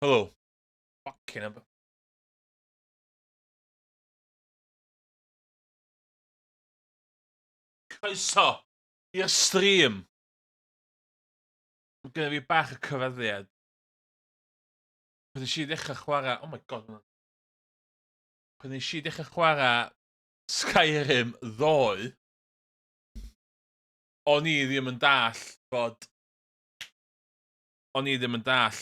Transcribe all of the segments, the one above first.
Helo. Fucking hell. Croeso i'r stream. Mae gen i fi bach y cyfaddiad. Pan nes i ddechrau chwarae... Oh my god. Pan nes i ddechrau chwarae Skyrim ddoe, o'n i ddim yn dall bod... O'n i ddim yn dall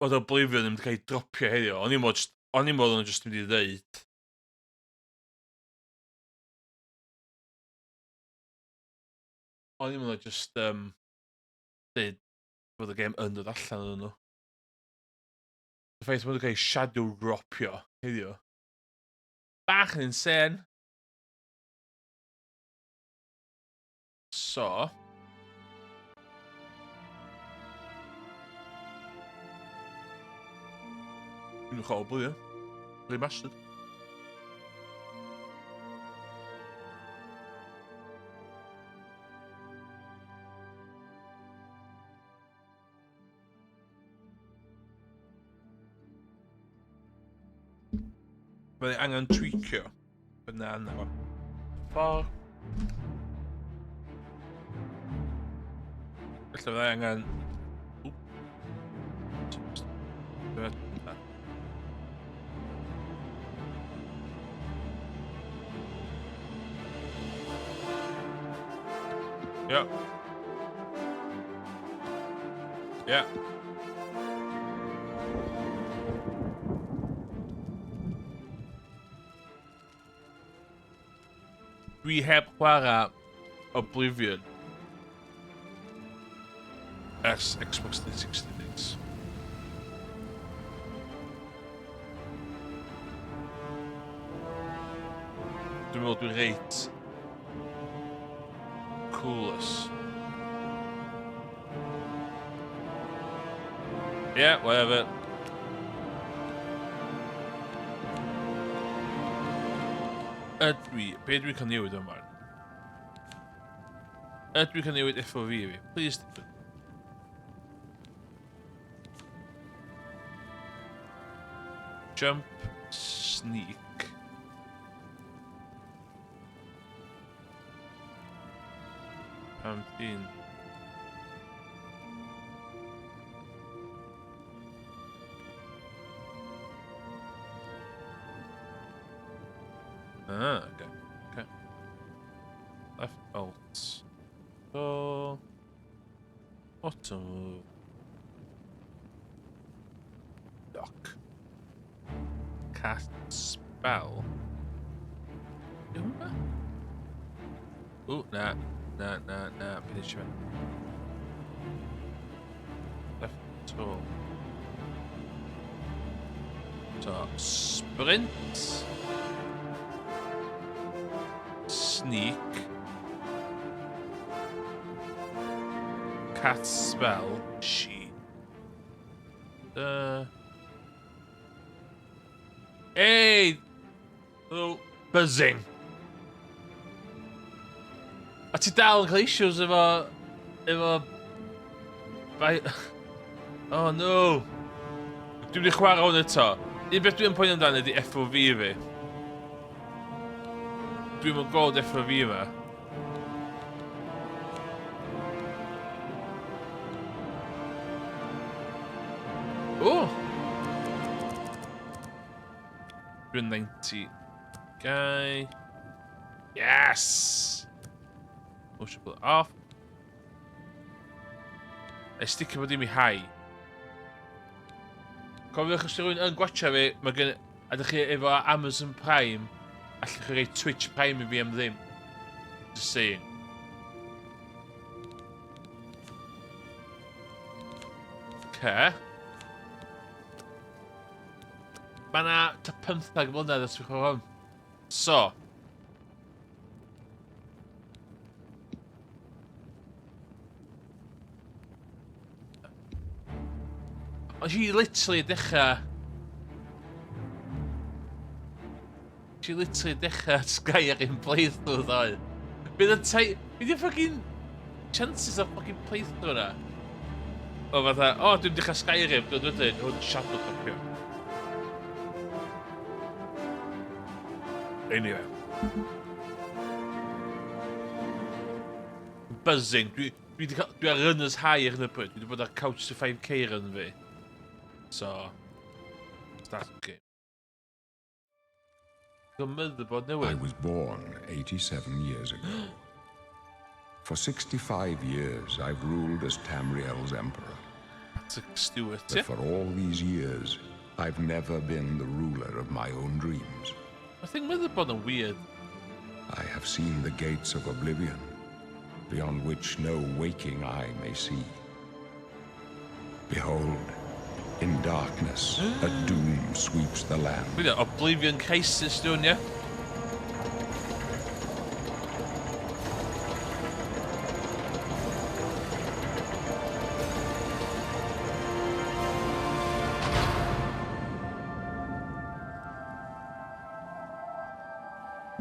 bod Oblivion yn mynd i cael ei dropio heddiw. O'n i mod o'n just mynd i ddeud. O'n i mod o'n just dweud bod y gêm yn dod allan o'n nhw. Y ffaith mod o'n cael ei shadow dropio heddiw. Bach yn insane. So... Dwi'n chol Oblivion. Remastered. Mae'n angen tweakio. Fyna yna fo. Ffor. Felly fyddai angen... Yeah. Yeah. Dwi heb chwarae Oblivion ers Xbox 360 days. Dwi'n meddwl dwi'n reit coolest. Yeah, whatever. Be dwi cael newid yma? Dwi cael newid FOV fi? Please. Jump, sneak. Pam-tîn. Okay. Okay. Left alt. So... Auto... Dock. Cast spell. Ooh, nah. Punishment. Left tool. So, sprint. Sneak. Cast spell. Sheet. Hey! Hello. Buzzing. A ti dal yn cael issues efo... Oh no! Dwi'n mynd i chwarae hwn eto. Un beth dwi'n poeni amdano ydi FOV fi. Dwi'n mynd gweld FOV yma. O! Dwi'n 90. Guy. Yes! Motion blur off. A sticio fod i mi high. Cofiwch os rhywun yn gwatcha fi, mae gen... A dych chi efo Amazon Prime, allwch chi rei Twitch Prime I fi am ddim. Just saying. Okay. Mae na ta 15 mlynedd os yw'ch o hwn. So. Ond she literally dechrau... She literally dechrau Skyrim playthrough ddoe. Bydd y tai... Bydd y fucking... Chances of fucking playthrough na. O fatha, o dwi'n dechrau Skyrim, dwi'n dweud, hwn shadow dropio. Anyway. Buzzing, dwi ar runners high ar hyn y bryd, dwi wedi bod ar couch to 5k run fi. So, start the game. I was born 87 years ago. For 65 years, I've ruled as Tamriel's emperor. Stewart, but for all these years, I've never been the ruler of my own dreams. I think bod yn weird. I have seen the gates of oblivion, beyond which no waking eye may see. Behold, in darkness, a doom sweeps the land. Oblivion crisis, don't you?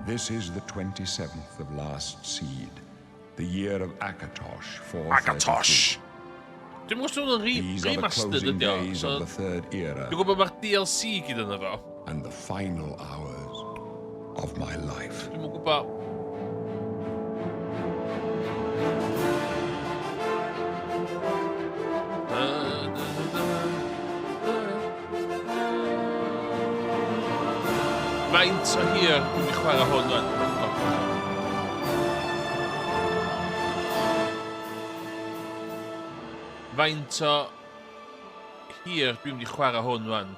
This is the 27th of last seed, the year of Akatosh 433. Akatosh! Dwi'n gwybod yn remastered ydi o, so dwi'n gwybod mae'r DLC gyda na fo. And the final hours of my life. Dwi'n gwybod. Faint o hir dwi'n mynd i chwarae hwn rwan. Faint o hir dwi'n mynd i chwarae hwn rwan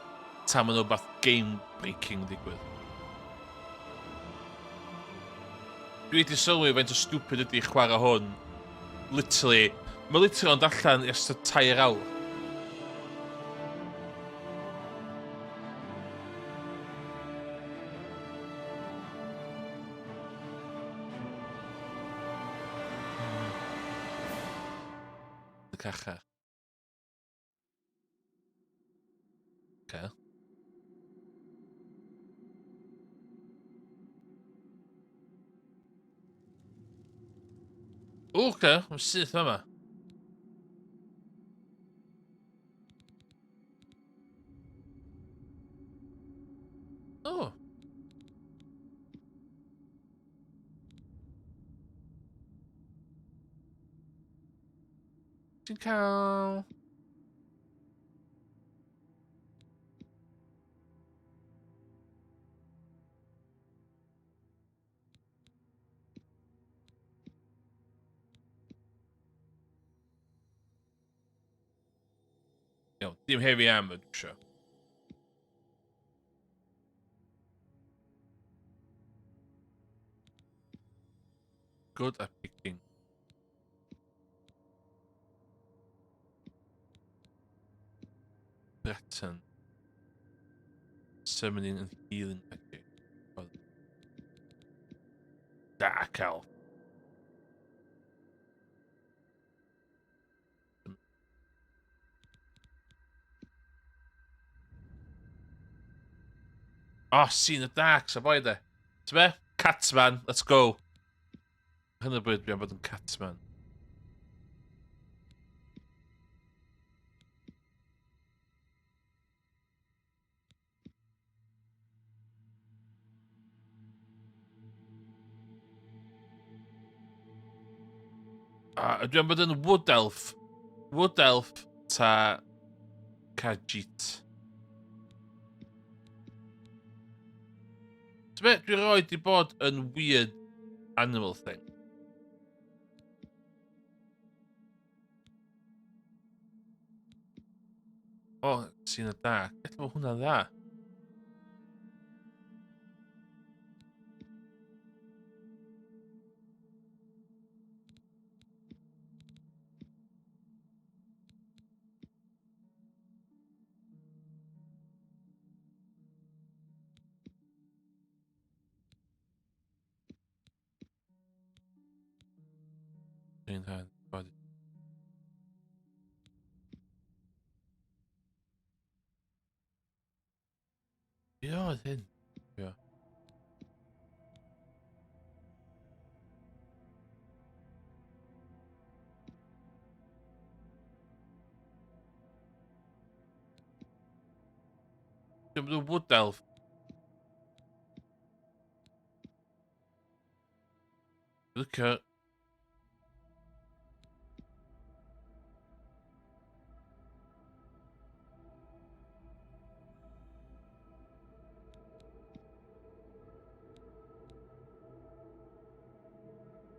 tan ma'n rhywbeth game-breaking digwydd. Dwi wedi sylwi faint o stupid ydi chwarae hwn. Literally, mae literally ond allan ers y 2 awr. Cacha. Okay. Okay, mae'n syth yma. Oh. Ti'n cael... dim heavy armor, dwi'n siŵr. Good at picking. Threaten. Summoning and healing. Okay. Dark Elf. Oh, seen the dark, so boy there. Ti'n be? Catsman, let's go. Hyn y bryd, dwi'n bod yn Catsman. Dwi'n bod yn Wood Elf. Wood Elf ta Khajiit. Ti'n be, dwi'n rhoi di bod yn weird animal thing. Oh, seen the dark. Beth mae hwnna dda? Dwi'n rhaid bod... Be oedd hyn? Be oedd? The wood elf. Look at.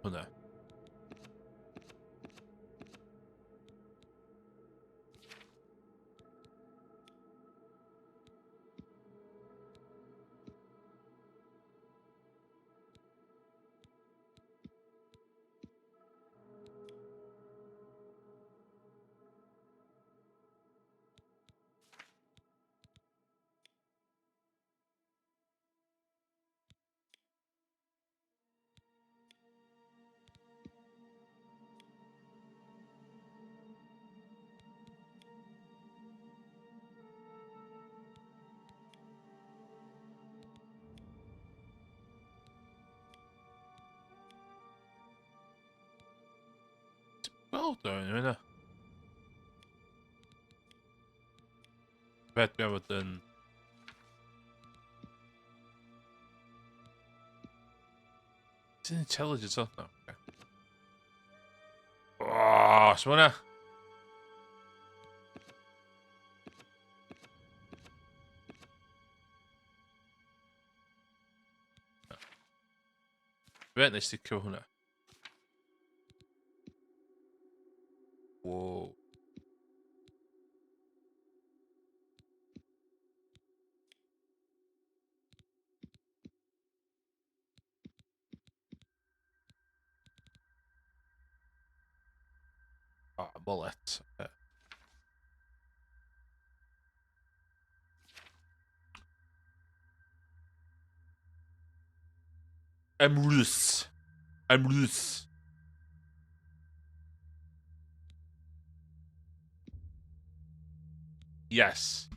Oh no. Well done, innit? Bet we haven't done. It's an intelligence, huh? No, okay. Oh, Swanna. Vet nästa kul. Whoa. Ah, bullet. Okay. Emrys. Emrys. Yes.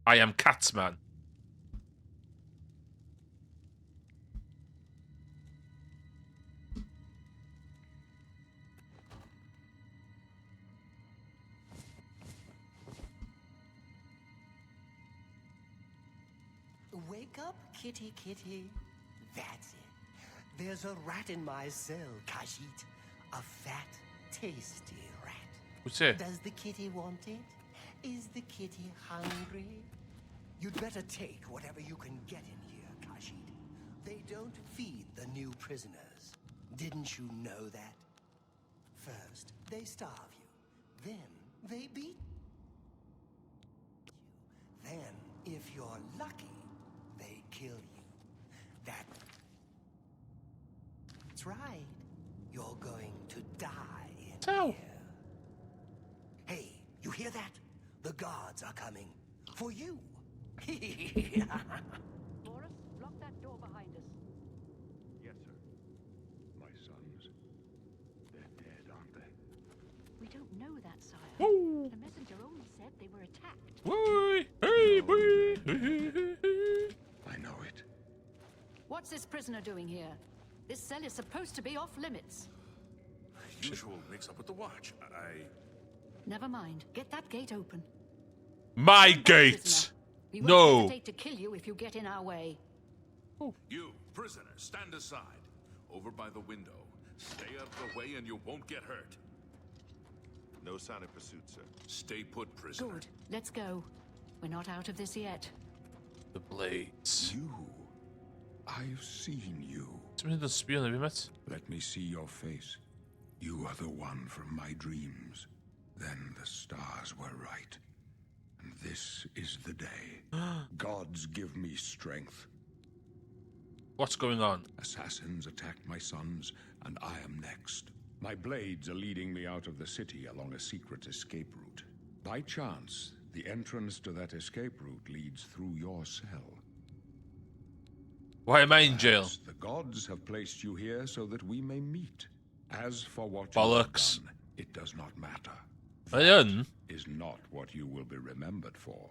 I am Catsman. Wake up, kitty kitty. That's it. There's a rat in my cell, Khajiit. A fat, tasty rat. What's it? Does the kitty want it? Is the kitty hungry? You'd better take whatever you can get in here, Khajiit. They don't feed the new prisoners. Didn't you know that? First, they starve you. Then, they beat you. Then, if you're lucky, they kill you. That's right. You're going to die in Ow. here. Hey, you hear that? The guards are coming. For you. Boris, lock that door behind us. Yes, sir. My sons, they're dead, aren't they? We don't know that, sire. Woo. The messenger only said they were attacked. Woo. Hey, boy. I know it. What's this prisoner doing here? This cell is supposed to be off limits. Usual mix-up with the watch. Never mind. Get that gate open. My Stand back, gate. prisoner. We won't No. hesitate to kill you if you get in our way. You, prisoner, stand aside. Over by the window. Stay out of the way and you won't get hurt. No sign of pursuit, sir. Stay put, prisoner. Good. Let's go. We're not out of this yet. The blades. You. I've seen you. Something doesn't spion, have you met? Let me see your face. You are the one from my dreams. Then the stars were right. And this is the day. Gods give me strength. What's going on? Assassins attacked my sons, and I am next. My blades are leading me out of the city along a secret escape route. By chance, the entrance to that escape route leads through your cell. Why am I in jail? Perhaps the gods have placed you here so that we may meet. As for what Bollocks. you have done, it does not matter. Ayun. Is not what you will be remembered for.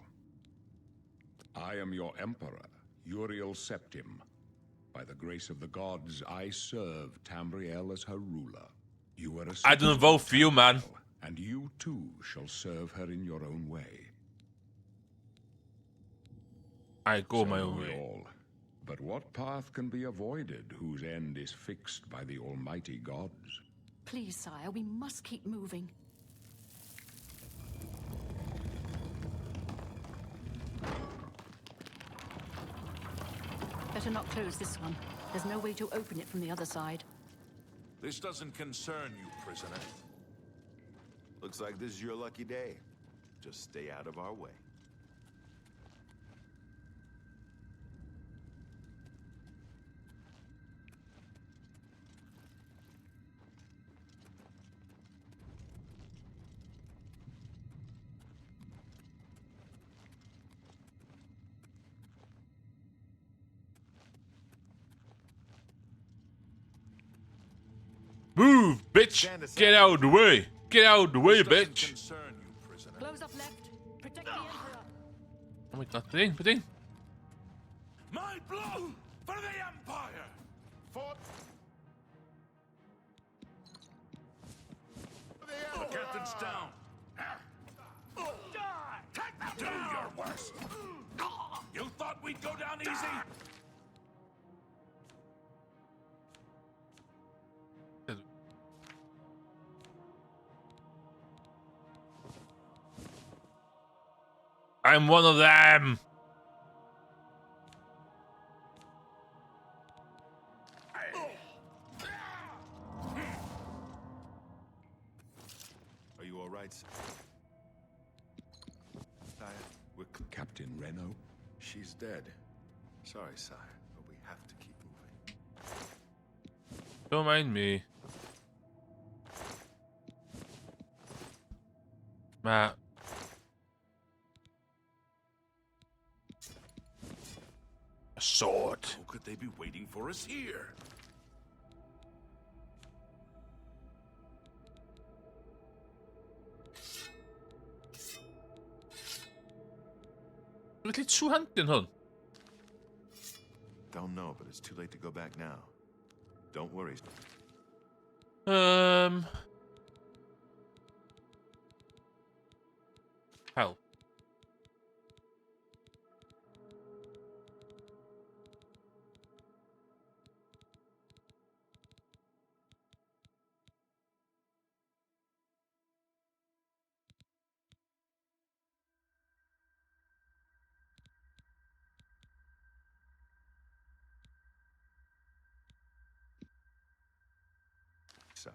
I am your emperor, Uriel Septim. By the grace of the gods, I serve Tamriel as her ruler. You are a I didn't citizen vote of for you, man. Tamriel, and you too shall serve her in your own way. I go So my do own we way. all. But what path can be avoided whose end is fixed by the almighty gods? Please, sire, we must keep moving. Better not close this one. There's no way to open it from the other side. This doesn't concern you, prisoner. Looks like this is your lucky day. Just stay out of our way. Move, bitch! Stand aside. Get out of the way! Get out of the way, This doesn't bitch! concern you, prisoner. Close up left. Protect the Emperor. Oh my god, put in. My blood for the Empire! For the captain's down. Do your worst. You thought we'd go down easy? I'm one of them! Are you all right, sir? Sire, we're Captain Reno? she's dead. Sorry, sire, but we have to keep moving. Don't mind me. Matt. A sword. How could they be waiting for us here? Lite two-handed hon. Don't know, but it's too late to go back now. Don't worry. Hell. Sire.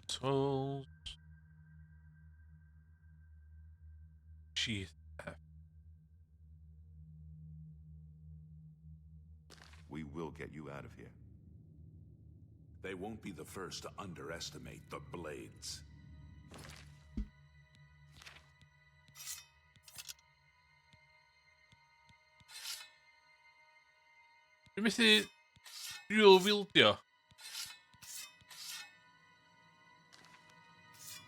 Tools. Sheath. We will get you out of here. They won't be the first to underestimate the Blades. Du misser dual wield, ja.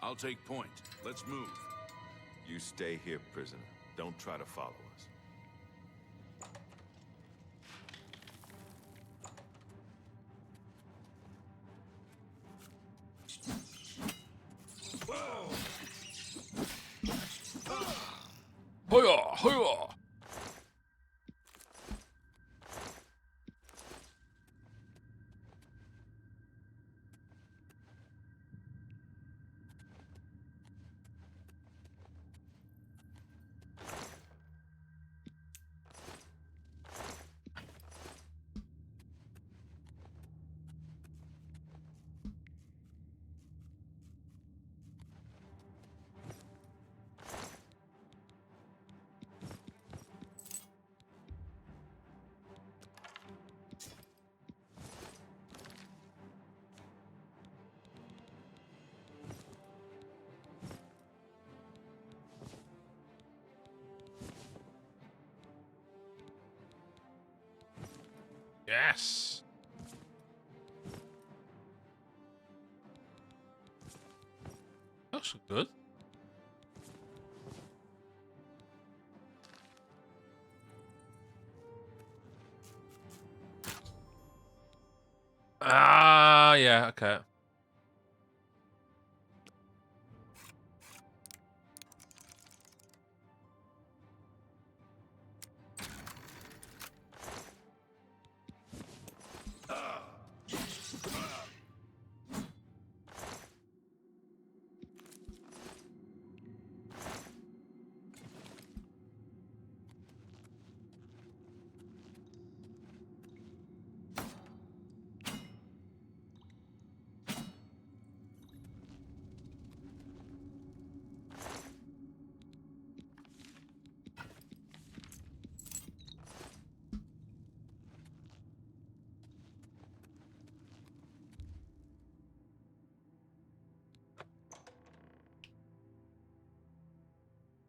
I'll take point. Let's move. You stay here, prisoner. Don't try to follow us. Hoya, hoya. Yes. Looks good. Ah, yeah, okay.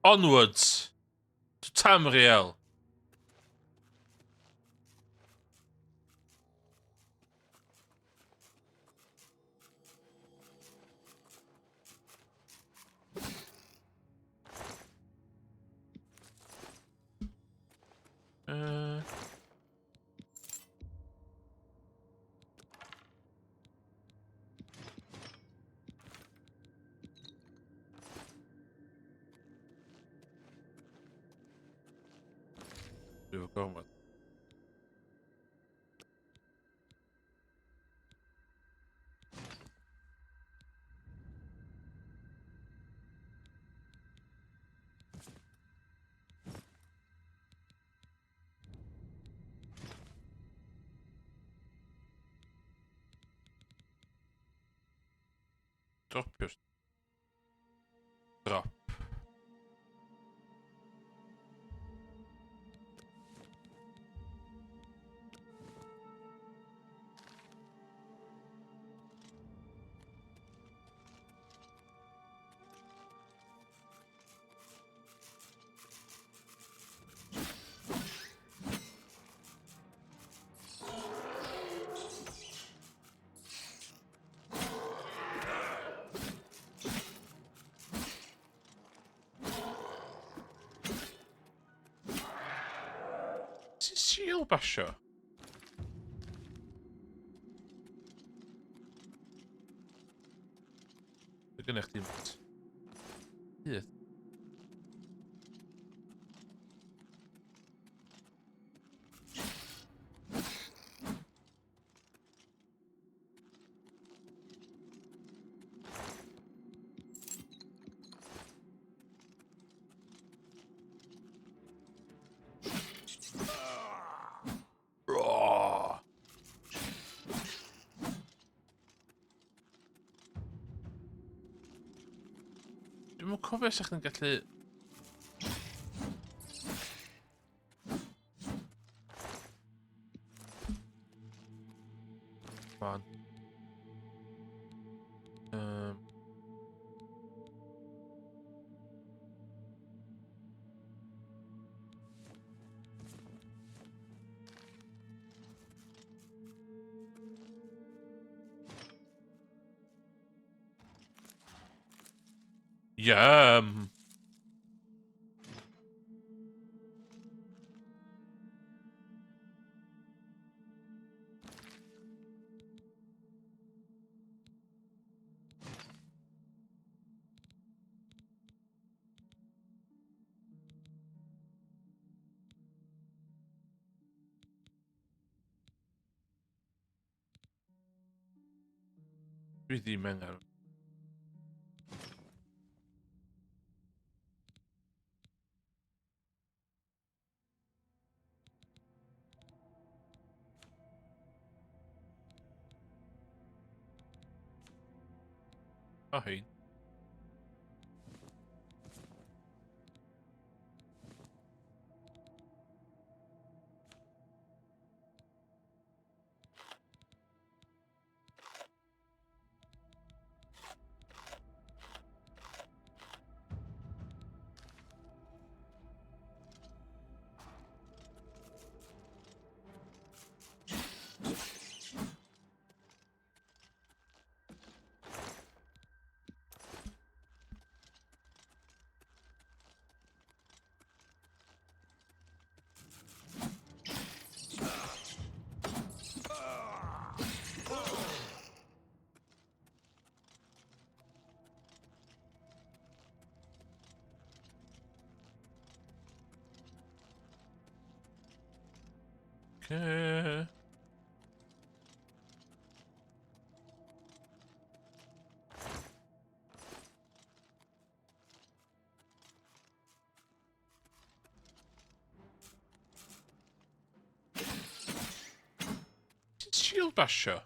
Onwards to Tamriel. We were going with. Drop your drop. Is it Shield Basher? Er kan echt iemand. Hier. Raw. Dwi'm yn cofio os ych chi'n gallu... Man. Yum. Dwi ddim angen. A hein. Okay. Shield Basher.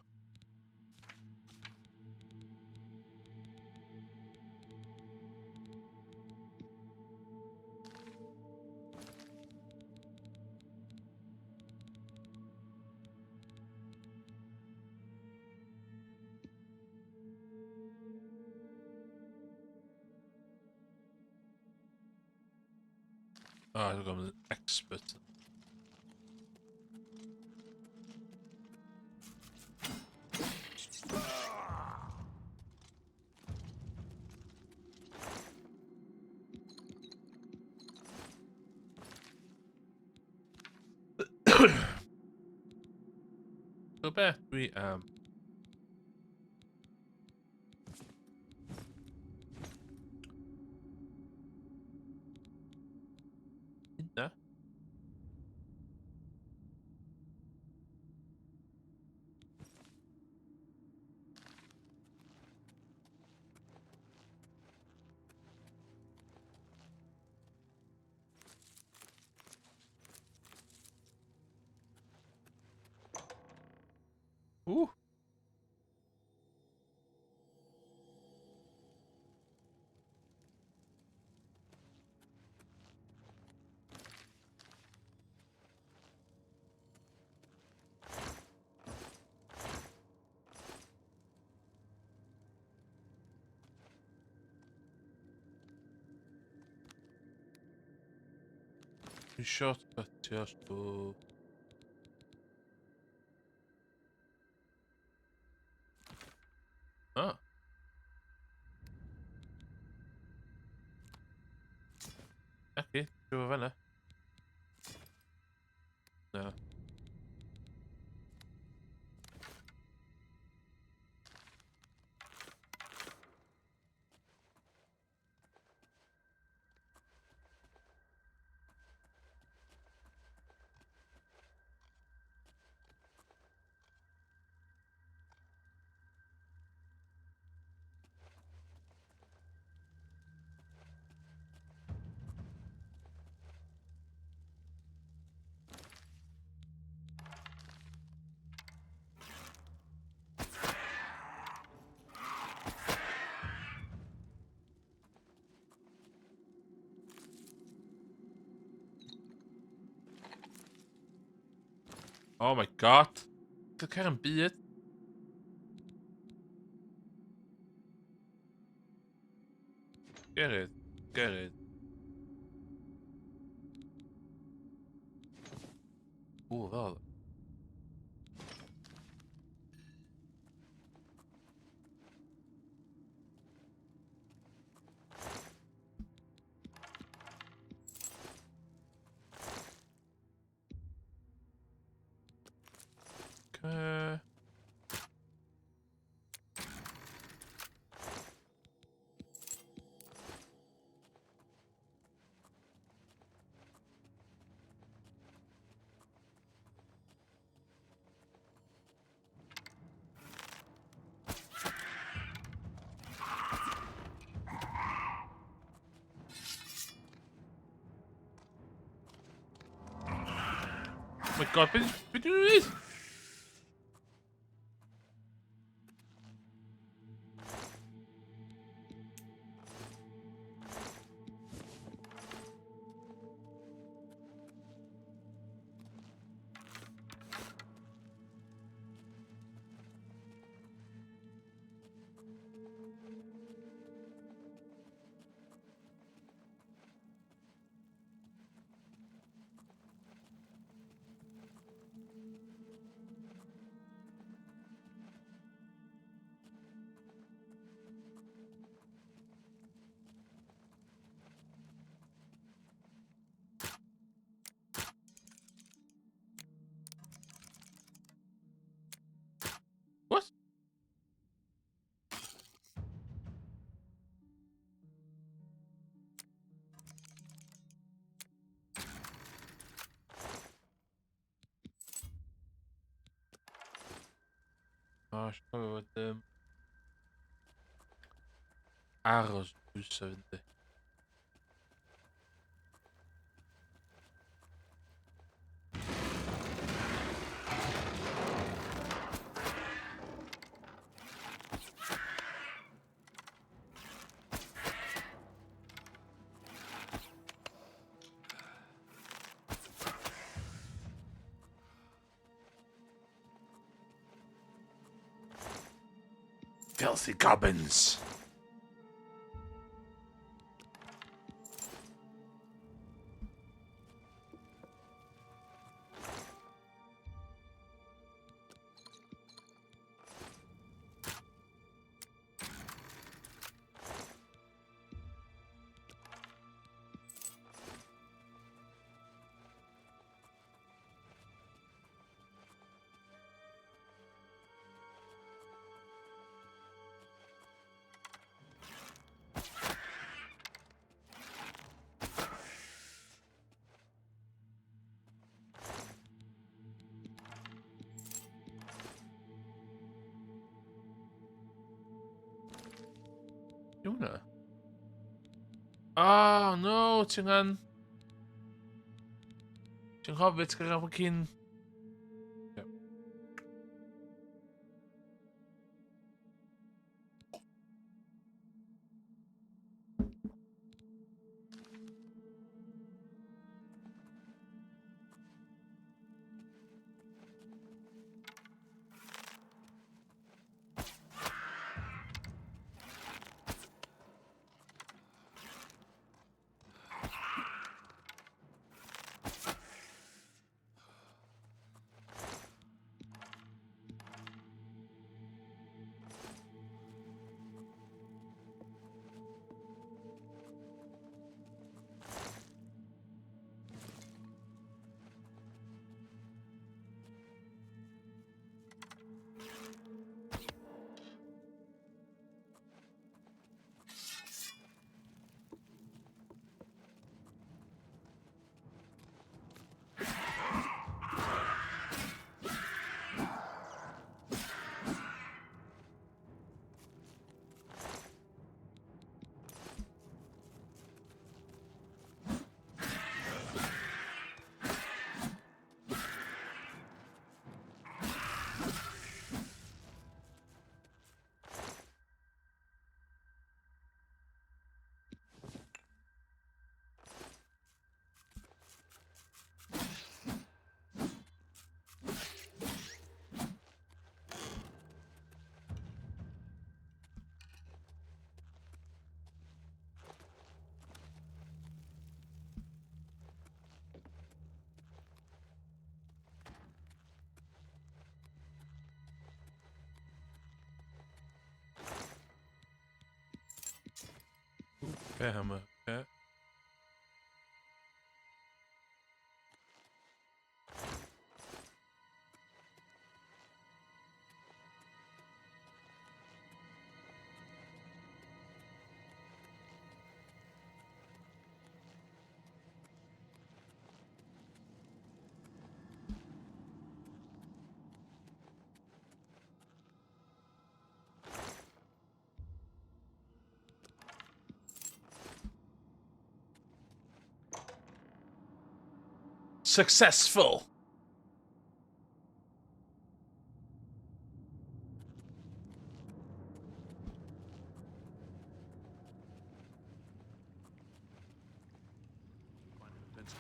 I'm an expert. So back we in there. Ooh. Shortcut just to... Ah. Okej, prova väl det. Ja. Oh my god. Det kan en bit. Get it. Get it. Oh, wel. Okay. Oh my god, ben je niet? Wat? Ah, show with them. Arrows do something. Filthy goblins. Yuna. Oh no, ti'n gan... Ti'n Hobbit gyda fucking... Yep. Okay, hammer. Okay. Successful. Find an defense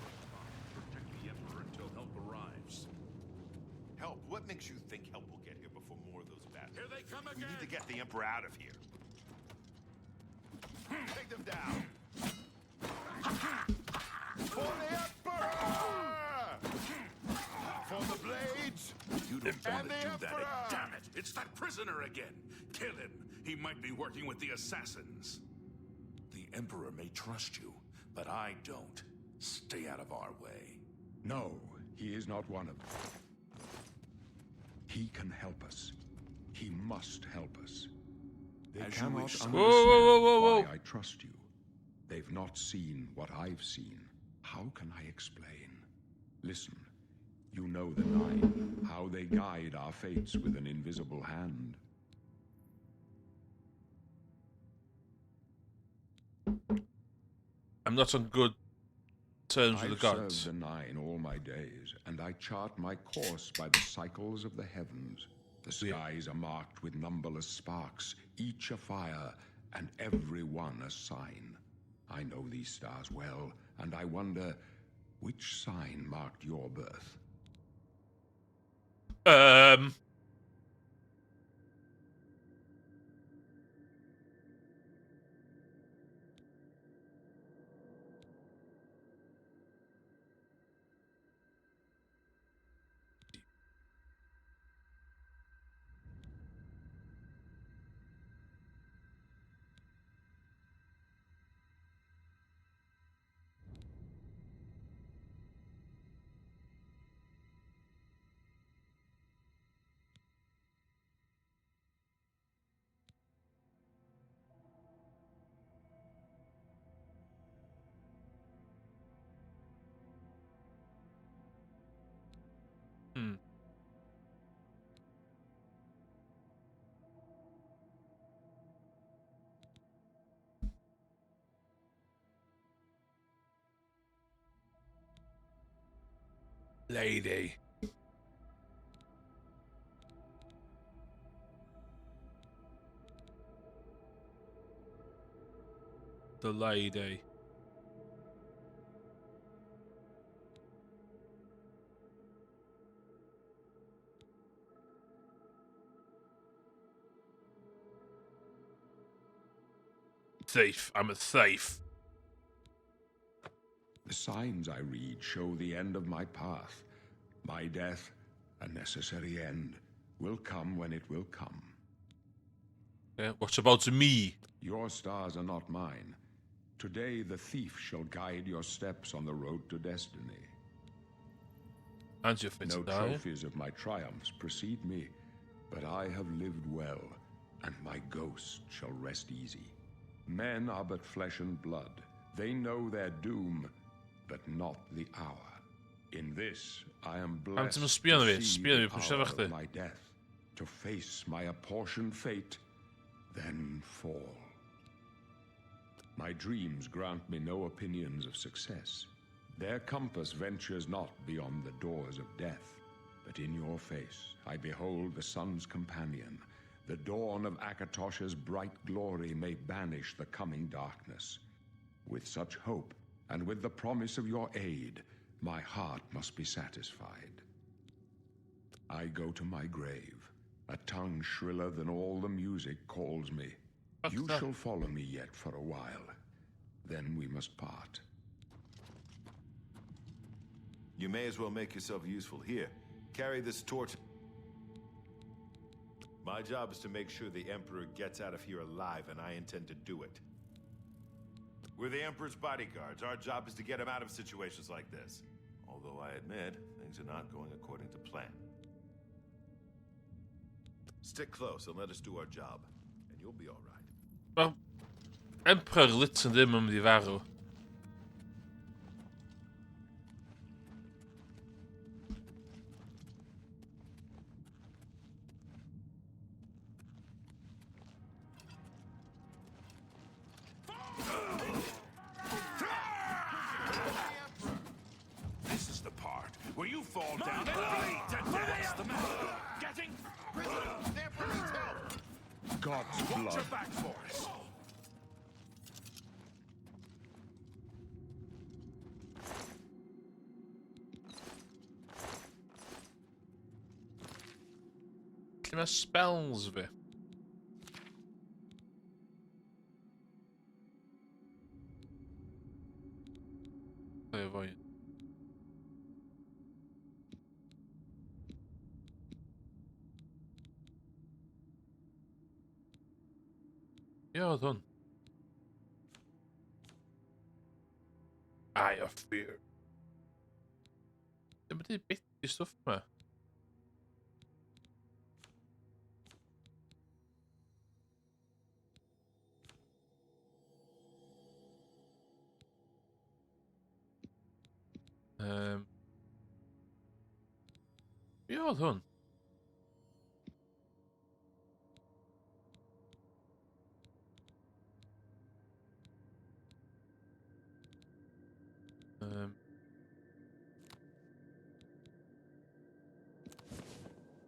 protect the Emperor until help arrives. Help? What makes you think help will get here before more of those bastards? Here they come We again! need to get the Emperor out of here. Take them down! For the Emperor! For the blades! You don't want And to the do that. Emperor! Damn it! It's that prisoner again! Kill him! He might be working with the assassins. The Emperor may trust you, but I don't. Stay out of our way. No, he is not one of them. He can help us. He must help us. They As you cannot wish, sir. understand Whoa. why I trust you. They've not seen what I've seen. How can I explain? Listen, you know the Nine, how they guide our fates with an invisible hand. I'm not on good terms with I've the gods. served the Nine all my days, and I chart my course by the cycles of the heavens. The skies are marked with numberless sparks, each a fire, and every one a sign. I know these stars well, and I wonder, which sign marked your birth? Lady. The lady. Thief. I'm a thief. The signs I read show the end of my path. My death, a necessary end, will come when it will come. Yeah, what about me? Your stars are not mine. Today the thief shall guide your steps on the road to destiny. And you're fit No to die. trophies of my triumphs precede me, but I have lived well, and my ghost shall rest easy. Men are but flesh and blood. They know their doom, but not the hour. In this, I am blessed me to spieren weer, see spieren the weer, moest hour wachten. of my death, to face my apportioned fate, then fall. My dreams grant me no opinions of success. Their compass ventures not beyond the doors of death, but in your face I behold the sun's companion. The dawn of Akatosh's bright glory may banish the coming darkness. With such hope, and with the promise of your aid, my heart must be satisfied. I go to my grave. A tongue shriller than all the music calls me. You that? shall follow me yet for a while. Then we must part. You may as well make yourself useful. Here, carry this torch. My job is to make sure the Emperor gets out of here alive, and I intend to do it. We're the Emperor's bodyguards. Our job is to get him out of situations like this. Although I admit, things are not going according to plan. Stick close and let us do our job, and you'll be all right. Wel, Emperor lid zijn dit om die waren. This is the part where you fall down and bleed to death. What's the matter? Getting God's Watch blood. your back for us. Klim met spells weer. Clairvoyant. Ja, dan. Eye of Fear. Ja, maar dit is beetje stof, maar. Ja, dan.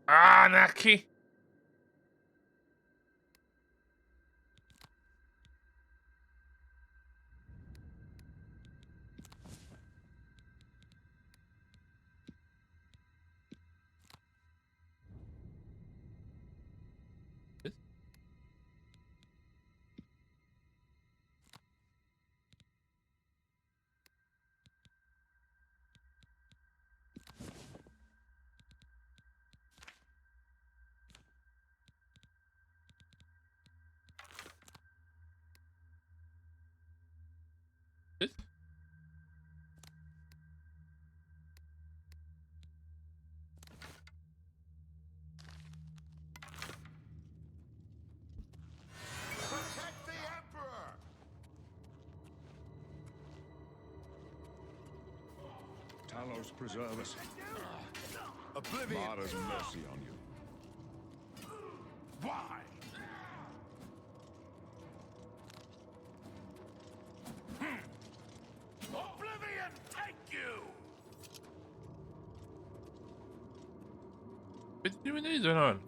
Anarchy. Dit? Protect the Emperor! Talos preserve us. Oblivion! Mara's mercy on you. Why? Oblivion take you! Be dwi'n neud yn hwn?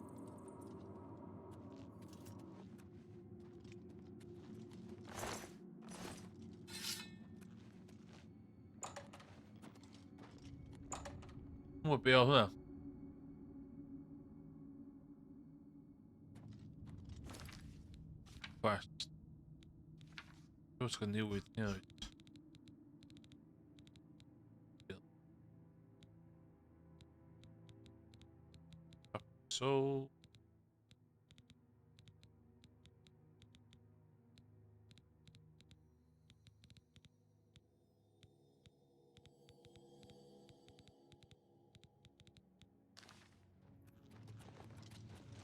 Mwyn be oedd hwnna? Quest. Dwi'n gael newid, newid. So...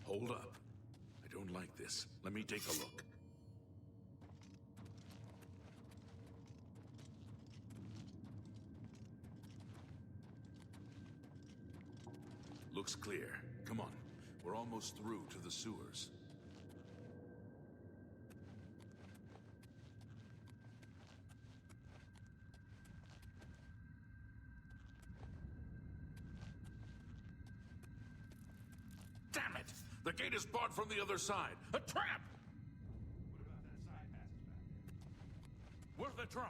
Hold up. I don't like this. Let me take a look. Looks clear. Come on. We're almost through to the sewers. Damn it! The gate is barred from the other side. A trap! What about that side passage back there? Worth a try.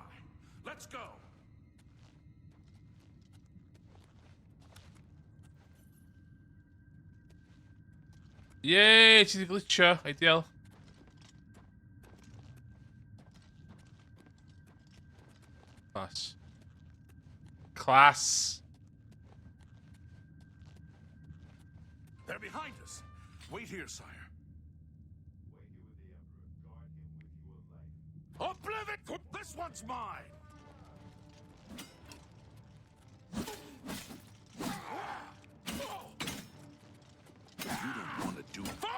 Let's go. Yay, ti di glitcho, ideal. Class. Class. They're behind us. Wait here, sire. Oblivion! This one's mine! You don't want to do it. For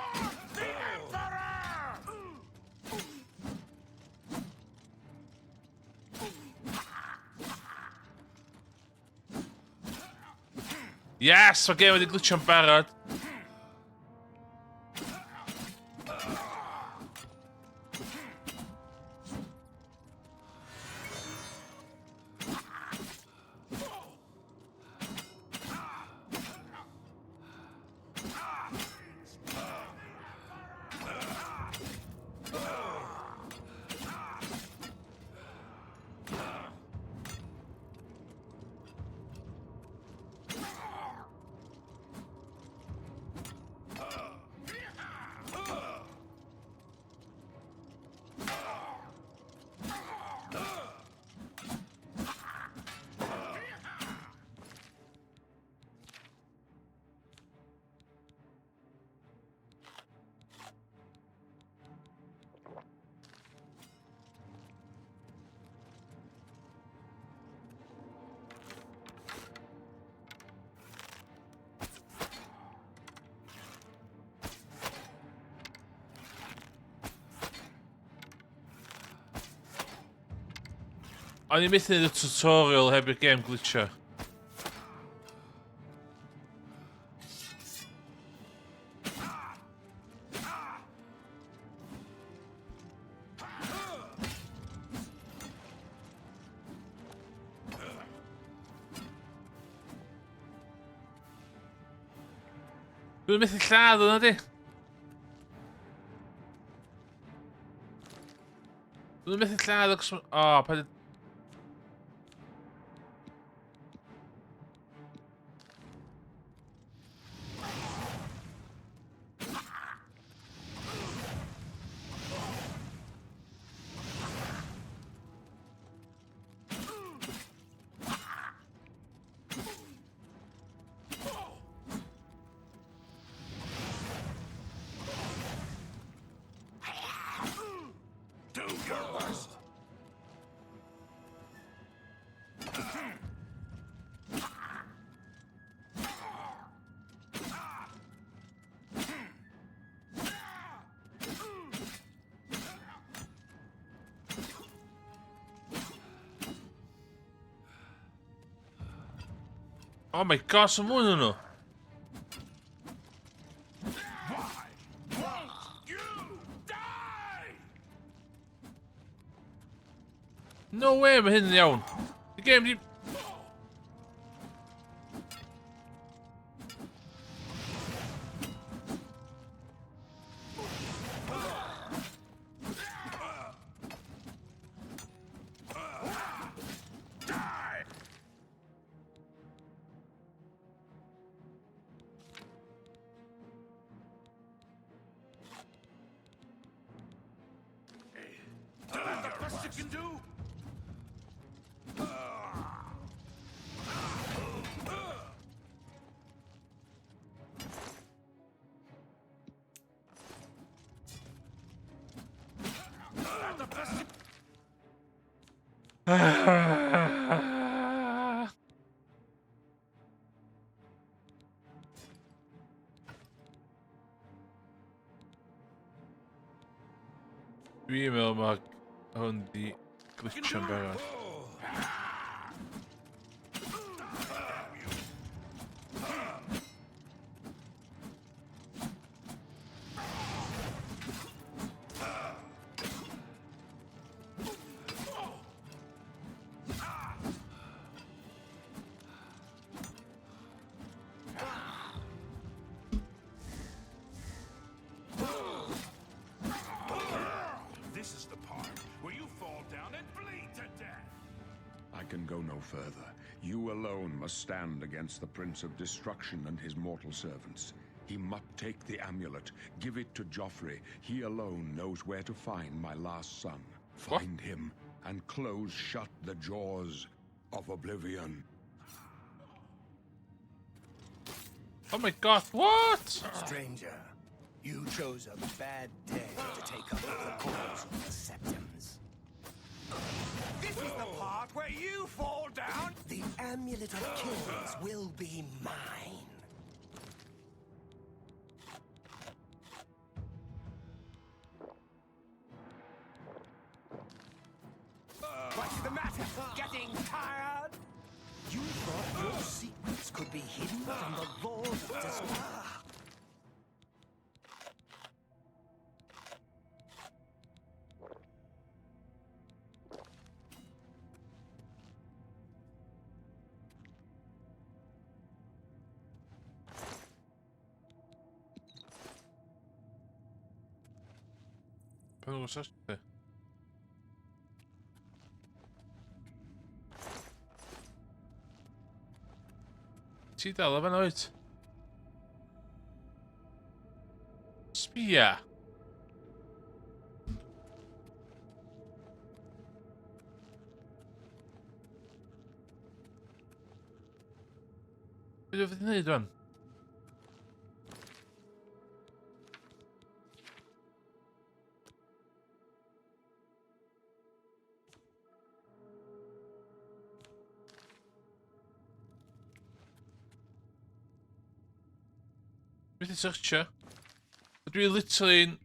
the Emperor! Yes, oce, wedi glitcho'n barod. O'n i methu neud y tutorial heb i'r game glitcho. Dwi'n methu lladd hwnna di. Dwi'n methu lladd o... O, pa... Do your worst. Oh my god, som mundo nhw. You die! No way mae hyn yn iawn. Y game di... Die! Is that the best you can do? Is that the best you... Dwi'n meddwl mae hwn di glitcho'n barod. This is the part where you fall down and bleed to death. I can go no further. You alone must stand against the Prince of Destruction and his mortal servants. He must take the amulet, give it to Joffrey. He alone knows where to find my last son. What? Find him and close shut the jaws of oblivion. Oh my god, what? Stranger, you chose a bad day to take up the cause of the Septums. This is the part where you fall down. The Amulet of Kills will be mine. What's the matter? Getting tired? You thought your secrets could be hidden from the Lord of Destruction. Pan ruszasz? Ty. Ti dal efo noed? Sbia! Be dwi'n fyddi wneud rwan? Beth i searchio? Dwi literally'n...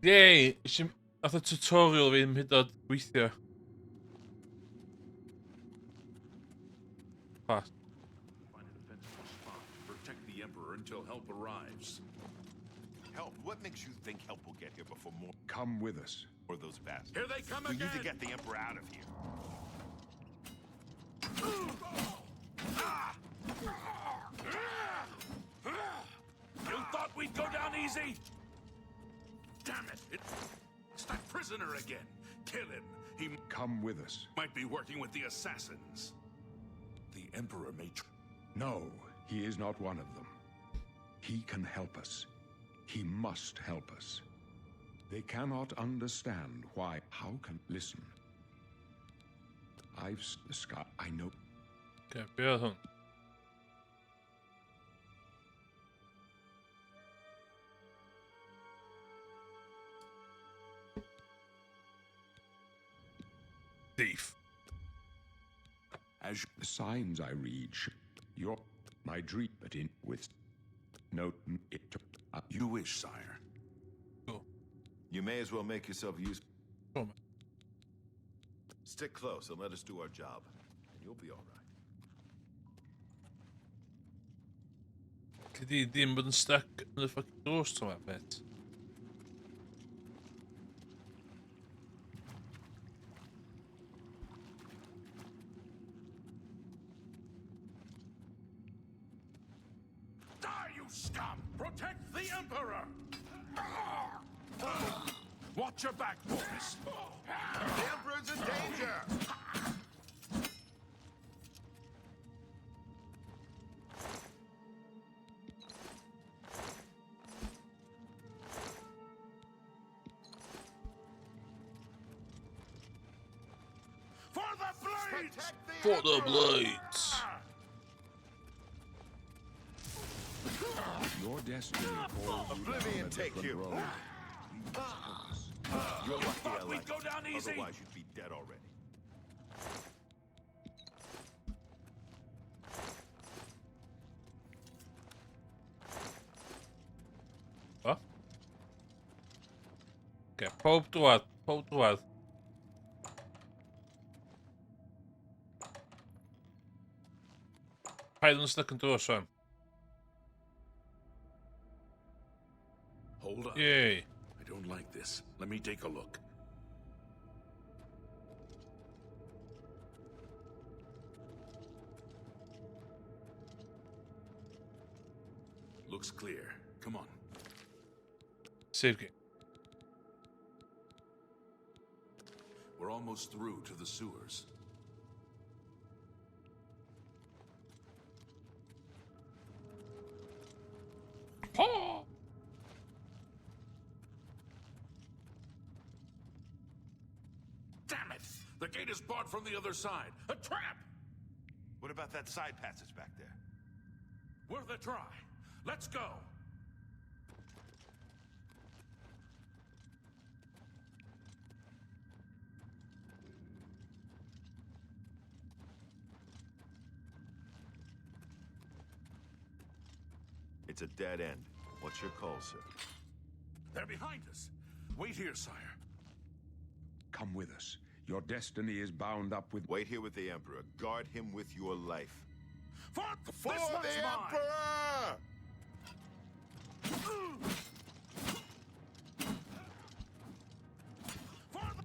Yay! Nath y tutorial fi ddim hyd yn oed gweithio. Pas. Find a defensible spot. Protect the Emperor until help arrives. Help? What makes you think help will get here before more Come with us. or those bastards? Here they come We again! need to get the Emperor out of here. You thought we'd go down easy? Damn it! It's that prisoner again. Kill him. He Come with us. might be working with the assassins. The Emperor may... No, he is not one of them. He can help us. He must help us. They cannot understand why. How can... Listen. The sky. I know. Okay, be oedd hwn? Thief. As The signs I read. Your... My dream, but in with... Note it. you wish, sire. Cool. You may as well make yourself useful. Come on. Stick close and let us do our job, and you'll be all right. Lle di ddim bod yn stuck yn y fucking ghost yma, bet. you scum! Protect the Emperor! Watch your back, boys! The Emperor's in danger! For the blades! Protect For the Emperor! blades. Your destiny calls you Oblivion down a take different you. road. You're lucky I Thought we'd like go you. down easy. Otherwise, you'd be dead already. What? Ok, para o outro lado. Para o outro lado. Pai, não se dá cantor, Sam. Hold up. Yay. I don't like this. Let me take a look. Looks clear. Come on. Save game. We're almost through to the sewers. Oh! Damn it! The gate is barred from the other side. A trap! What about that side passage back there? Worth a try. Let's go. It's a dead end. What's your call, sir? They're behind us. Wait here, sire. Come with us. Your destiny is bound up with... Wait here with the Emperor. Guard him with your life. For For this the one's mine. Emperor!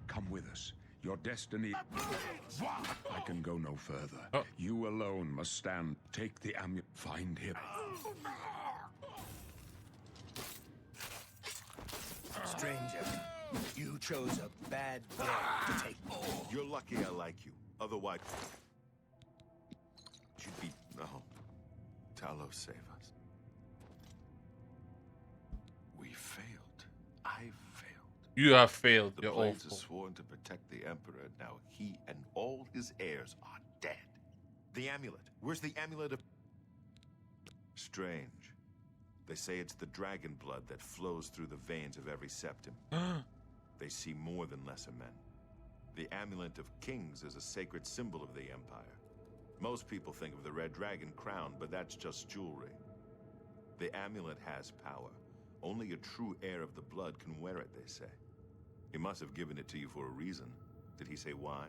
Come with us. Your destiny... Blades! I can go no further. Oh. You alone must stand. Take the amulet. Find him. Stranger, you chose a bad day to take. You're lucky I like you. Otherwise... You'd be... No. Talos, save us. We failed. I failed. You have failed. The You're Blades awful. are sworn to protect the Emperor. Now he and all his heirs are dead. The amulet. Where's the amulet of... Strange. They say it's the dragon blood that flows through the veins of every septim. They see more than lesser men. The amulet of kings is a sacred symbol of the Empire. Most people think of the red dragon crown, but that's just jewelry. The amulet has power. Only a true heir of the blood can wear it, they say. He must have given it to you for a reason. Did he say why?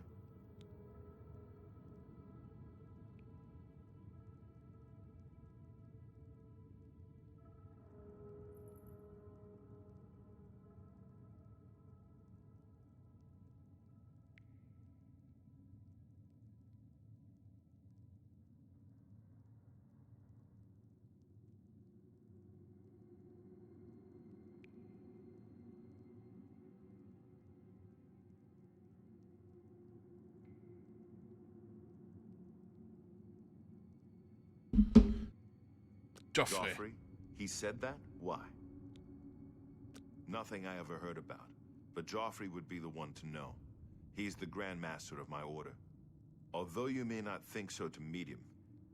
Joffrey. Joffrey? He said that? Why? Nothing I ever heard about. But Joffrey would be the one to know. He's the Grand Master of my order. Although you may not think so to meet him,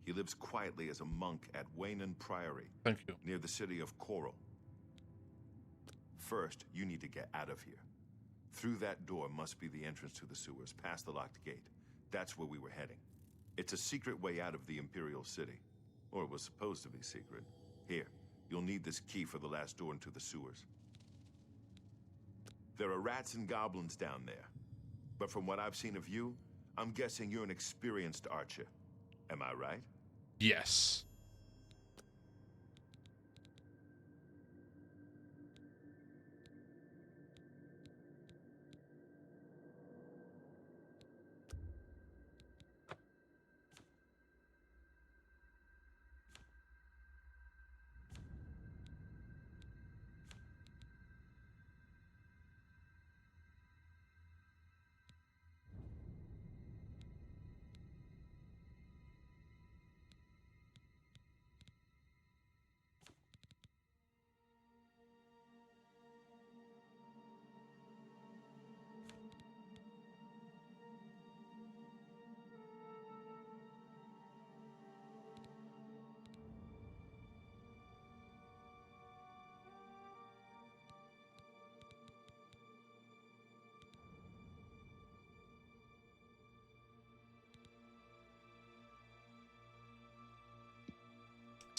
he lives quietly as a monk at Waynon Priory, Thank you. near the city of Coral. First, you need to get out of here. Through that door must be the entrance to the sewers, past the locked gate. That's where we were heading. It's a secret way out of the Imperial City. Or it was supposed to be secret. Here, you'll need this key for the last door into the sewers. There are rats and goblins down there. But from what I've seen of you, I'm guessing you're an experienced archer. Am I right? Yes.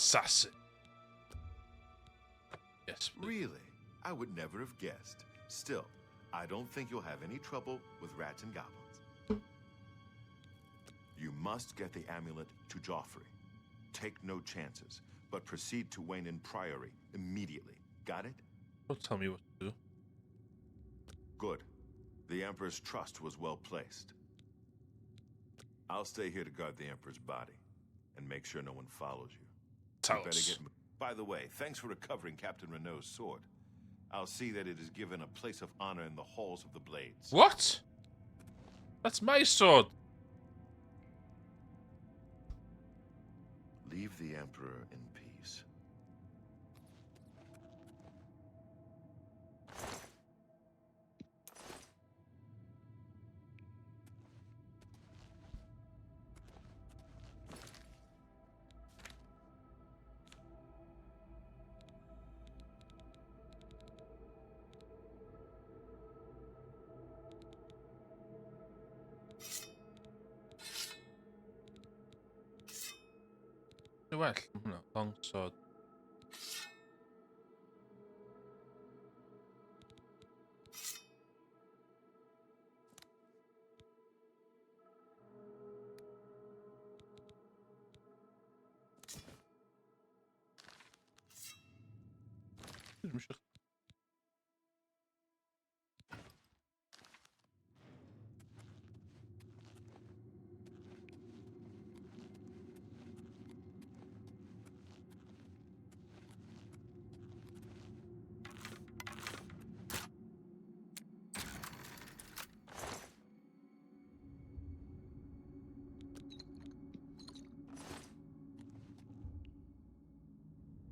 assassin. Yes, please. Really? I would never have guessed. Still, I don't think you'll have any trouble with rats and goblins. You must get the amulet to Joffrey. Take no chances, but proceed to Wayne Priory immediately. Got it? Don't tell me what to do. Good. The Emperor's trust was well placed. I'll stay here to guard the Emperor's body and make sure no one follows you. Tell You better us. get. By the way, thanks for recovering Captain Renault's sword. I'll see that it is given a place of honor in the halls of the Blades. What? That's my sword. Leave the Emperor in peace. Well, no, long sword.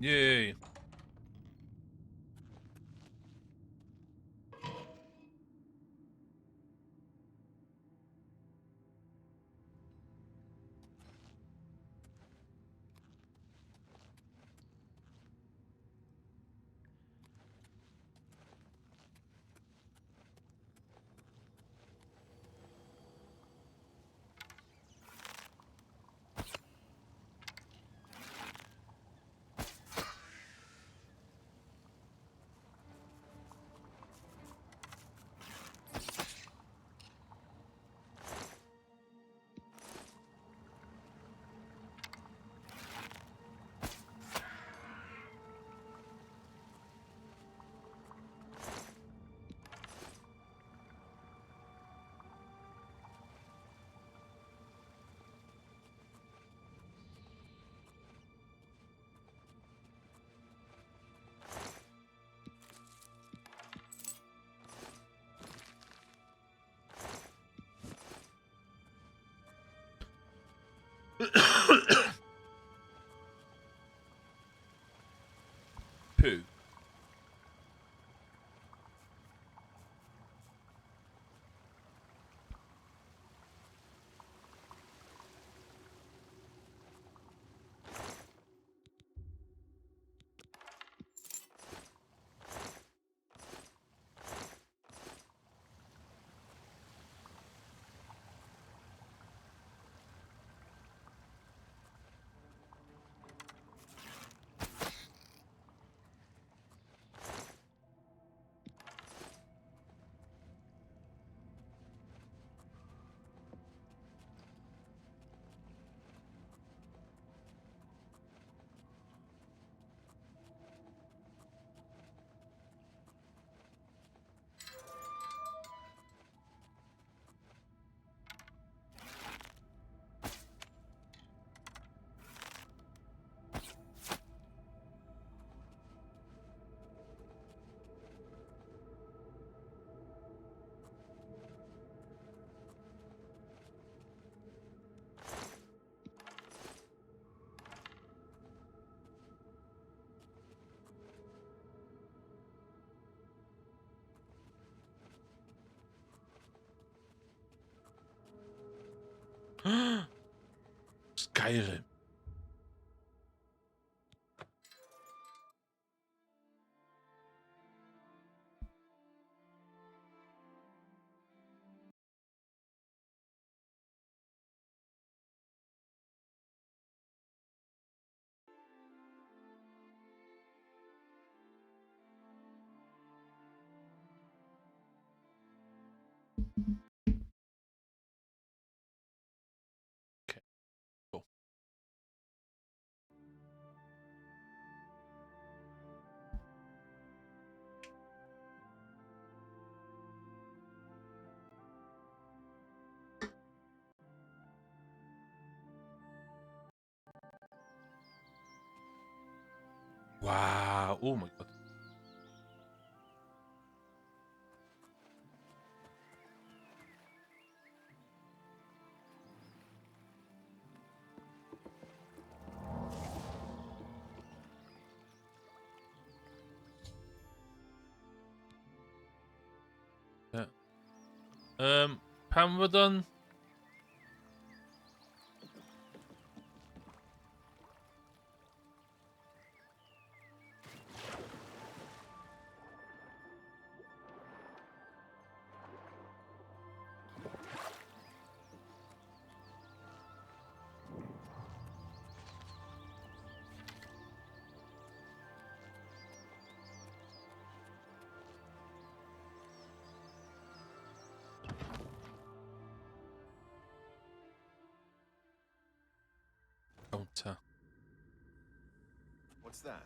Yay. Poo. Skyrim. Wow. Oh my god. Yeah. Pan we're done. Counter. What's that?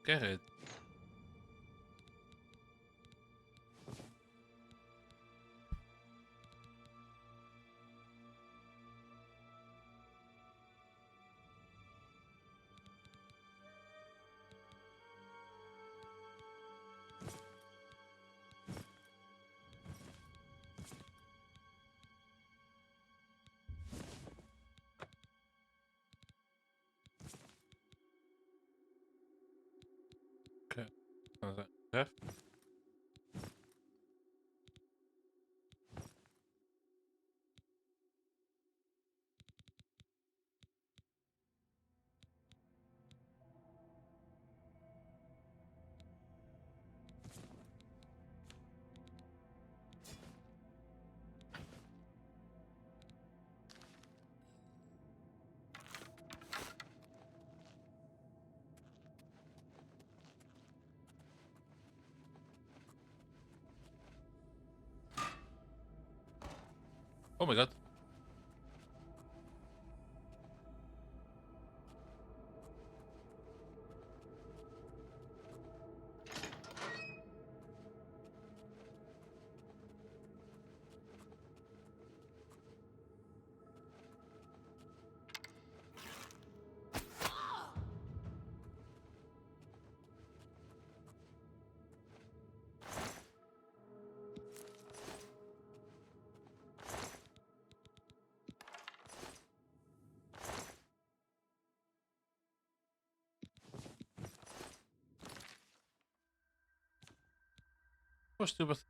Get it. Okay. How's that? Jeff? Oh my god. What's to do with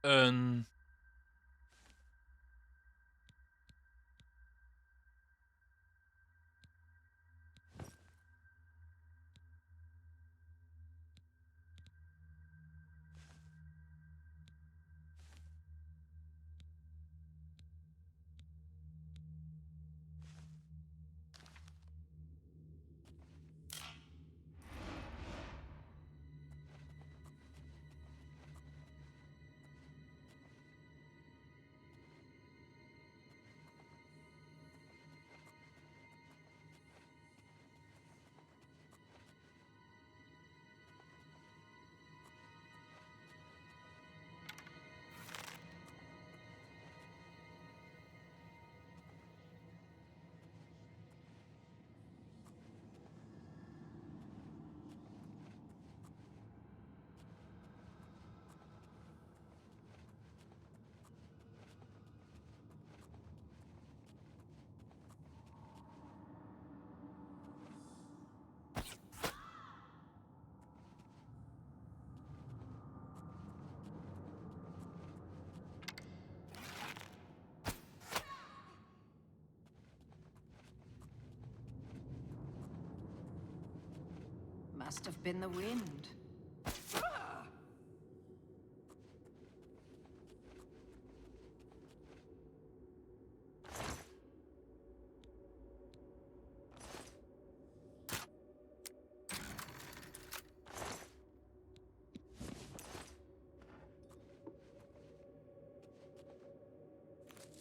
Must have been the wind.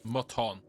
Mutton.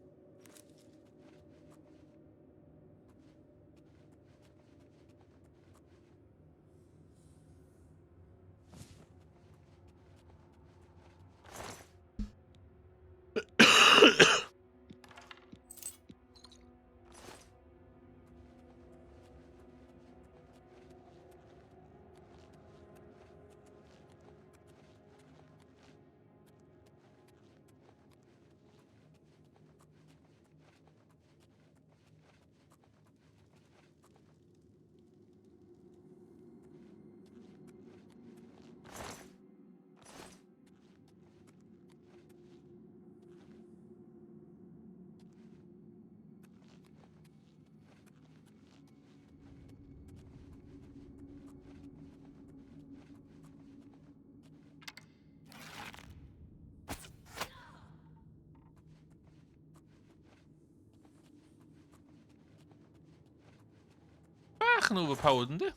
Bach yn overpowered, yndi?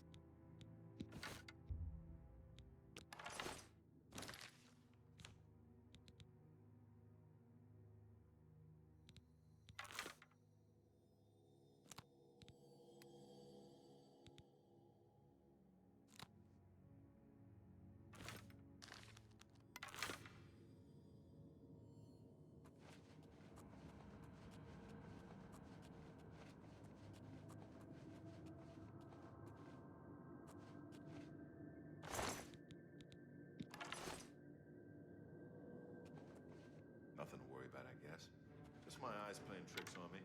Nothing to worry about, I guess. Just my eyes playing tricks on me.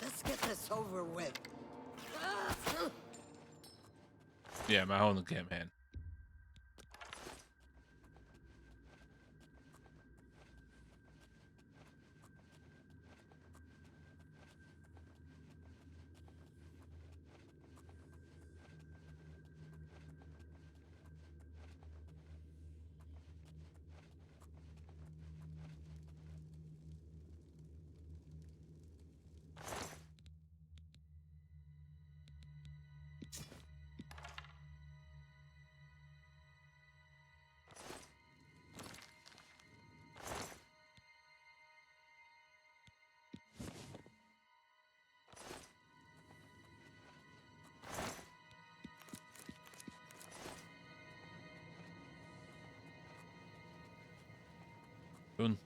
Let's get this over with. Yeah, my own game, man. Done.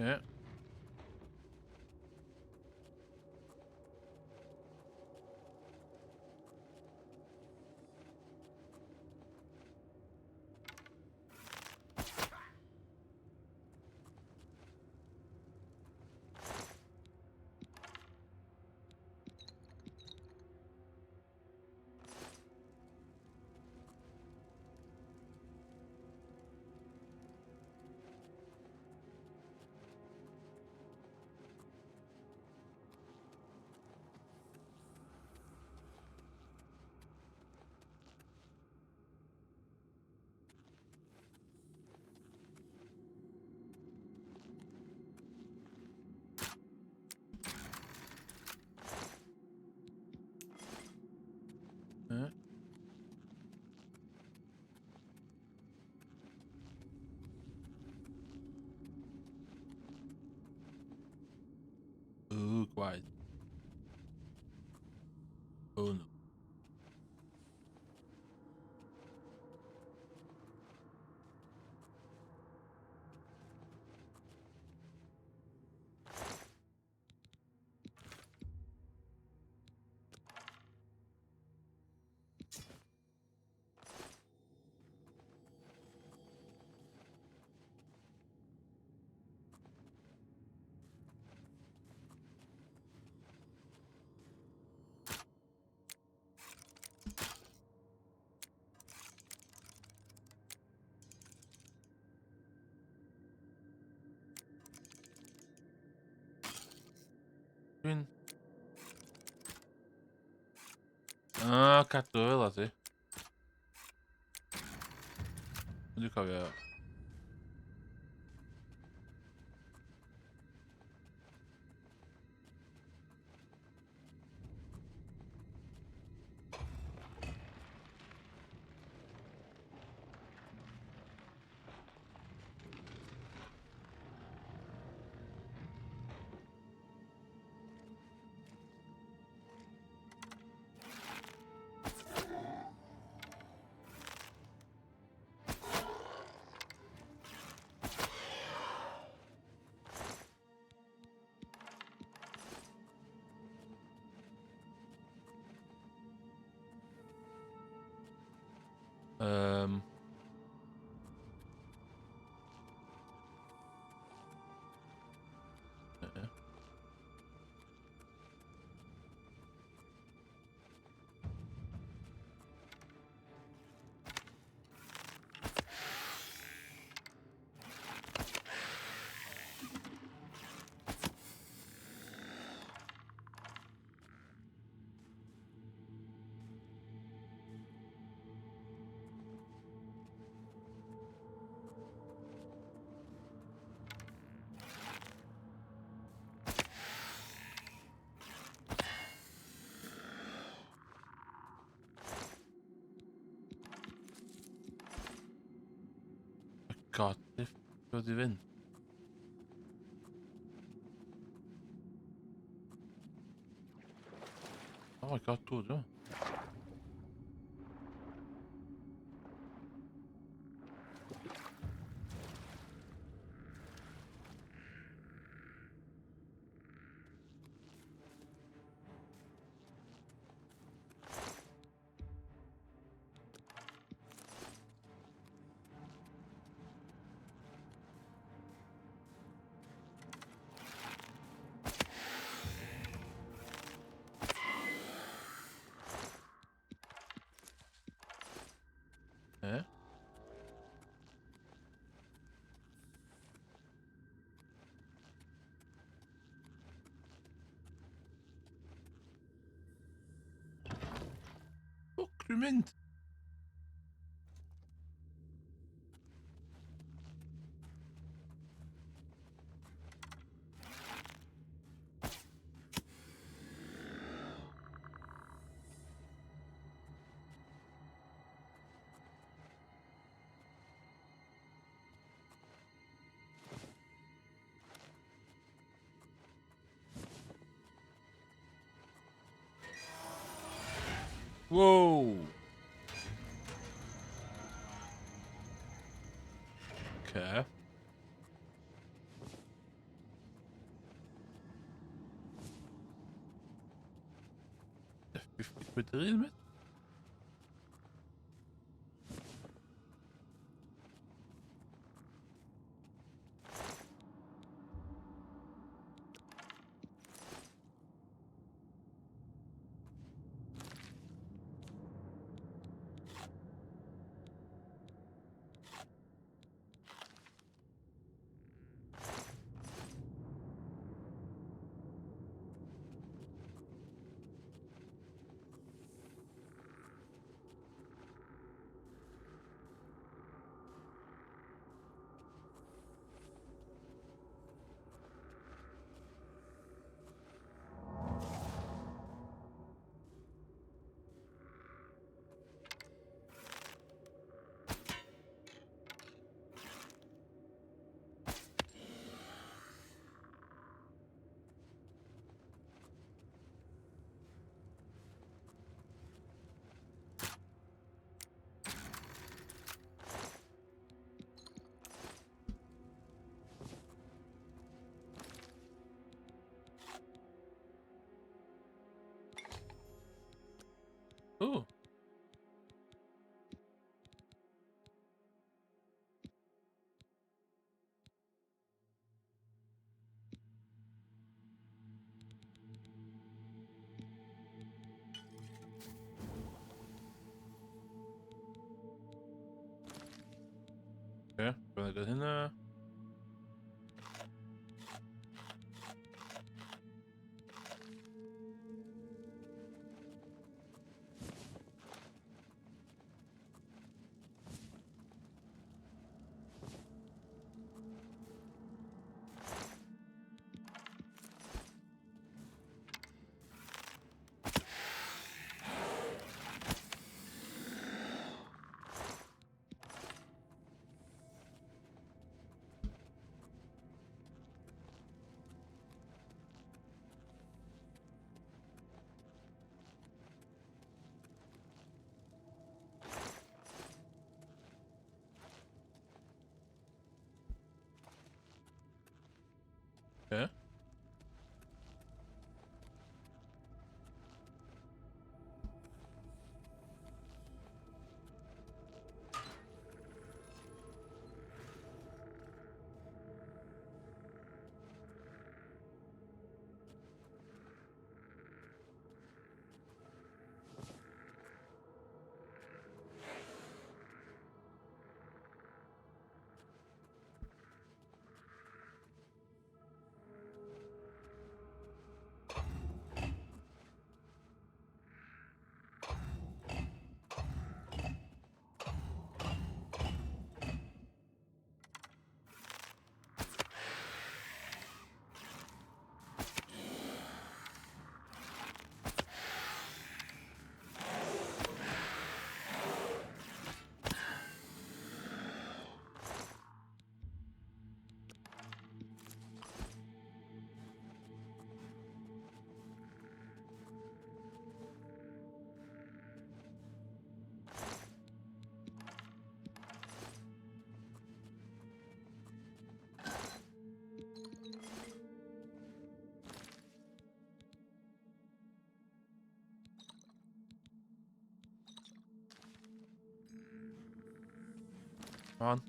Okay. Ooh, quiet. Oh no. Cadw fel ti. Dwi'n cofio. God, dod i fynd. Oh my god, dod o. Fuck, dwi'n mynd. Whoa. Okay. Quid yr un mynd? Oh. Okay, gonna go hynna. Come on.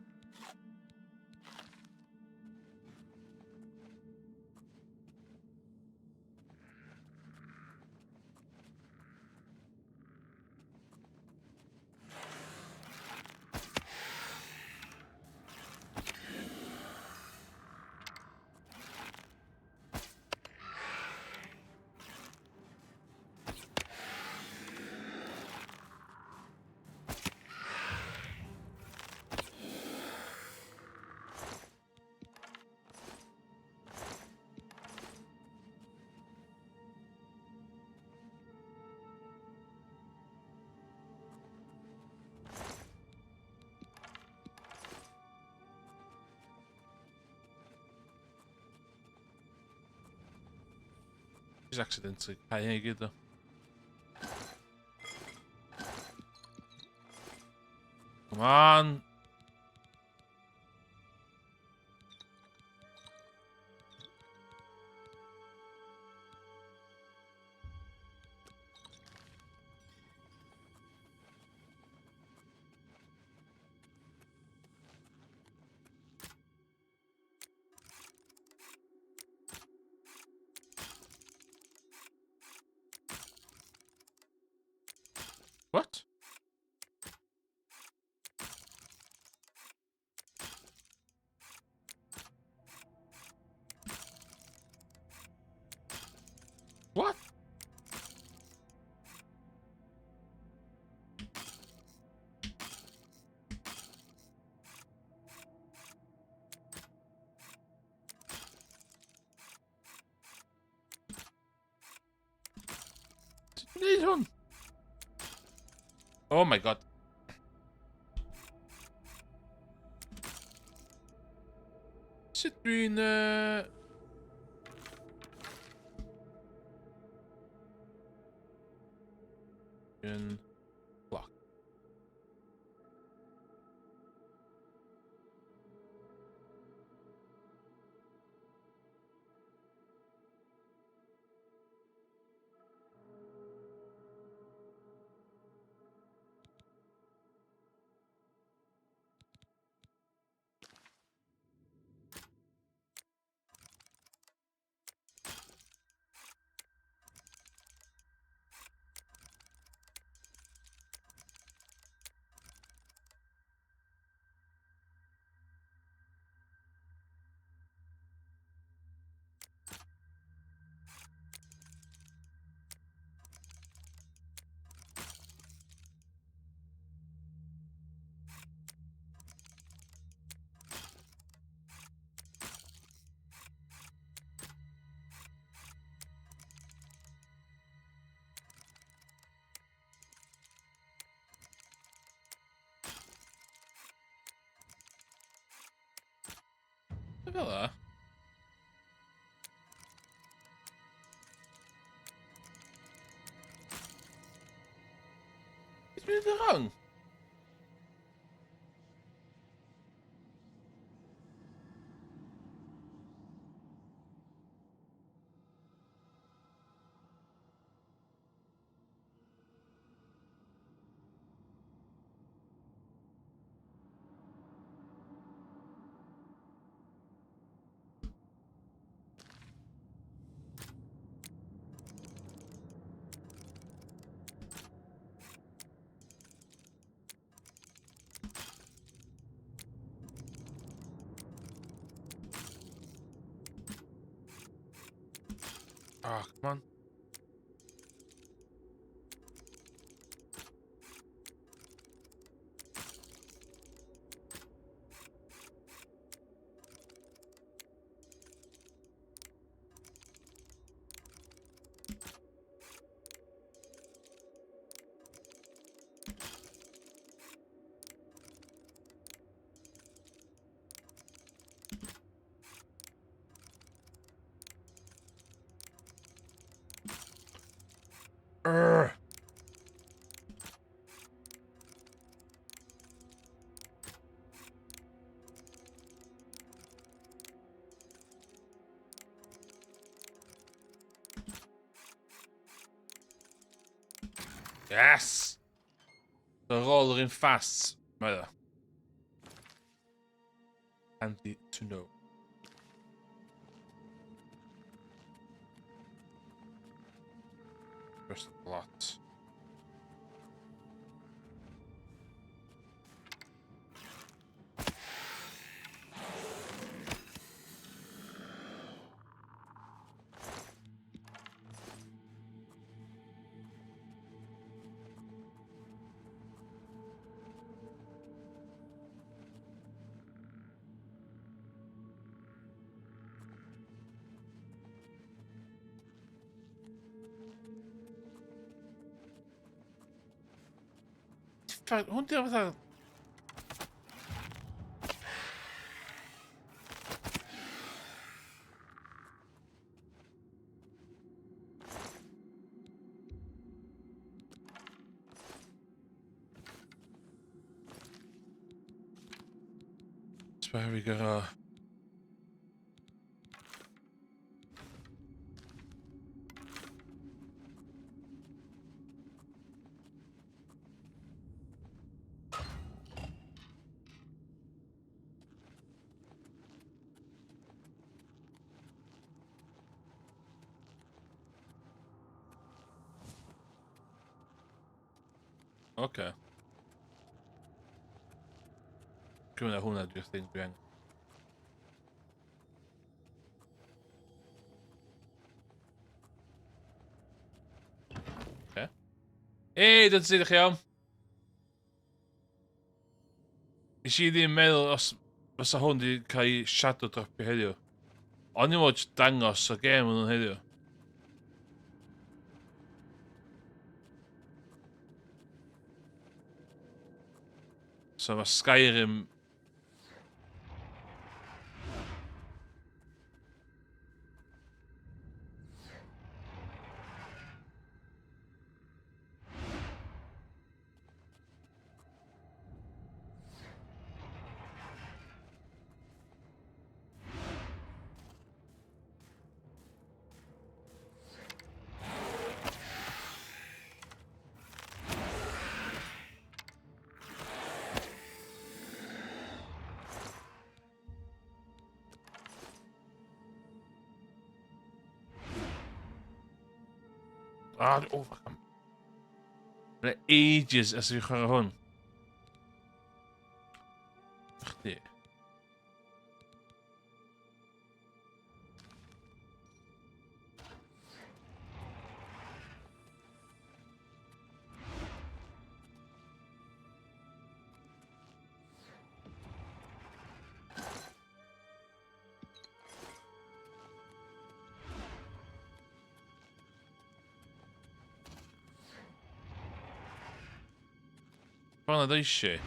He's accidentally paying it though. Come on. What? What? This one. Oh my god. Zit nu in een clock. Wel hè? Is weer de rang? Ah, come on. Urgh. Yes! De rol erin vast. Maar ja. Handy to know. First lot. Hwn di fatha... That's where we go. Okay. Cymryd hwnna dwi'n thing dwi angen. Okay. Hei, dydw sydd chi iawn? Nes i ddim meddwl os fysa hwn di cael ei shadow dropio heddiw. O'n i'n modd dangos o gêm nhw'n heddiw. So mae Skyrim... Oh, fuck. Mae'n ages as fi'n chwarae hwn. Chdi. Fan'na da eisiau.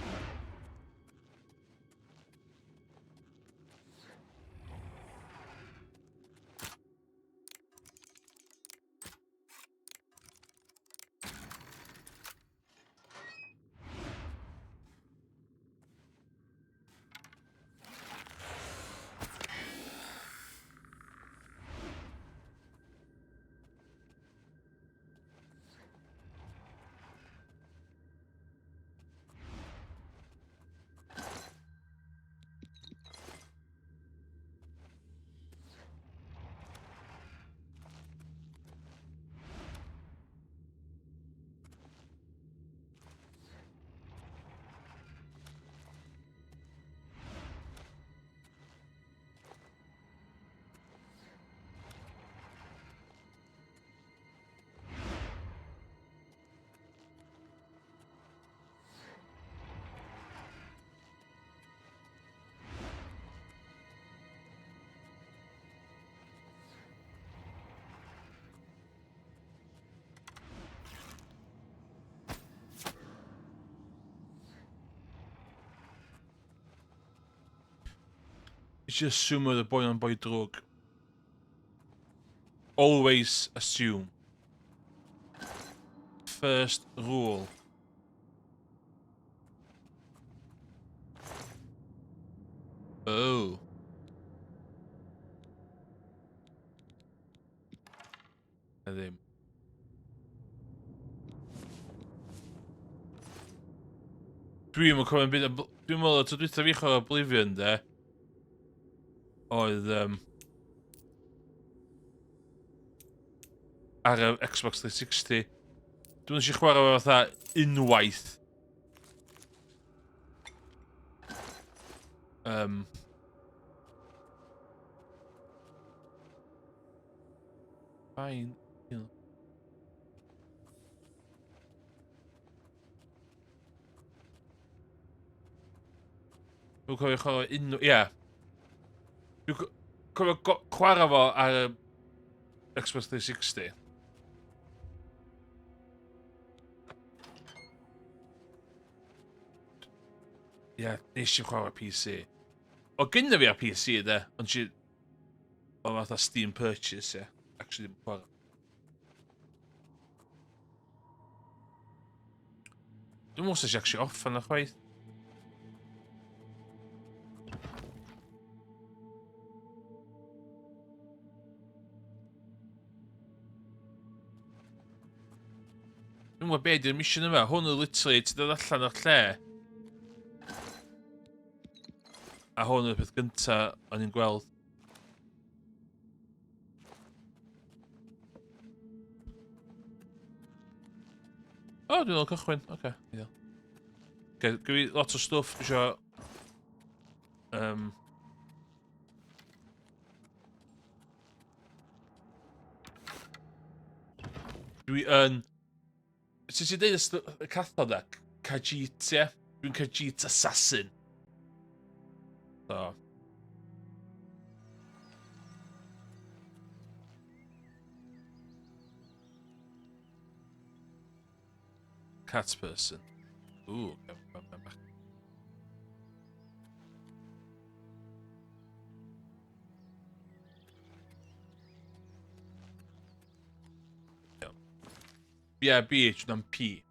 Just assume the boy on boy drug. Always assume. First rule. Oh. Ddim. Dwi'n meddwl dwi'n meddwl, tro dwytha fi chwarae Oblivion, de. oedd ar y Xbox 360. Dwi'n eisiau chwarae fo fatha unwaith. Fine. Dwi'n cofio chwarae unwaith... Ie. Dwi'n cofio chwarae fo ar y Xbox 360. Ie, nes i chwarae PC. O gynna fi ar PC, de, ond si... O fatha Steam Purchase, ie. Actually, ddim chwarae. Dwi'n mwyn sy'n actually off yna chwaith. Dwi'n mwyn be di'r mission yma. Hwn yn literally, ti dod allan o'r lle. A hwn yw'r peth gynta o'n i'n gweld. O, dwi'n ôl cychwyn. Oce, ideal. Oce, gyda fi lot o stwff dwi isio... Dwi yn... Sut ti'n deud y cathod e? Khajiit, ie? Dwi'n Khajiit assassin. So. Cat person. Ooh, back. Yeah, BH dan P.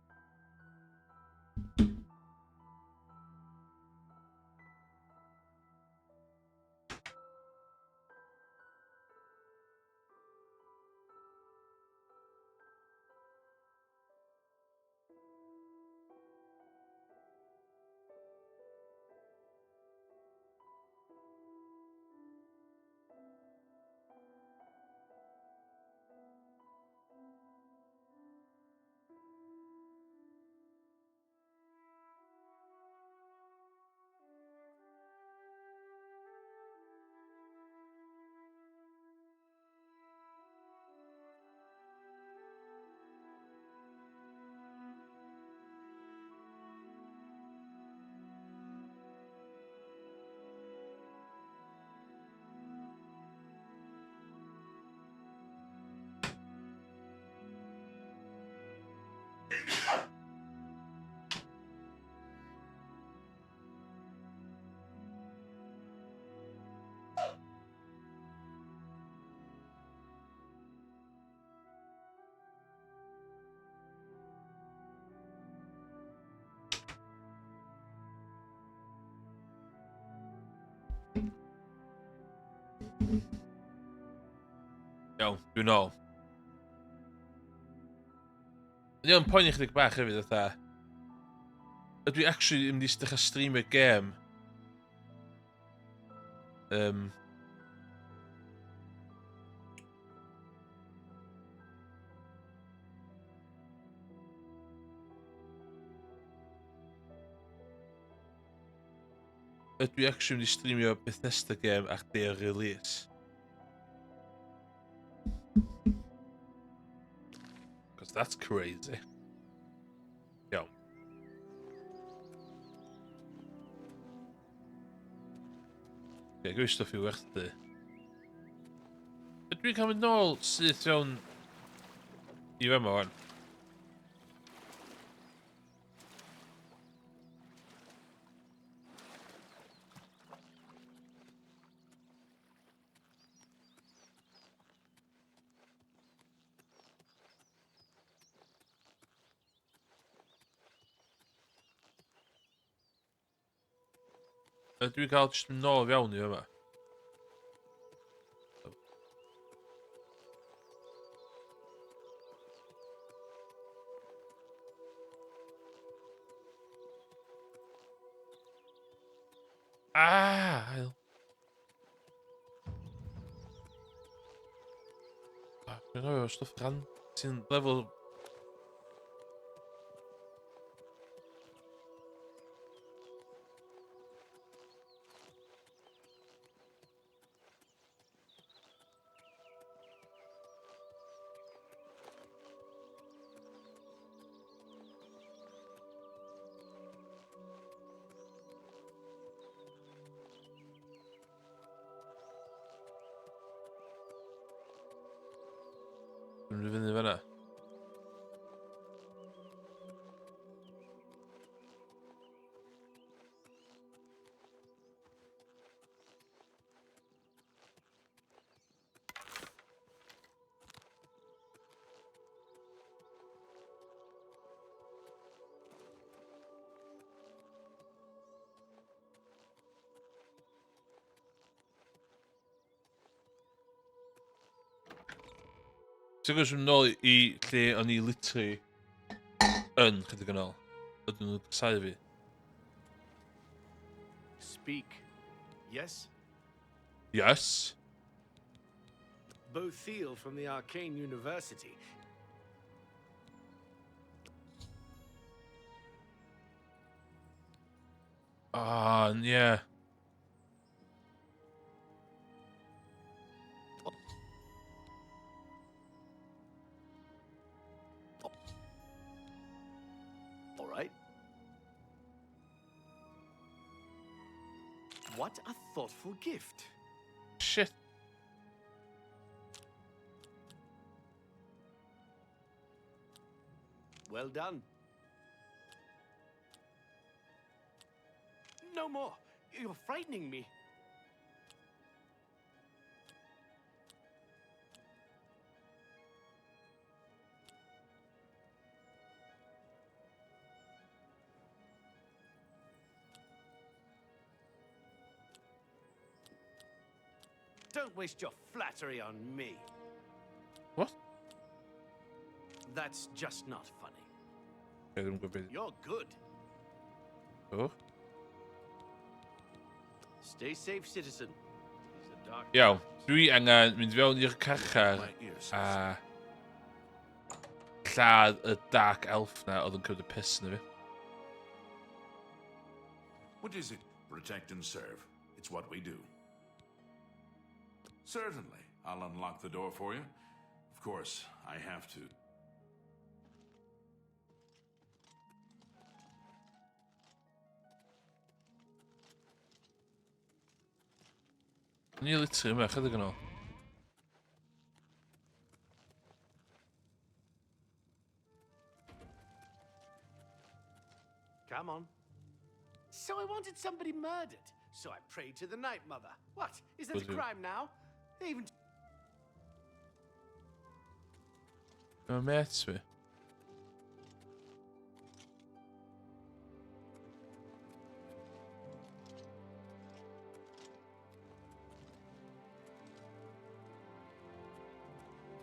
Iawn, dwi'n ôl. Ni o'n poeni chydig bach hefyd, fatha. Ydw i actually yn mynd i dechrau stream y gêm. Ydw i actually yn mynd i streamio Bethesda gêm ar day release. Because that's crazy. Iawn. Gwy'n stwff i werthu. Ydw i'n cael mynd nôl syth iawn i fe yma wan? Ydw i'n cael jyst mynd nôl fewn i fe yma? Hael. cofio stwff gan sy'n lefel... Dwi'n mynd i fyny fan'na. Ti'n gwybod sy'n nôl I lle o'n I literally yn chydig yn ôl. Ydyn nhw'n casau fi. Speak. Yes? Yes. Bo Thiel from the Arcane University. Ah, yeah. All right. What a thoughtful gift. Shit. Well done. No more. You're frightening me. Don't waste your flattery on me. What? That's just not funny. Ddim yn gwybod. You're good. O. Stay safe, citizen. These are dark Iawn. Dwi angen mynd fewn i'r carchar My ears. a lladd y dark elf na oedd yn cymryd y piss na fi. What is it? Protect and serve. It's what we do. Certainly. I'll unlock the door for you. Of course, I have to. Ni literally yma, chydig yn ôl. Come on. So I wanted somebody murdered. So I prayed to the Night Mother. What? Is that a Was it? crime now? They even... Yma met fi.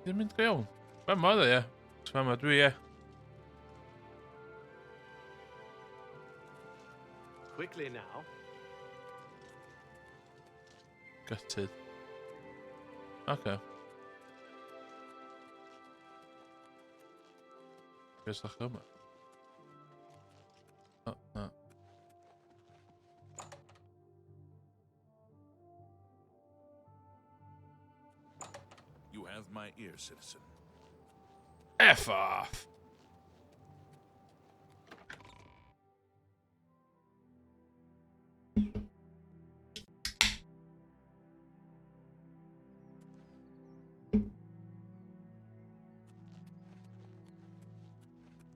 Ddim mynd go iawn. Fe ma dda, ie. Fe ma dwi, ie. Quickly now. Gutted. Okay. Beth ddech yma? O, na. You have my ear, citizen. F off!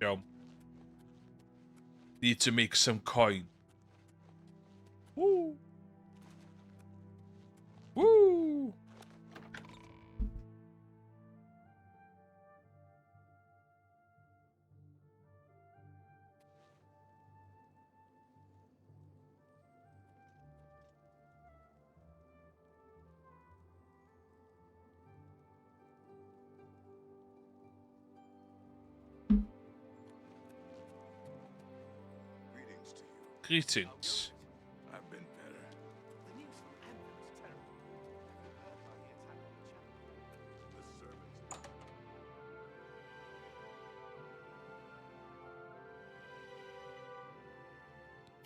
Yo. Need to make some coin. Woo! Woo! Greetings to you. Greetings. I've been better. The news from Anvil's terrible. Have you heard about the attack on the chapel? The servants.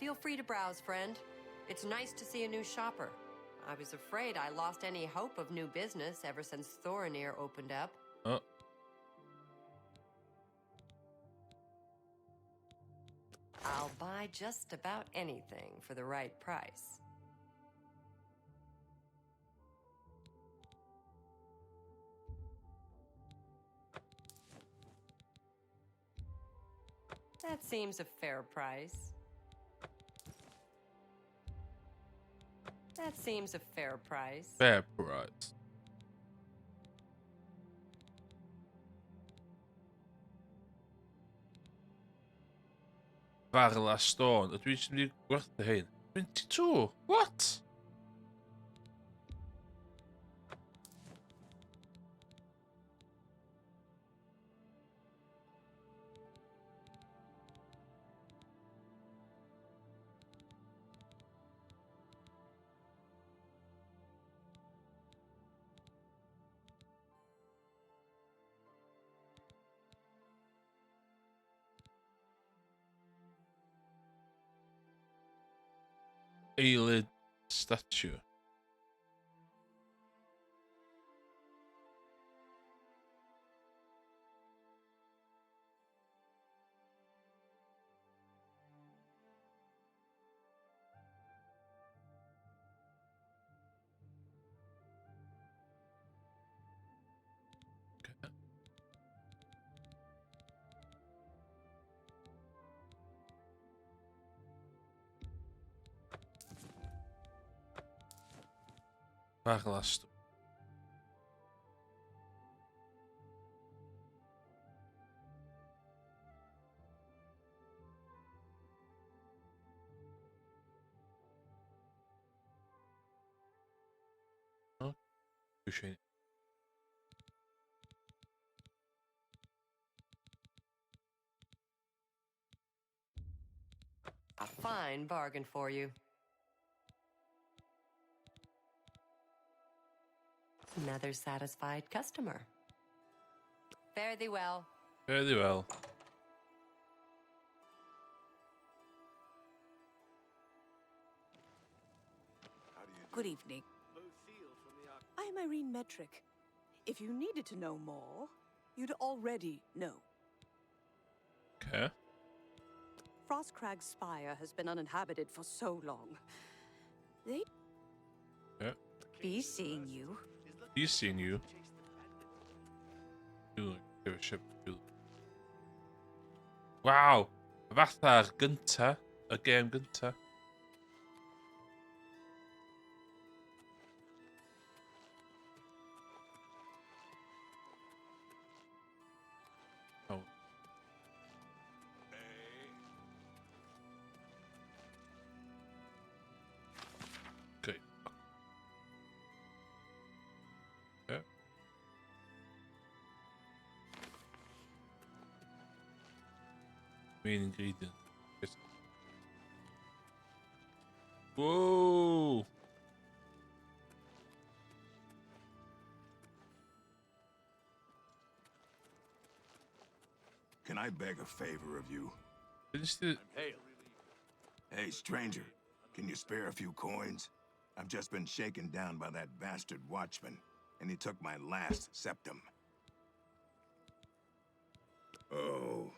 Feel free to browse, friend. It's nice to see a new shopper. I was afraid I lost any hope of new business ever since Thorinir opened up. Oh. I'll buy just about anything for the right price. That seems a fair price. That seems a fair price. Fair price. Varla Stone. Het is nu kort heen. 22. What? Eyelid statue. Okay. Varla Stone. Oh, touché. A fine bargain for you. Another satisfied customer. Fare thee well. Very well. Good evening. I'm Irene Metric. If you needed to know more, you'd already know. Okay. Frostcrag Spire has been uninhabited for so long. They'd Yeah. be seeing you. He's seen you. You give a shit. Wow. Fatha'r gynta. Y gêm gynta. Oh. Okay. Yeah. Main ingredient. Yes. Whoa! Can I beg a favor of you? Is the Hey, stranger, can you spare a few coins? I've just been shaken down by that bastard watchman, and he took my last septum. Oh,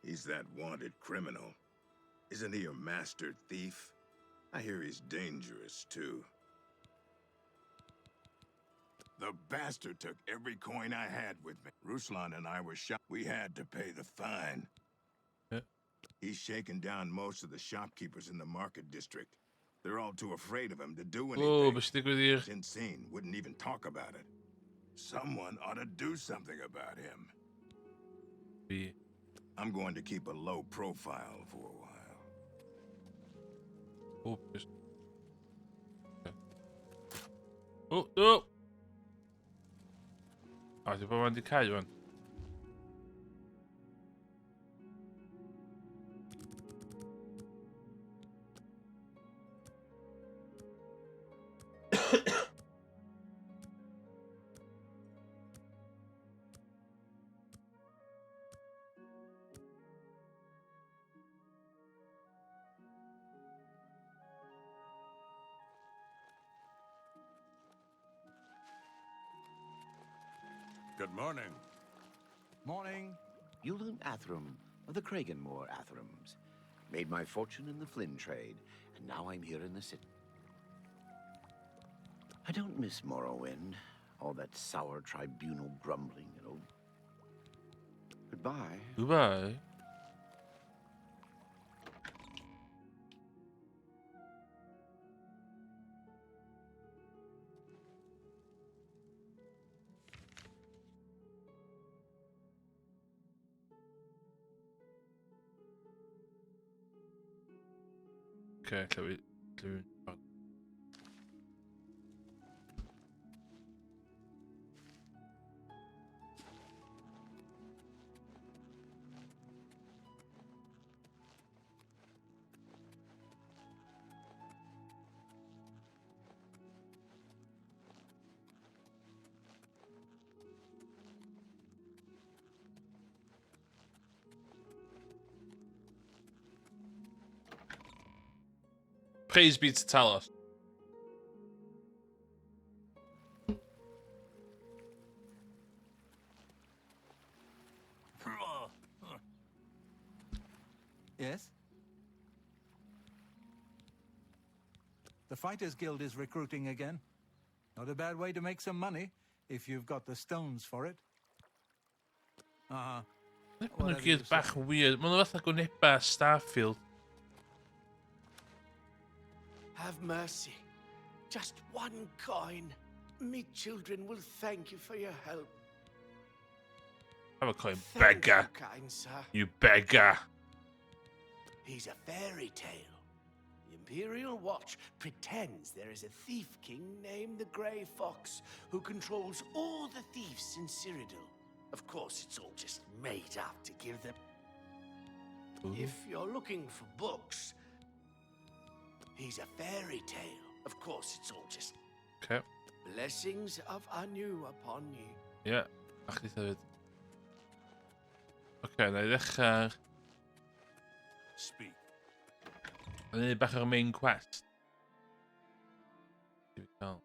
he's that wanted criminal. Isn't he a master thief? I hear he's dangerous, too. The bastard took every coin I had with me. Ruslan and I were shot. We had to pay the fine. Yeah. He's shaken down most of the shopkeepers in the market district. They're all too afraid of him to do anything. Oh, bestik we hier. Insane, wouldn't even talk about it. Someone ought to do something about him. Wie? I'm going to keep a low profile for a while. Oh, dus. Okay. Oh, oh! Ah, die waren die Kai, man. Good morning. Morning. Yulun Athram of the Kraganmore Athrams. Made my fortune in the Flynn trade, and now I'm here in the city. I don't miss Morrowind. All that sour tribunal grumbling, you know. Goodbye. Goodbye. Okay, so we do. Praise be to Talos. Yes? The Fighters Guild is recruiting again. Not a bad way to make some money, if you've got the stones for it. Maen nhw gyd bach yn weird. Maen nhw fatha gwneba Starfield. Have mercy. Just one coin. Me children will thank you for your help. Have a coin, Thank beggar. you, kind sir. You beggar. He's a fairy tale. The Imperial Watch pretends there is a thief king named the Grey Fox who controls all the thieves in Cyrodiil. Of course, it's all just made up to give them... If you're looking for books, he's a fairy tale. Of course, it's all just... Okay. Blessings of Anu upon you. Yeah, ach di hefyd. Okay, na i ddechrau... Speak. Yn ei bach o'r main quest. Here we go.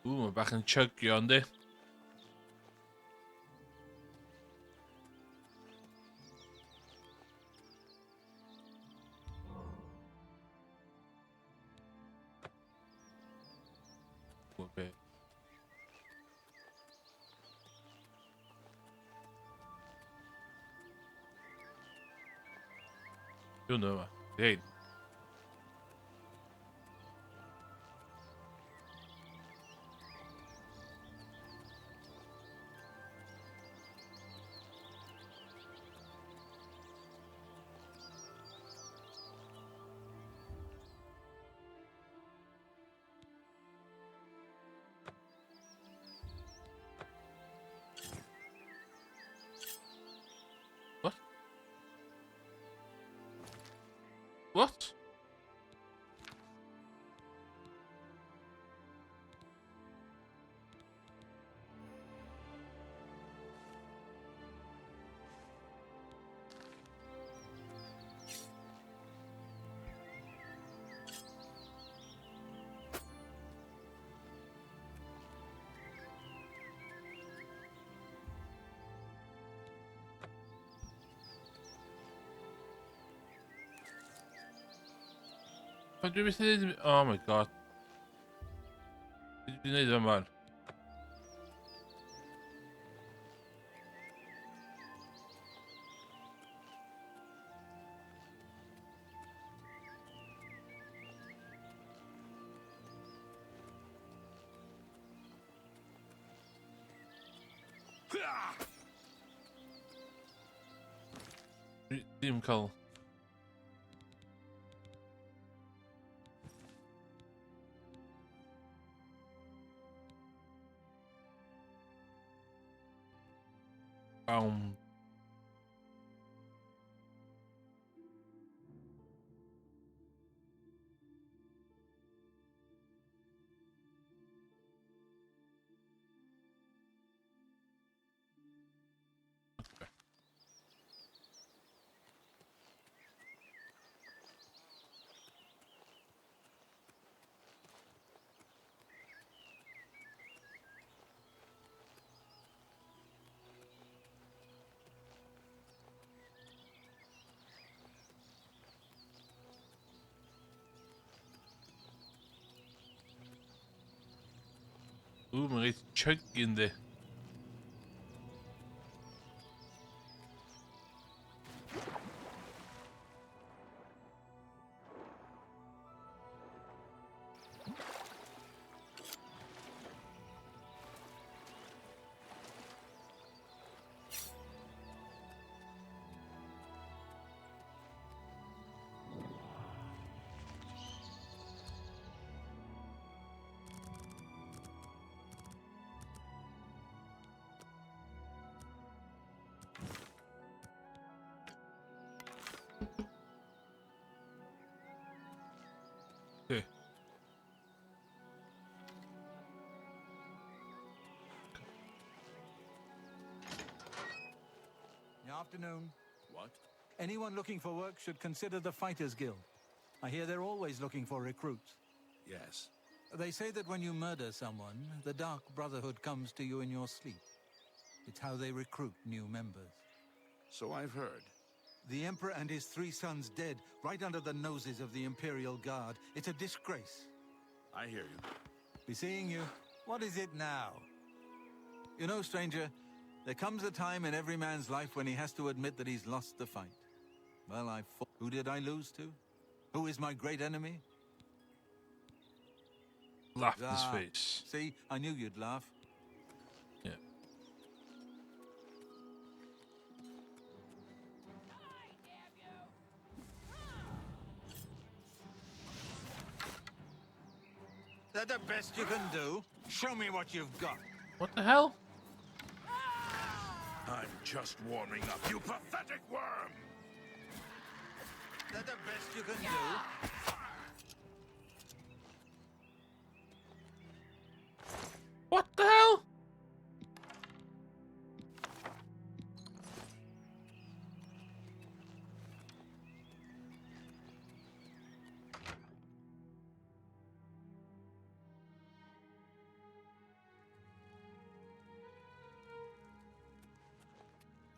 Mae bach yn chugio, yndi? Okay. Yun naman. Hey. What? Oh my god. Did you need that, man? Dim cael... Found... Oeh, maar iets chunk in de... Okay. Good afternoon. What? Anyone looking for work should consider the Fighters Guild. I hear they're always looking for recruits. Yes. They say that when you murder someone, the Dark Brotherhood comes to you in your sleep. It's how they recruit new members. So I've heard. The Emperor and his 3 sons dead, right under the noses of the Imperial Guard. It's a disgrace. I hear you. Be seeing you. What is it now? You know, stranger, there comes a time in every man's life when he has to admit that he's lost the fight. Well, I fought. Who did I lose to? Who is my great enemy? Laughed his face. See, I knew you'd laugh. Yeah. Is that the best you can do? Show me what you've got. What the hell? I'm just warming up, you pathetic worm! Is that the best you can do? What the hell?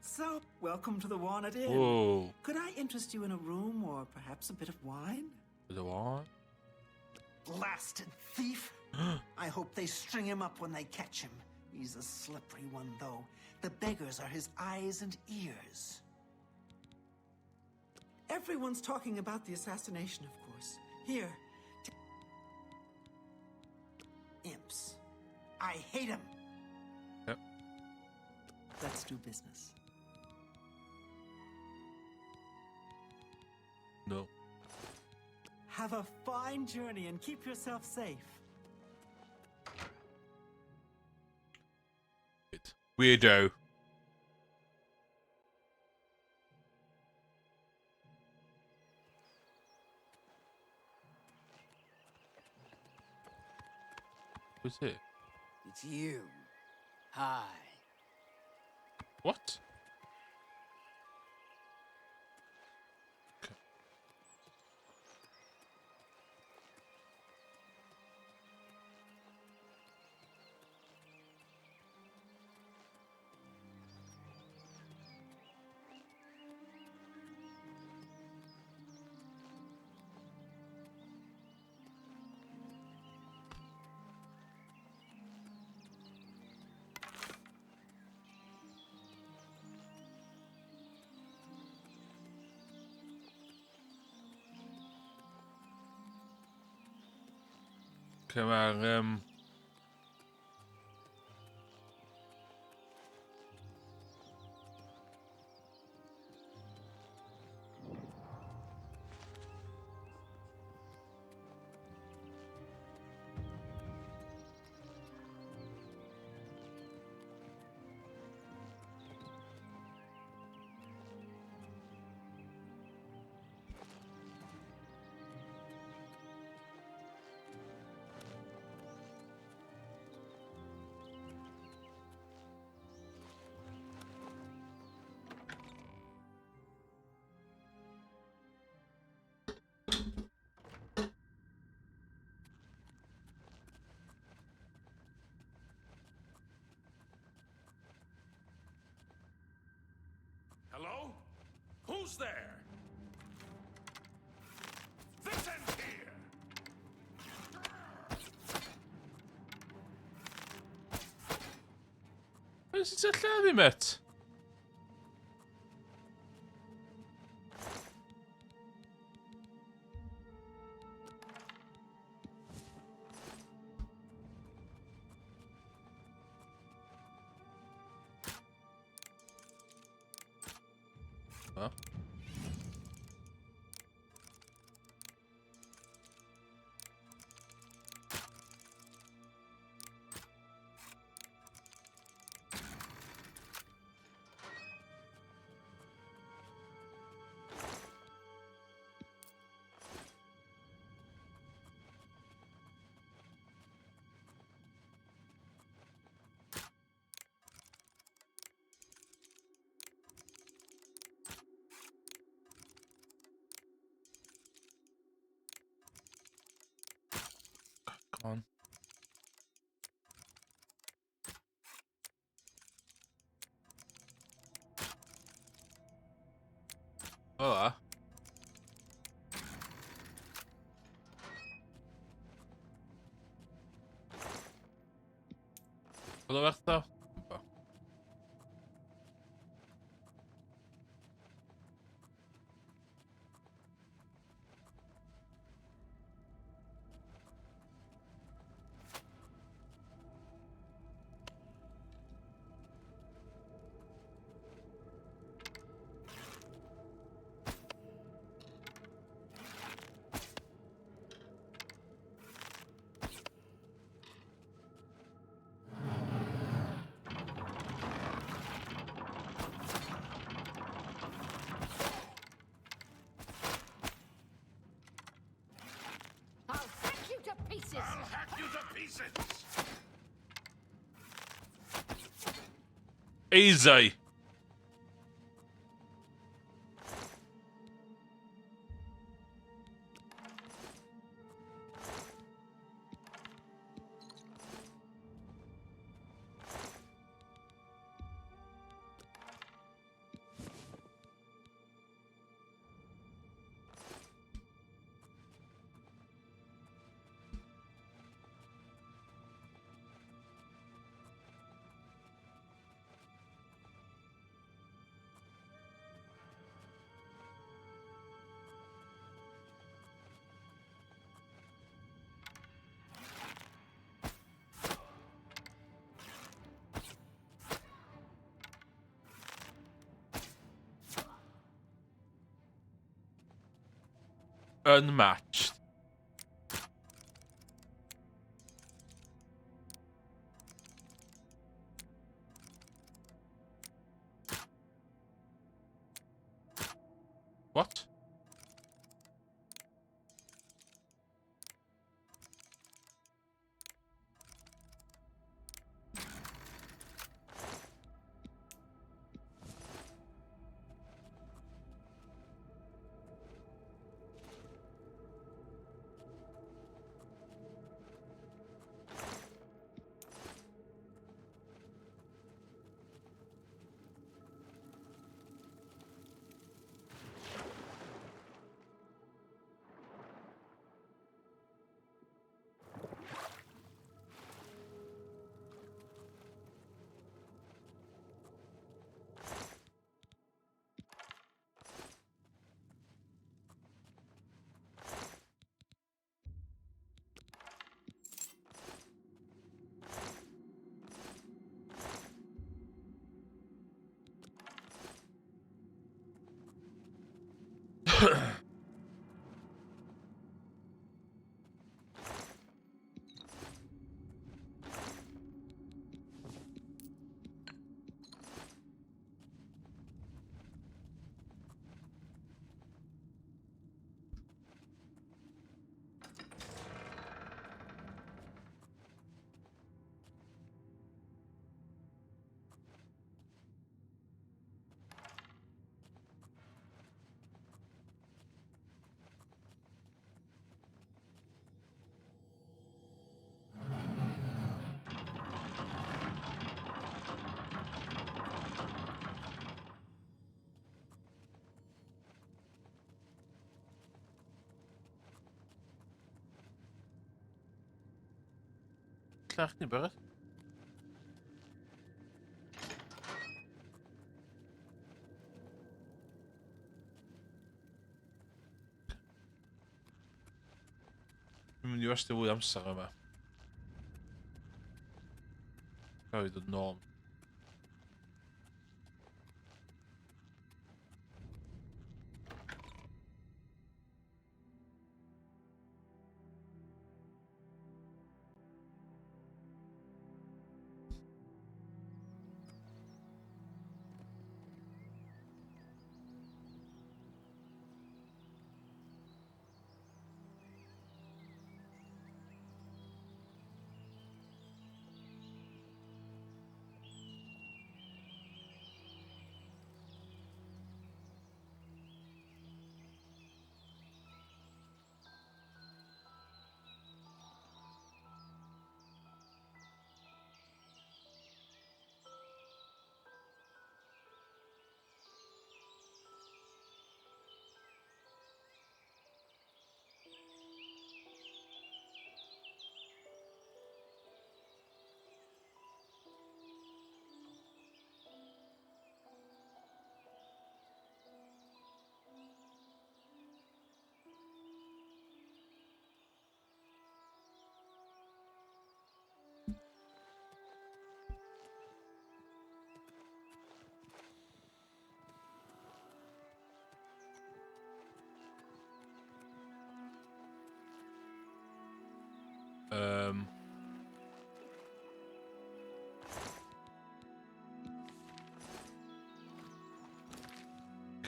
So, welcome to the Walnut Inn. Whoa. Could I interest you in a room or perhaps a bit of wine? The what? Blasted thief! I hope they string him up when they catch him. He's a slippery one, though. The beggars are his eyes and ears. Everyone's talking about the assassination, of course. Here. Imps. I hate him. Yep. Let's do business. No. Have a fine journey and keep yourself safe. Weirdo. Who's it? It's you. Hi. What? Come on, Who's there? This ends here. Where's it lladd met? Huh? Come on. Hola. ¿Puedo ver esto? I'll hack you to pieces! I'll hack you to pieces! Easy. Unmatched. What? lle chdi barod? Dwi'n mynd i wastio fwy amser yma. Gael i ddod nôl.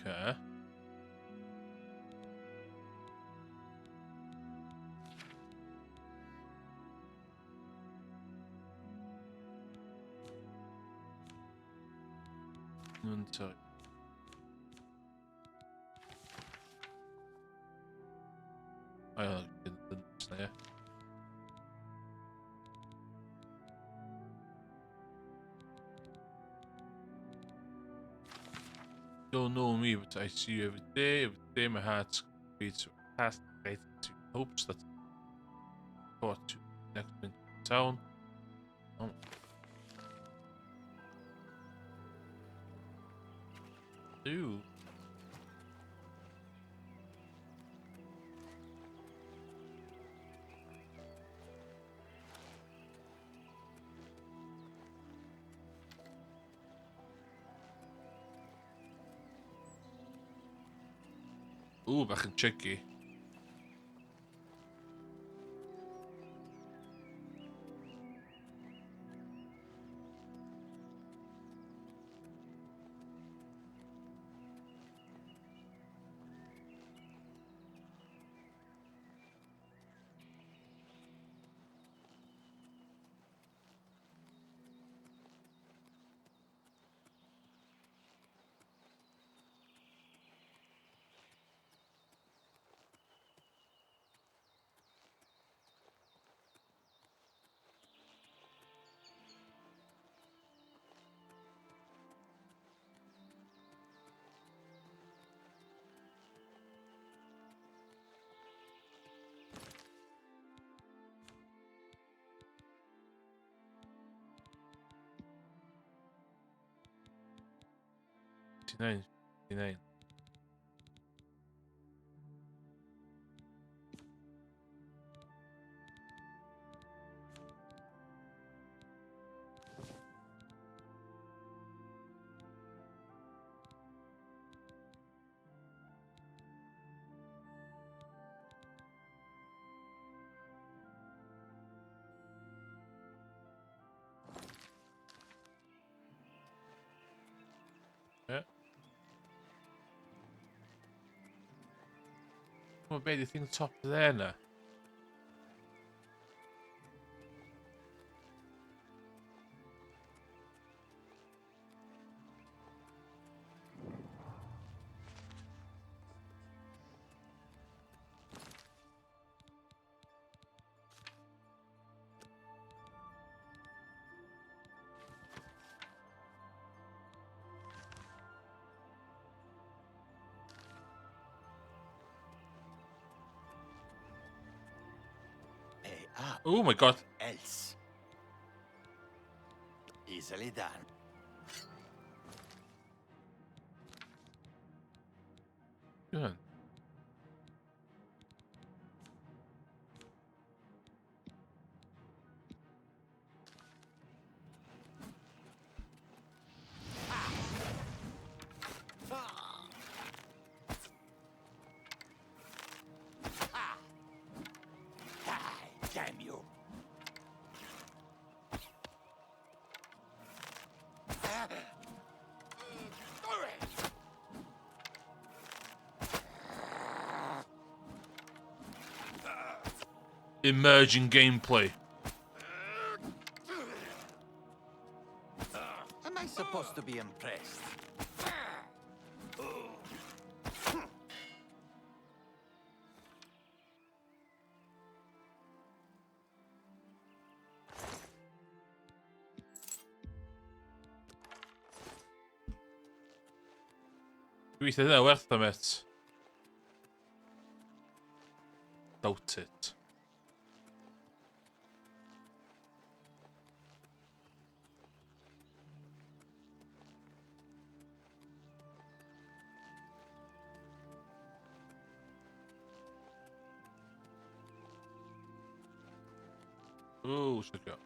Okay. Inventory. I didn't say it. Don't know me, but I see you every day. Every day my heart beats fast, to hopes that brought to next into town. Oh. Ooh. Ooh, bach yn tricky. Nine. Yeah. What made you think top there now? Oh my god. Else. Easily done. Good. Damn you. Emerging gameplay. Am I supposed to be impressed? Gobeithio hynna werth o, met. Doubt it. Ooh, check it out.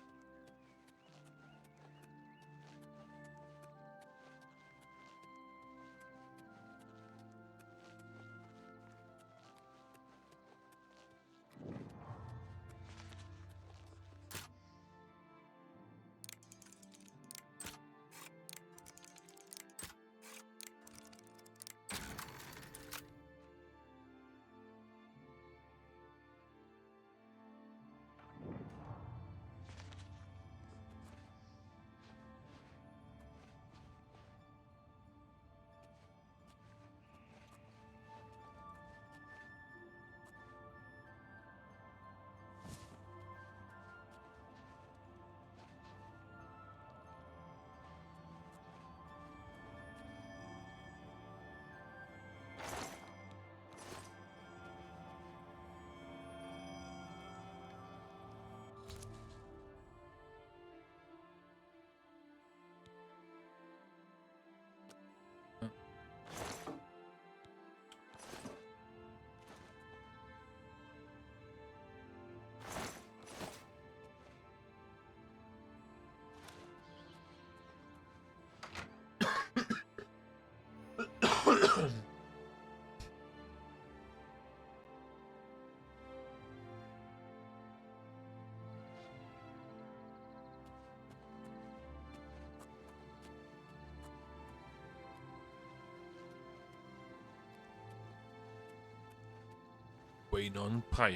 Waynon Pryor.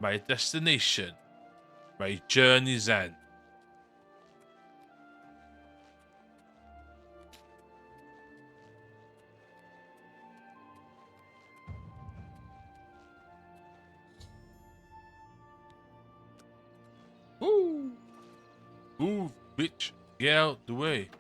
My destination. My journey's end. Ooh. Move, bitch. Get out the way.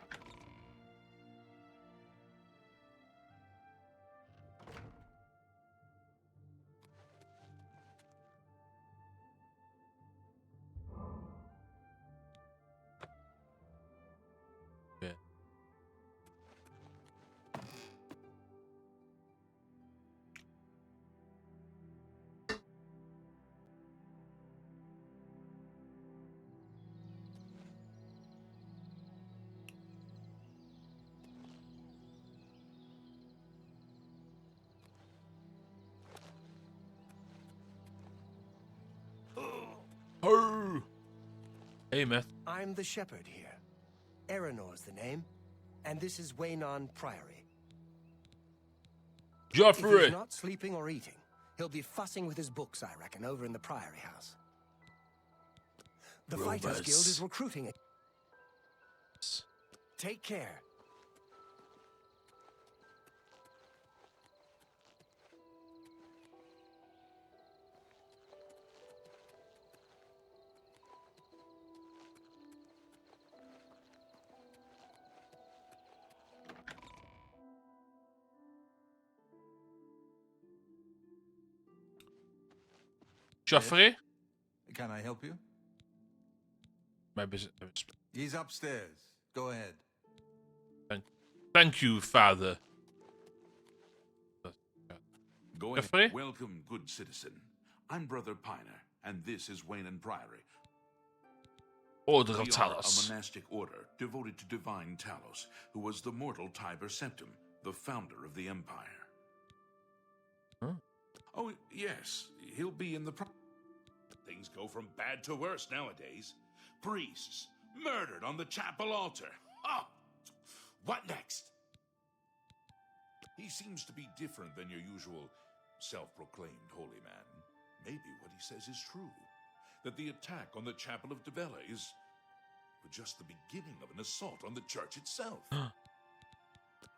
Oh. Hey, Myth. I'm the shepherd here. Eranor's the name, and this is Waynon Priory. If Joffrey! he's not sleeping or eating, he'll be fussing with his books, I reckon, over in the Priory House. The Fighters Guild is recruiting it. Take care. Joffrey? Can I help you? Maybe. He's upstairs. Go ahead. Thank you, Father. Go Jeffrey? ahead. Welcome, good citizen. I'm Brother Piner, and this is Wayland Priory. Order We of are Talos. a monastic order devoted to divine Talos, who was the mortal Tiber Septim, the founder of the Empire. Huh? Oh, yes, he'll be in the... Things go from bad to worse nowadays. Priests murdered on the chapel altar. Oh, what next? He seems to be different than your usual self-proclaimed holy man. Maybe what he says is true. That the attack on the Chapel of Devella is just the beginning of an assault on the church itself.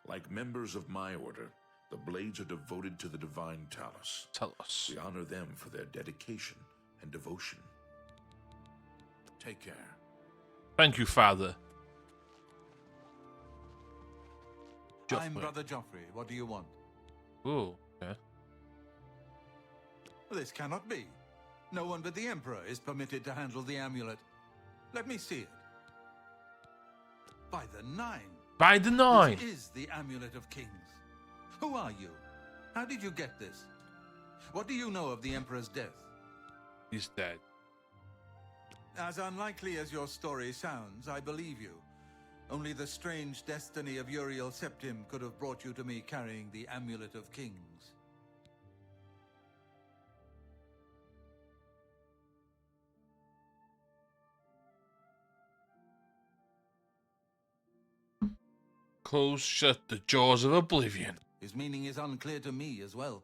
Like members of my order, the Blades are devoted to the divine Talos. Talos. We honor them for their dedication and devotion. Take care. Thank you, Father. I'm Brother Joffrey. What do you want? Ooh, okay. This cannot be. No one but the Emperor is permitted to handle the amulet. Let me see it. By the Nine. By the Nine. This is the Amulet of Kings. Who are you? How did you get this? What do you know of the Emperor's death? He's dead. As unlikely as your story sounds, I believe you. Only the strange destiny of Uriel Septim could have brought you to me carrying the Amulet of Kings. Close shut the jaws of oblivion. His meaning is unclear to me as well.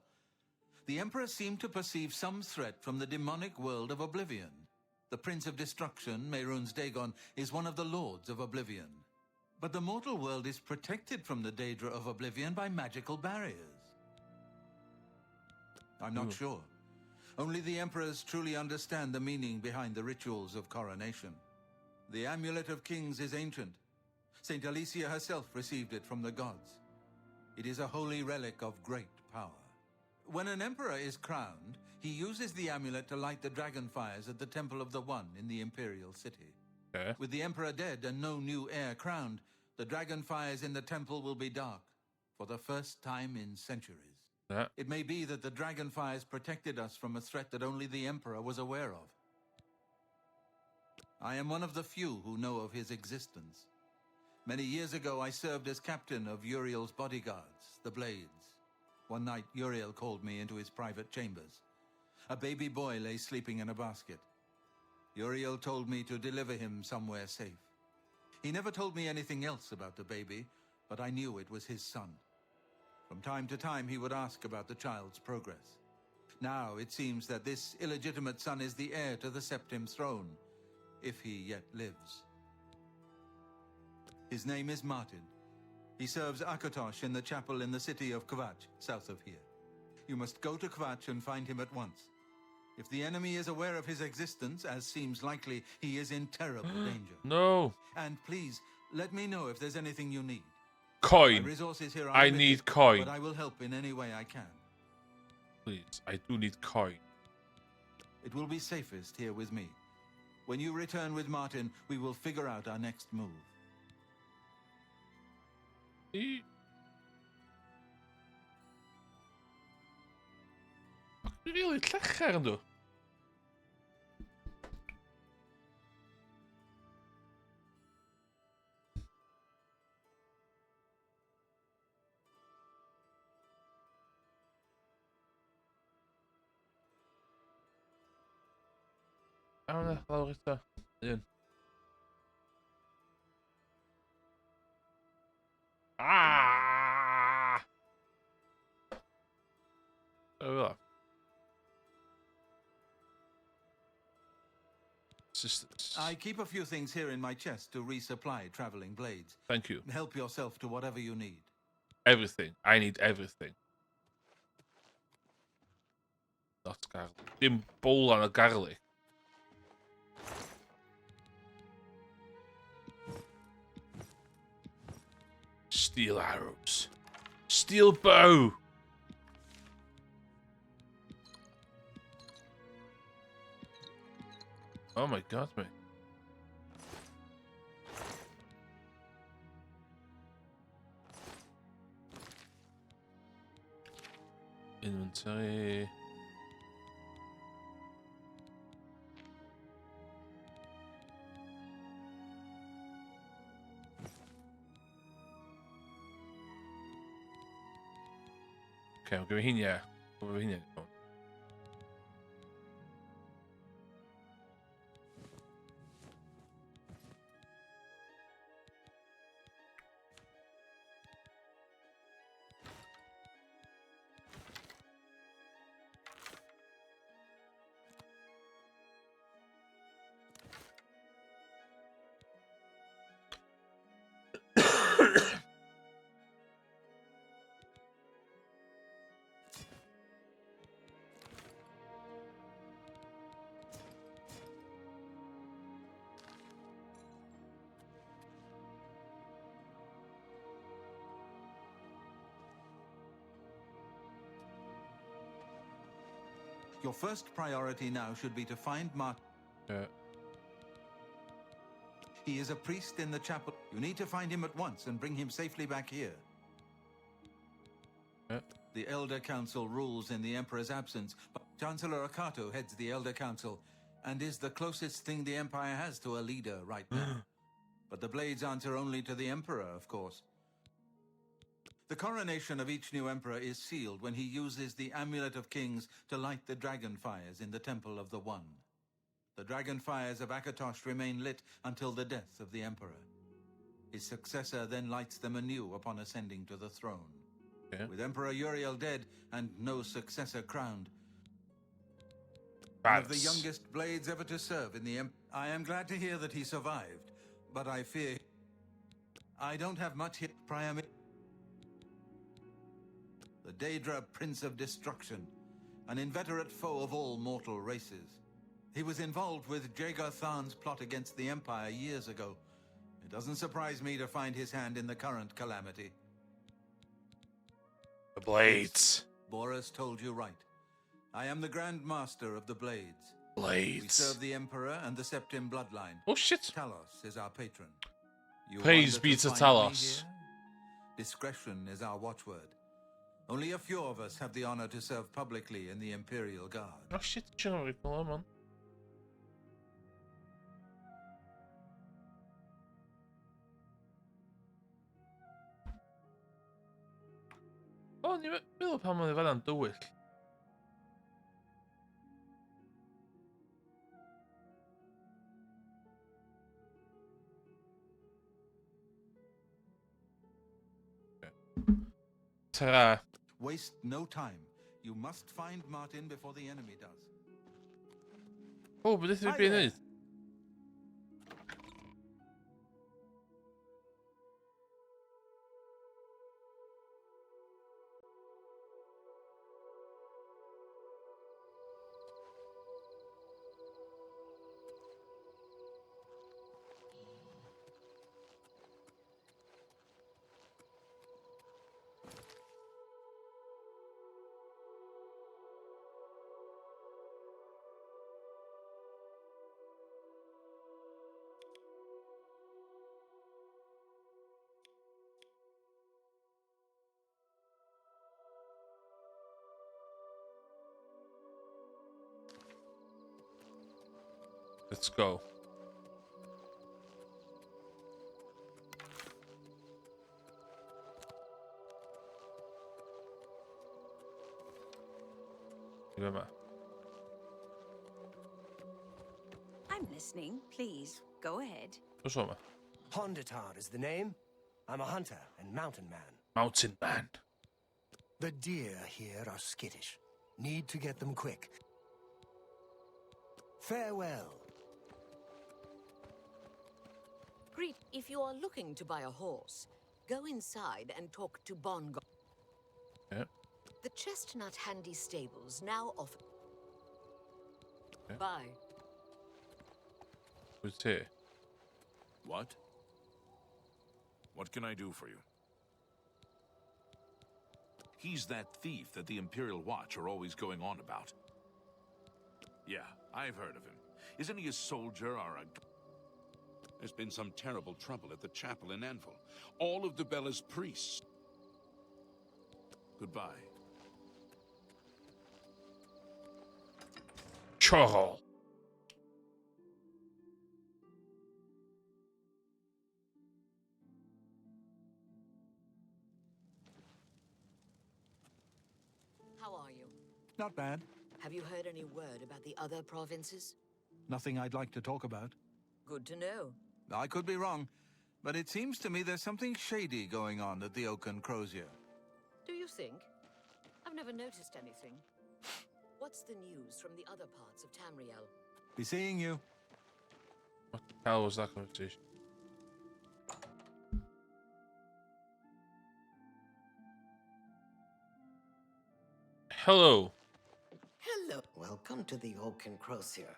The Emperor seemed to perceive some threat from the demonic world of Oblivion. The Prince of Destruction, Mehrunes Dagon, is one of the Lords of Oblivion. But the mortal world is protected from the Daedra of Oblivion by magical barriers. I'm not sure. Only the Emperors truly understand the meaning behind the rituals of coronation. The Amulet of Kings is ancient. Saint Alicia herself received it from the gods. It is a holy relic of great power. When an emperor is crowned, he uses the amulet to light the dragon fires at the Temple of the One in the Imperial City. Okay. With the emperor dead and no new heir crowned, the dragon fires in the temple will be dark for the first time in centuries. Yeah. It may be that the dragon fires protected us from a threat that only the emperor was aware of. I am one of the few who know of his existence. Many years ago, I served as captain of Uriel's bodyguards, the Blades. One night, Uriel called me into his private chambers. A baby boy lay sleeping in a basket. Uriel told me to deliver him somewhere safe. He never told me anything else about the baby, but I knew it was his son. From time to time, he would ask about the child's progress. Now, it seems that this illegitimate son is the heir to the Septim throne, if he yet lives. His name is Martin. He serves Akatosh in the chapel in the city of Kvatch, south of here. You must go to Kvatch and find him at once. If the enemy is aware of his existence, as seems likely, he is in terrible danger. No. And please, let me know if there's anything you need. Coin. My resources here are I limited, need coin. but I will help in any way I can. Please, I do need coin. It will be safest here with me. When you return with Martin, we will figure out our next move. Wat kun je heel iets leggen doen? Laurita. Yun. Ah! Oh, assistance. I keep a few things here in my chest to resupply traveling blades. Thank you. Help yourself to whatever you need. Everything. I need everything. That's garlic. Dim bowl aan het garlic. Steel arrows. Steel bow. Oh my god, mate. Inventory. Okay, we'll go in here. We'll go in here. Your first priority now should be to find Martin. He is a priest in the chapel. You need to find him at once and bring him safely back here. The Elder Council rules in the Emperor's absence, but Chancellor Akato heads the Elder Council and is the closest thing the Empire has to a leader right now. But the Blades answer only to the Emperor, of course. The coronation of each new Emperor is sealed when he uses the Amulet of Kings to light the dragon fires in the Temple of the One. The dragon fires of Akatosh remain lit until the death of the Emperor. His successor then lights them anew upon ascending to the throne. With Emperor Uriel dead and no successor crowned, one of the youngest Blades ever to serve in the I am glad to hear that he survived, but I fear I don't have much hit prior. The Daedra Prince of Destruction, an inveterate foe of all mortal races. He was involved with Jagar Tharn's plot against the Empire years ago. It doesn't surprise me to find his hand in the current calamity. The Blades. Boris told you right. I am the Grand Master of the Blades. Blades. We serve the Emperor and the Septim bloodline. Oh shit. Talos is our patron. You Praise wonder be to to find Talos. me here? Discretion is our watchword. Only a few of us have the honor to serve publicly in the Imperial Guard. Oh shit, generally, come on. O, nie było pan dywyll. Ta. Waste no time. You must find Martin before the enemy does. Oh, but this would be nice. Let's go. I'm listening. Please, go ahead. Hondatar is the name. I'm a hunter and mountain man. Mountain man. The deer here are skittish. Need to get them quick. Farewell. Greet, if you are looking to buy a horse, go inside and talk to Bongo. Yep. The Chestnut Handy Stables now offer. Yep. Bye. Who's here? What? What can I do for you? He's that thief that the Imperial Watch are always going on about. Yeah, I've heard of him. Isn't he a soldier or a... There's been some terrible trouble at the chapel in Anvil. All of Dubella's priests. Goodbye. Chorro. How are you? Not bad. Have you heard any word about the other provinces? Nothing I'd like to talk about. Good to know. I could be wrong, but it seems to me there's something shady going on at the Oaken Crozier. Do you think? I've never noticed anything. What's the news from the other parts of Tamriel? Be seeing you. What the hell was that conversation? Hello. Hello. Welcome to the Oaken Crozier.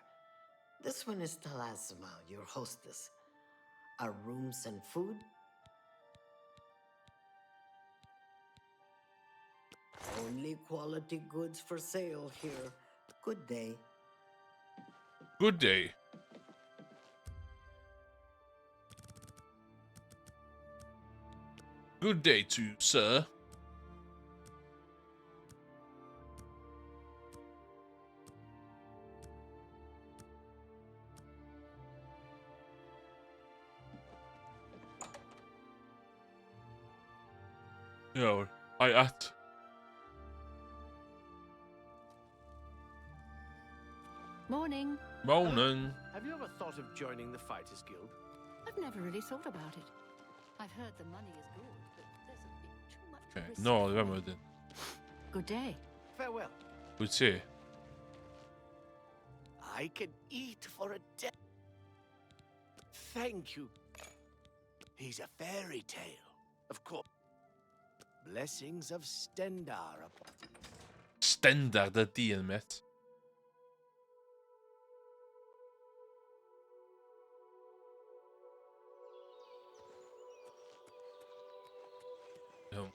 This one is Talasima, your hostess. Our rooms and food? Only quality goods for sale here. Good day. Good day. Good day to you, sir. Yo, I at. Morning. Morning. Have you ever thought of joining the Fighters Guild? I've never really thought about it. I've heard the money is good, but there's a bit too much Okay, risk. no, remember then. Good day. Farewell. Good see. I can eat for a day. Thank you. He's a fairy tale, of course. Blessings of Stendar upon. Stendar the DMet. No.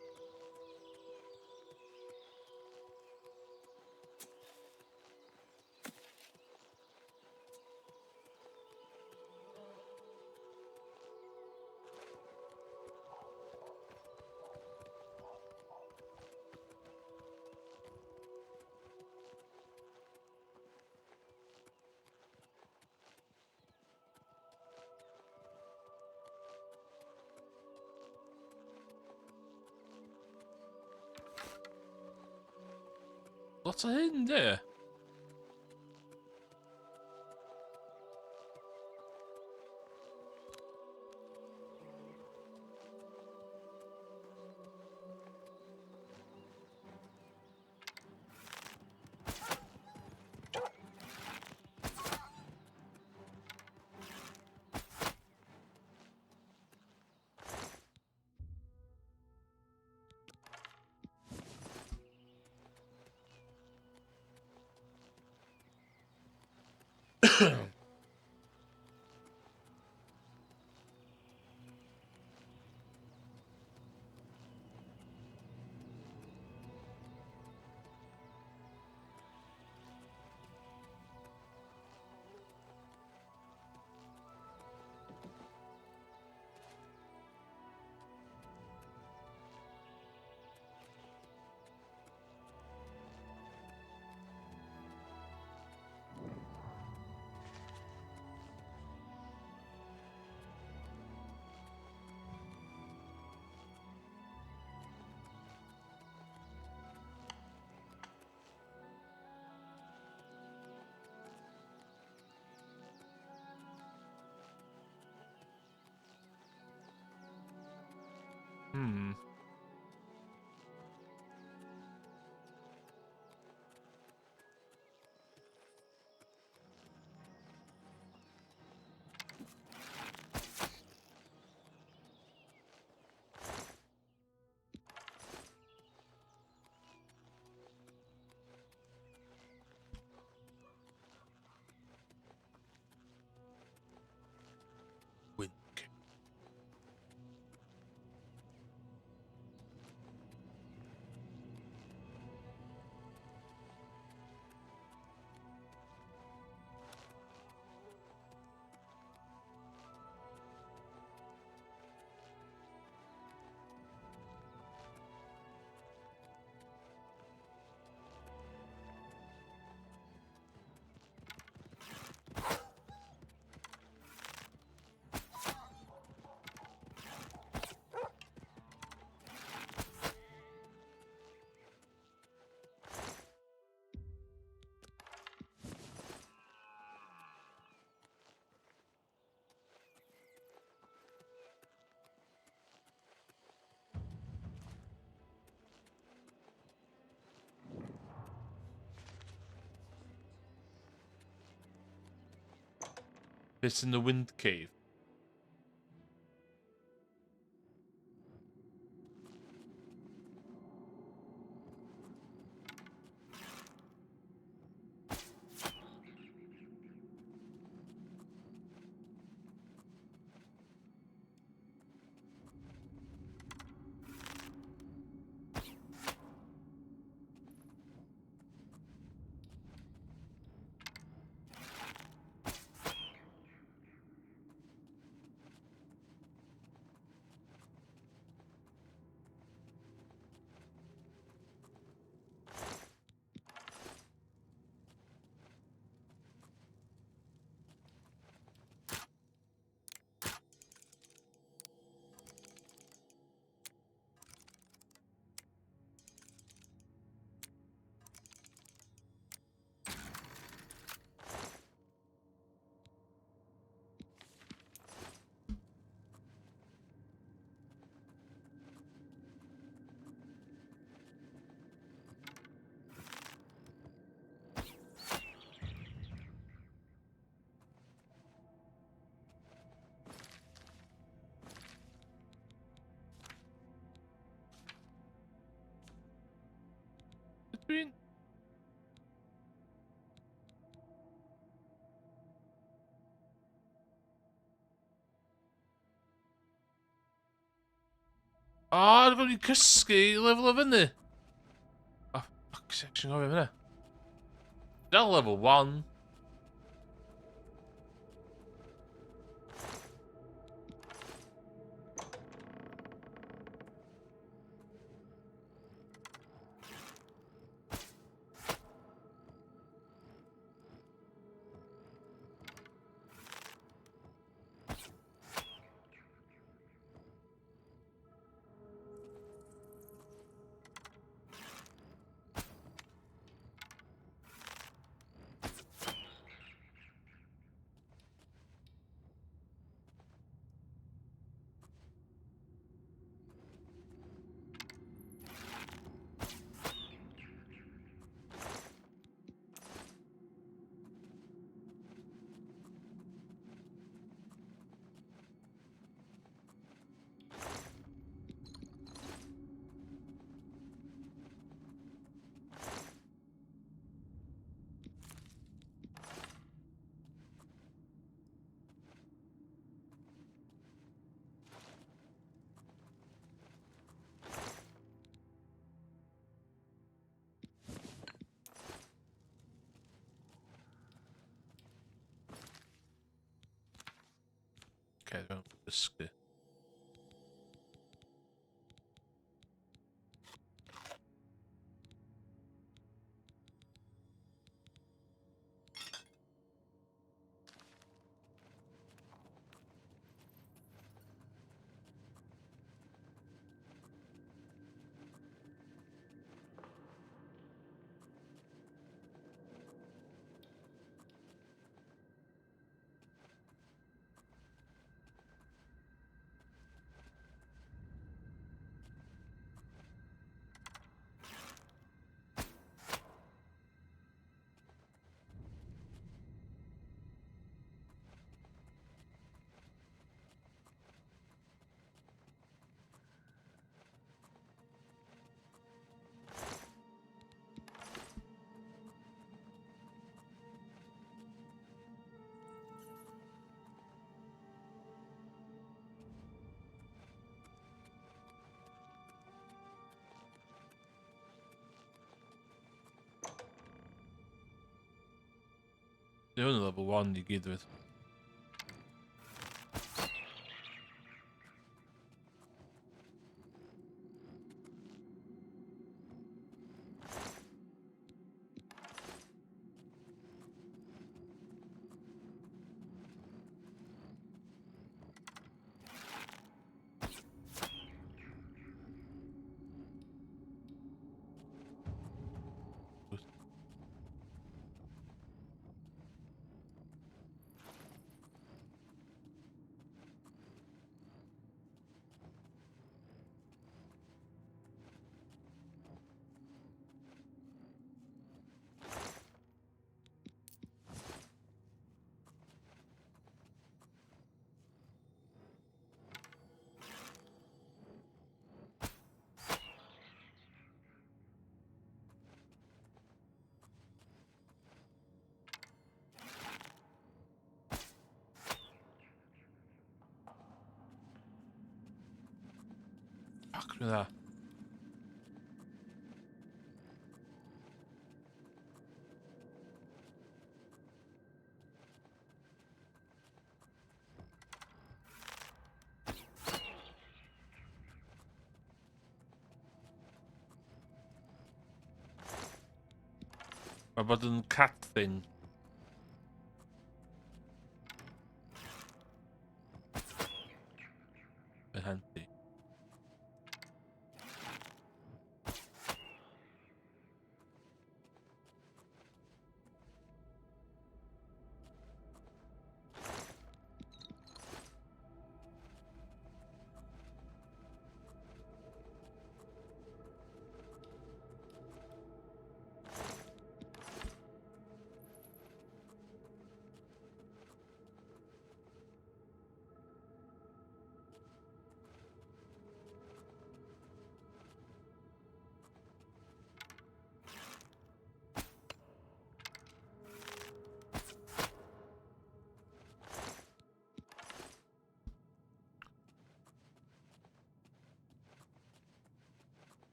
Lots of hidden there. Hmm. Wink. This in the Wind Cave. Between. Oh, dwi'n gwneud cysgu level o fyny. Oh, fuck, section o fyny. Del level 1. Okay, don't cysgu. The only level 1 you gyd with. Fuck with that. What about the cat thing? Handy.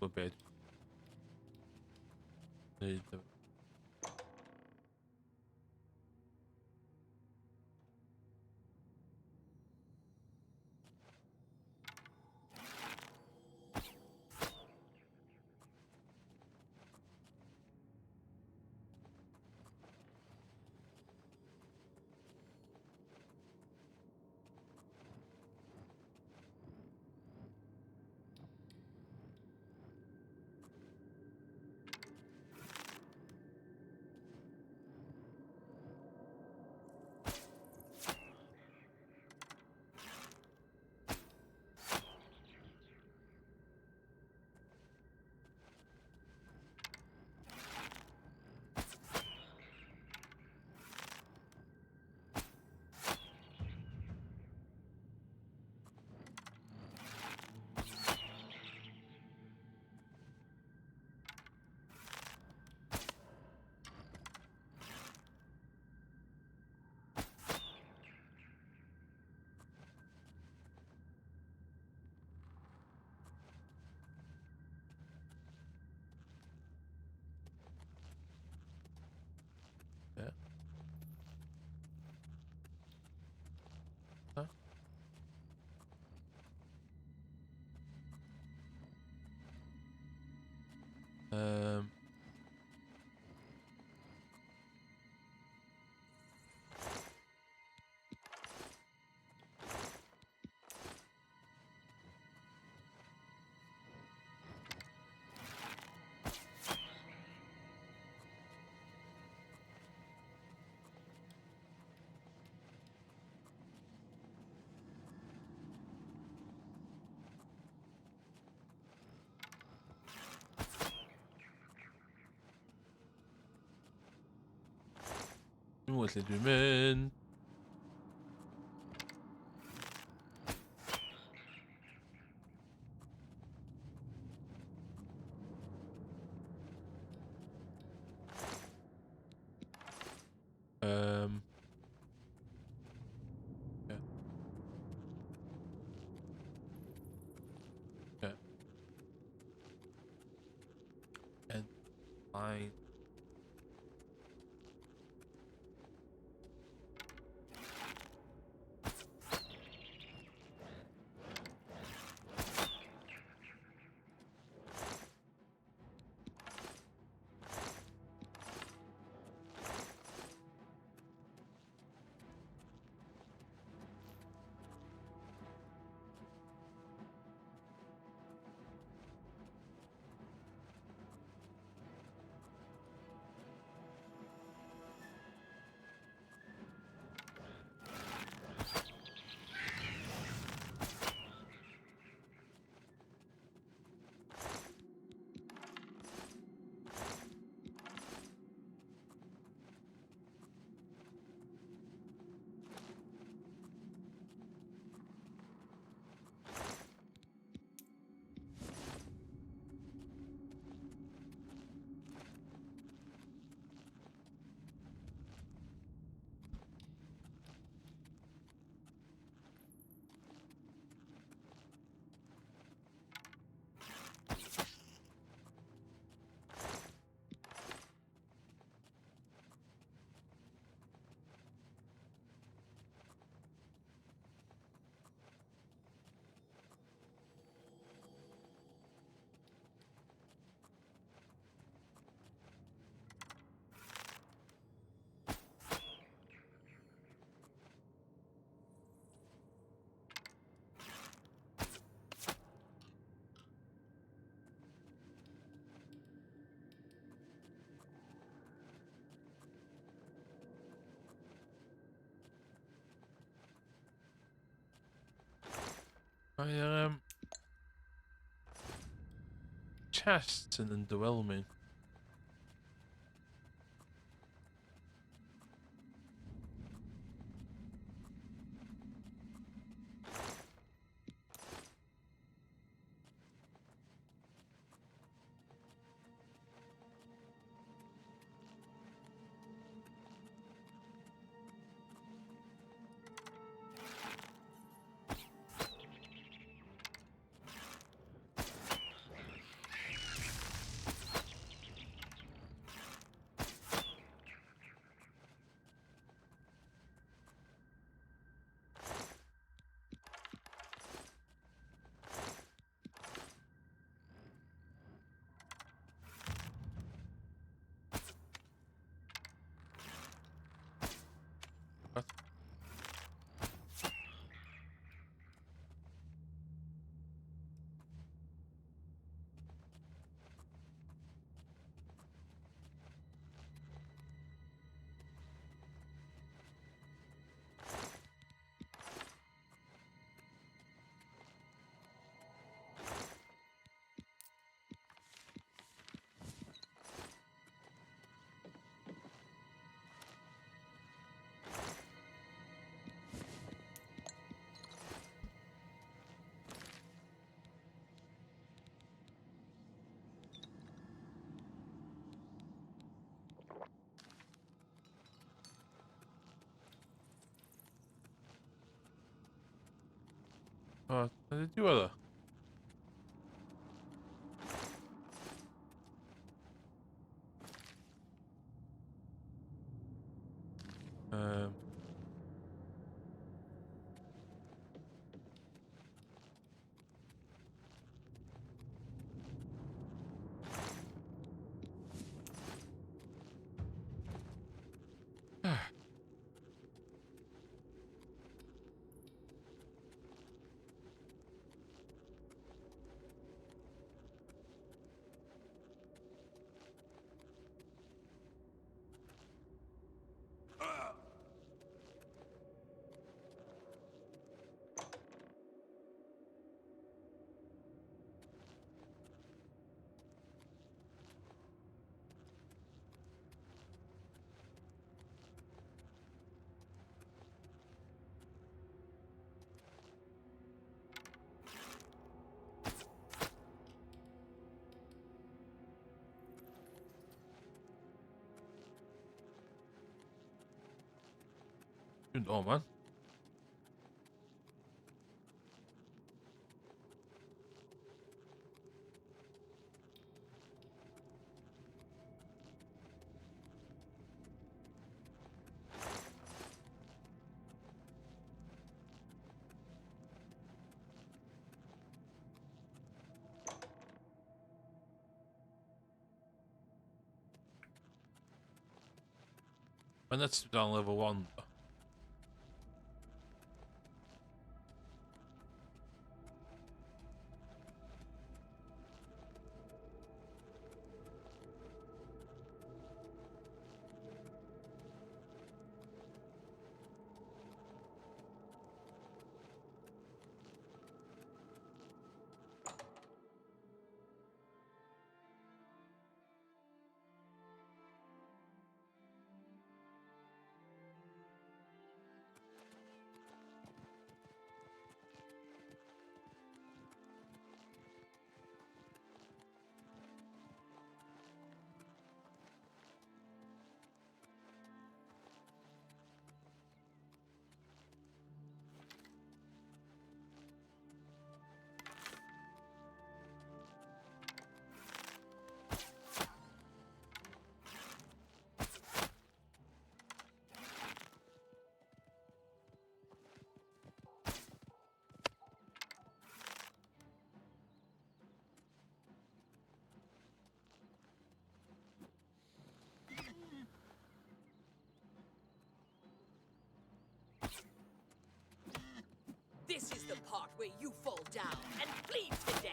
A bit. Yeah. Huh? Um. What did you mean? Yeah. Yeah. And fine. I chests and underwhelming. What? What did you other? Um. Oh man. And that's down level 1. This is the part where you fall down and bleed to death.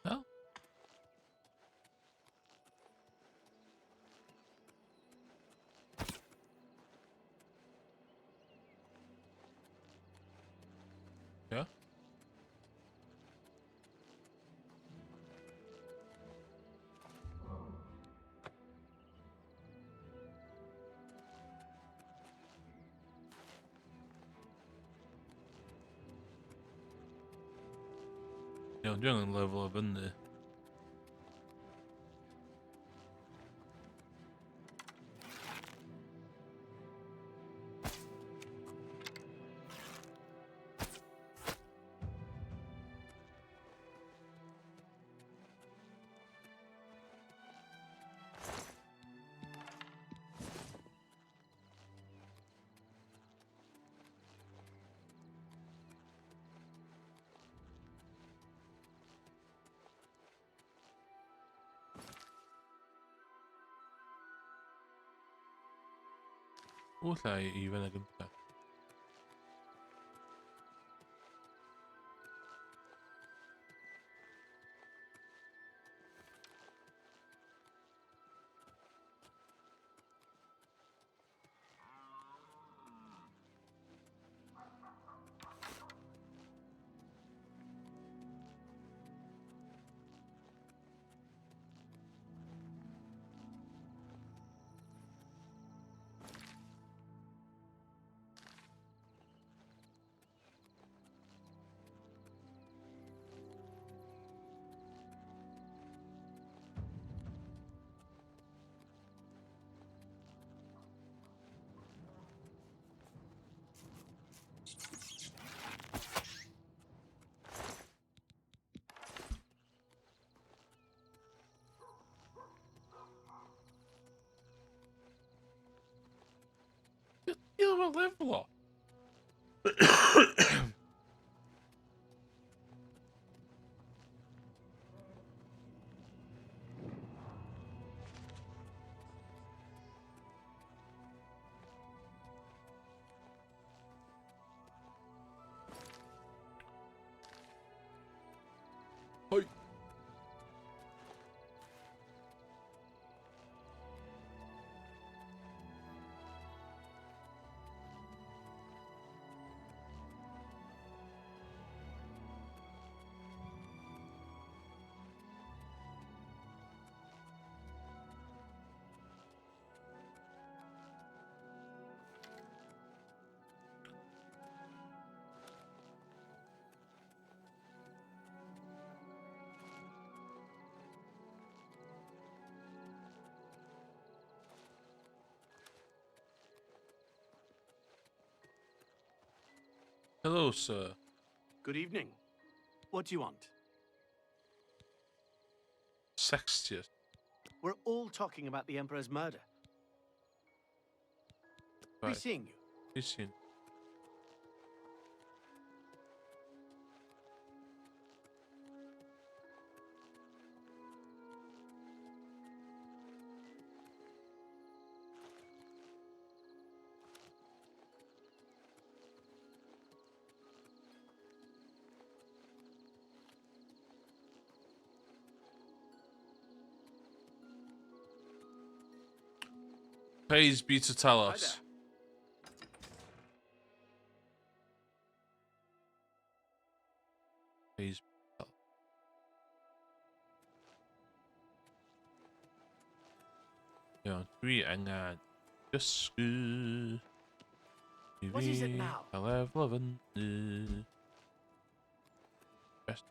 Well. Yeah, I'm doing level up in there. ولا even a good. You will live long. Hi. Hello, sir. Good evening. What do you want? Sextius. We're all talking about the Emperor's murder. Be Right. seeing you. Be seen. Praise be to Talos. Praise be to Talos. Yeah, three and just What is it now? I love loving best.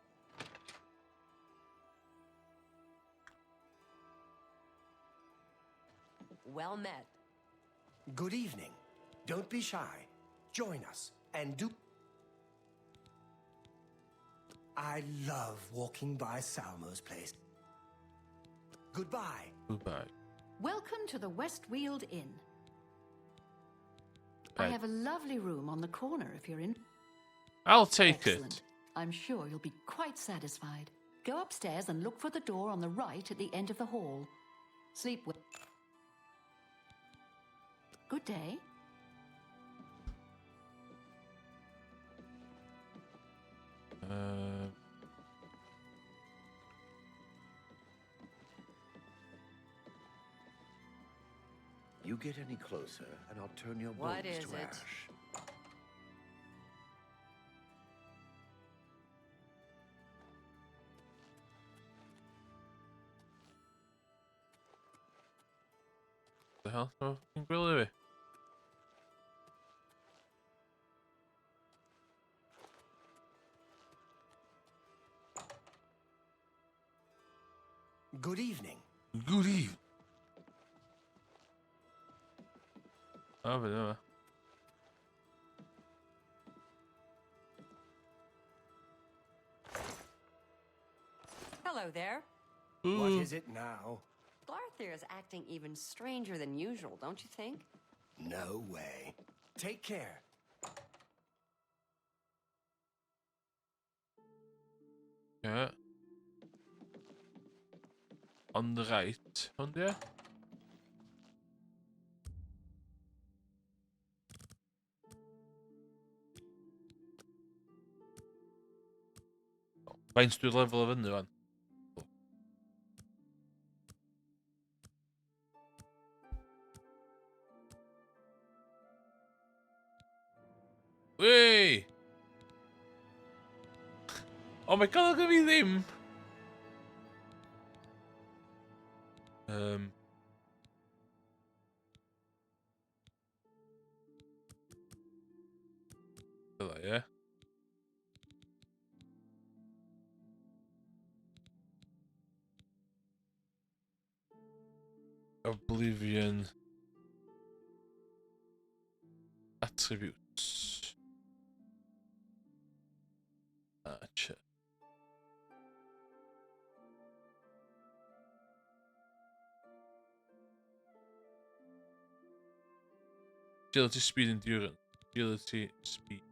Well met. Good evening. Don't be shy. Join us and do. I love walking by Salmo's place. Goodbye. Goodbye. Welcome to the Westweald Inn. I Right. have a lovely room on the corner if you're in. I'll take Excellent. it. I'm sure you'll be quite satisfied. Go upstairs and look for the door on the right at the end of the hall. Sleep well. Good day. You get any closer, and I'll turn your What bones is to it? ash. The hell? Oh, fucking grill away. Good evening. Good evening. Oh, but no. Hello there. What is it now? Glarthir is acting even stranger than usual, don't you think? No way. Take care. Yeah. On the right, on there. Faint dwi'n lefel o fyny fan. Wey! Oh my god, look at me ddim! Dyle, ie? Oblivion. Attributes. Check. Agility, speed, endurance. Agility, speed.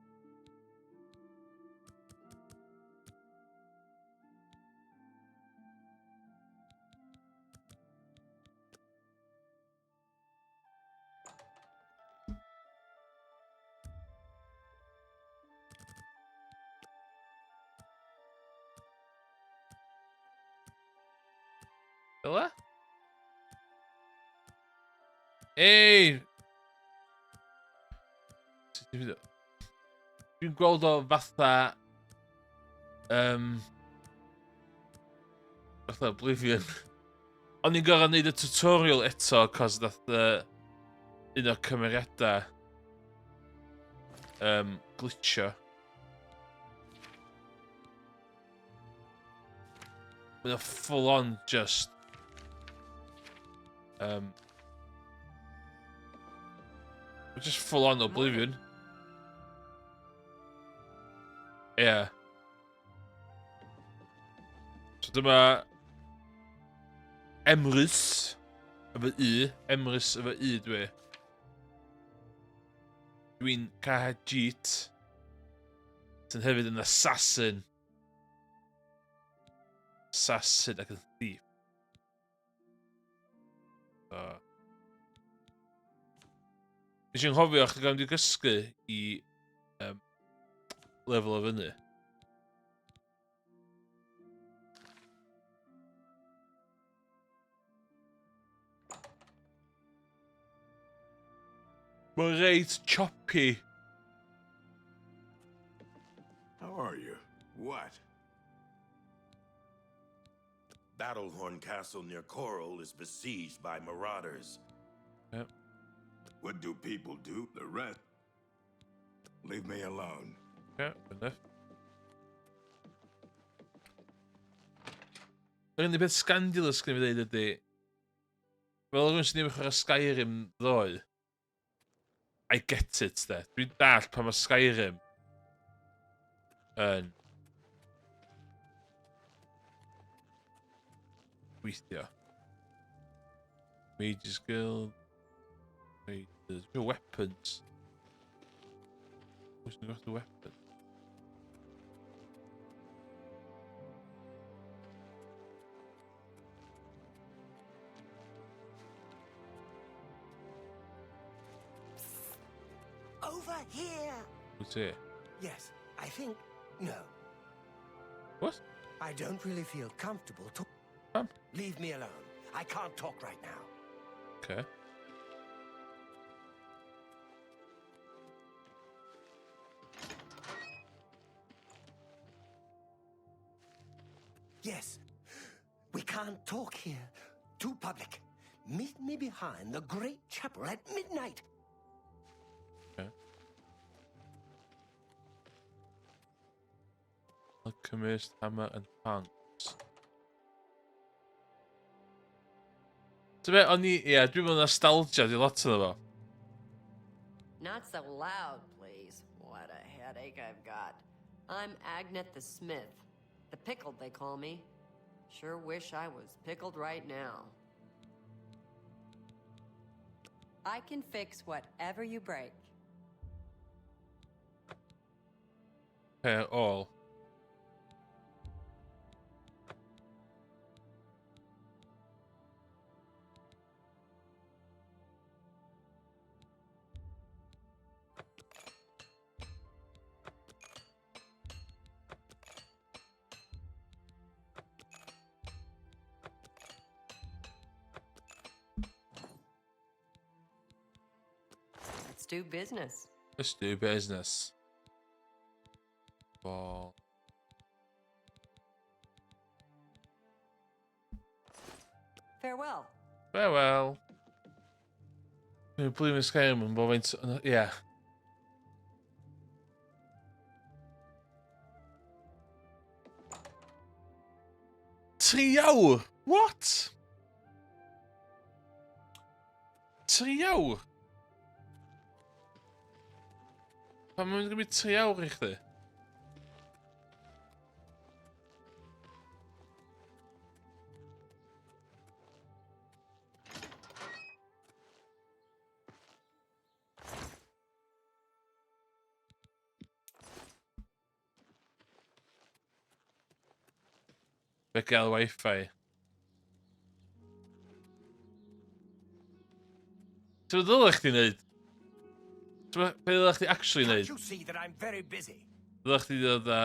Dyle? Ei! Dwi'n gweld o fatha... fatha Oblivion. O'n i'n gorau neud y tutorial eto, cos dath un o'r cymeriadau glitcho. Mae'n full on just... just full on Oblivion. Yeah. So dyma... Emrys. Efo I. Emrys efo I dwi. Dwi'n Kahajit. Sy'n hefyd yn assassin. Assassin ac yn thief. Nes i'n hofio chdi gael wedi gysgu i lefel o fyny. Mae'n reit choppy. How are you? What? Battlehorn Castle near Coral is besieged by marauders. Yep. What do people do? The rest. Leave me alone. Yeah, enough. Yr unig beth scandalous gen i fi ddeud ydy, fel rhywun sy'n ddim chwarae Skyrim ddoe, I get it, de. Dwi'n dall pan mae Skyrim yn weithio. Mages Guild. Mages. Weapons. Who's got the weapon? Over here! What's here? Yes, I think... no. What? I don't really feel comfortable to... Leave me alone. I can't talk right now. Okay. Yes. We can't talk here. Too public. Meet me behind the great chapel at midnight. Okay. Alchemist, hammer and pants. Ti'n o'n i, ie, dwi'n meddwl nostalgia di lot o'n efo. Not so loud, please. What a headache I've got. I'm Agnet the Smith. The Pickled, they call me. Sure wish I was pickled right now. I can fix whatever you break. All. Let's do business. Let's do business. Ball. Farewell. Farewell. Dwi'n blwyddyn Skyrim yn bod faint... Ie. Tri awr? What? Tri awr? Pan mae'n gymryd 3 awr I chdi? Fe gael Wi-Fi. Ti'n ddylech chdi neud? Be ddylech chdi actually neud? You see that I'm very busy. Ddylech chdi ddod a...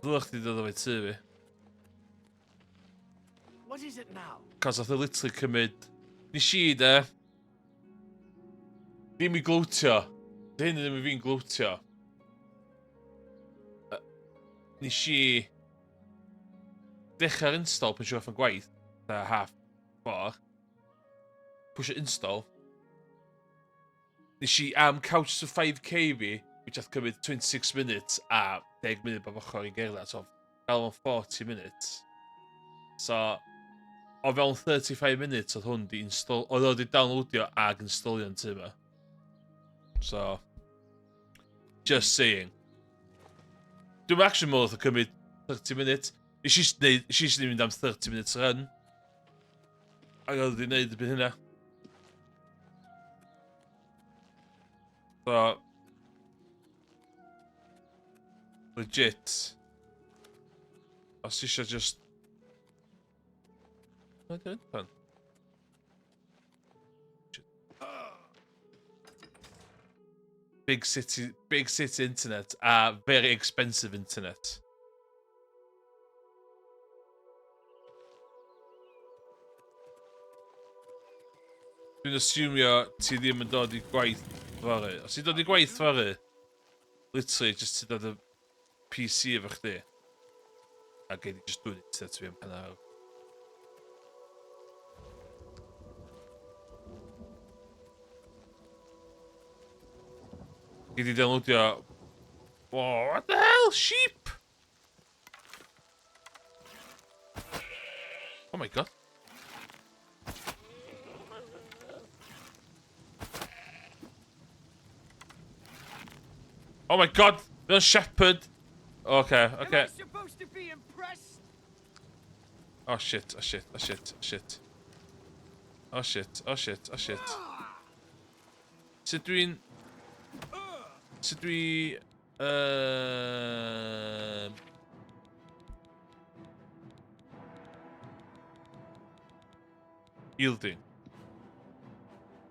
Ddylech chdi ddod o fe tu fi. What is it now? Cos oedd e literally cymryd... Nes I de... Ddim I glwtio. Dy hyn ddim I fi'n glwtio. Nes I... Dechrau'r install pan siw off yn gwaith. Da half bar. Push it install. Nes I am couch to 5k fi, which hath cymryd 26 minutes a 10 munud bob ochr I gerdded. So, gael o'n 40 minutes. So, o fewn 35 minutes oedd hwn di install... Oedd o di downloadio ag installio'n tu ma. So, just saying. Dwi'n actually modd o cymryd 30 minutes. Nes I mynd am 30 minutes run. Ac oedd wedi gwneud y byd hynna. So... Legit. Os eisiau just... Mae'n dweud pan. Big city internet a very expensive internet. Dwi'n assumeio ti ddim yn dod I gwaith fory. Os ti'n dod I gwaith fory, literally just ti'n dod y PC efo chdi. A gei di just dwi'n internet fi am pan awr. Gei di downloadio... Whoa, what the hell? Sheep! Oh my god. Oh my god! There's a shepherd! Okay, okay. Am I supposed to be impressed? Oh shit, oh shit, oh shit, oh shit. Oh shit, oh shit, oh shit. Sut dwi'n... Sut dwi... Yielding.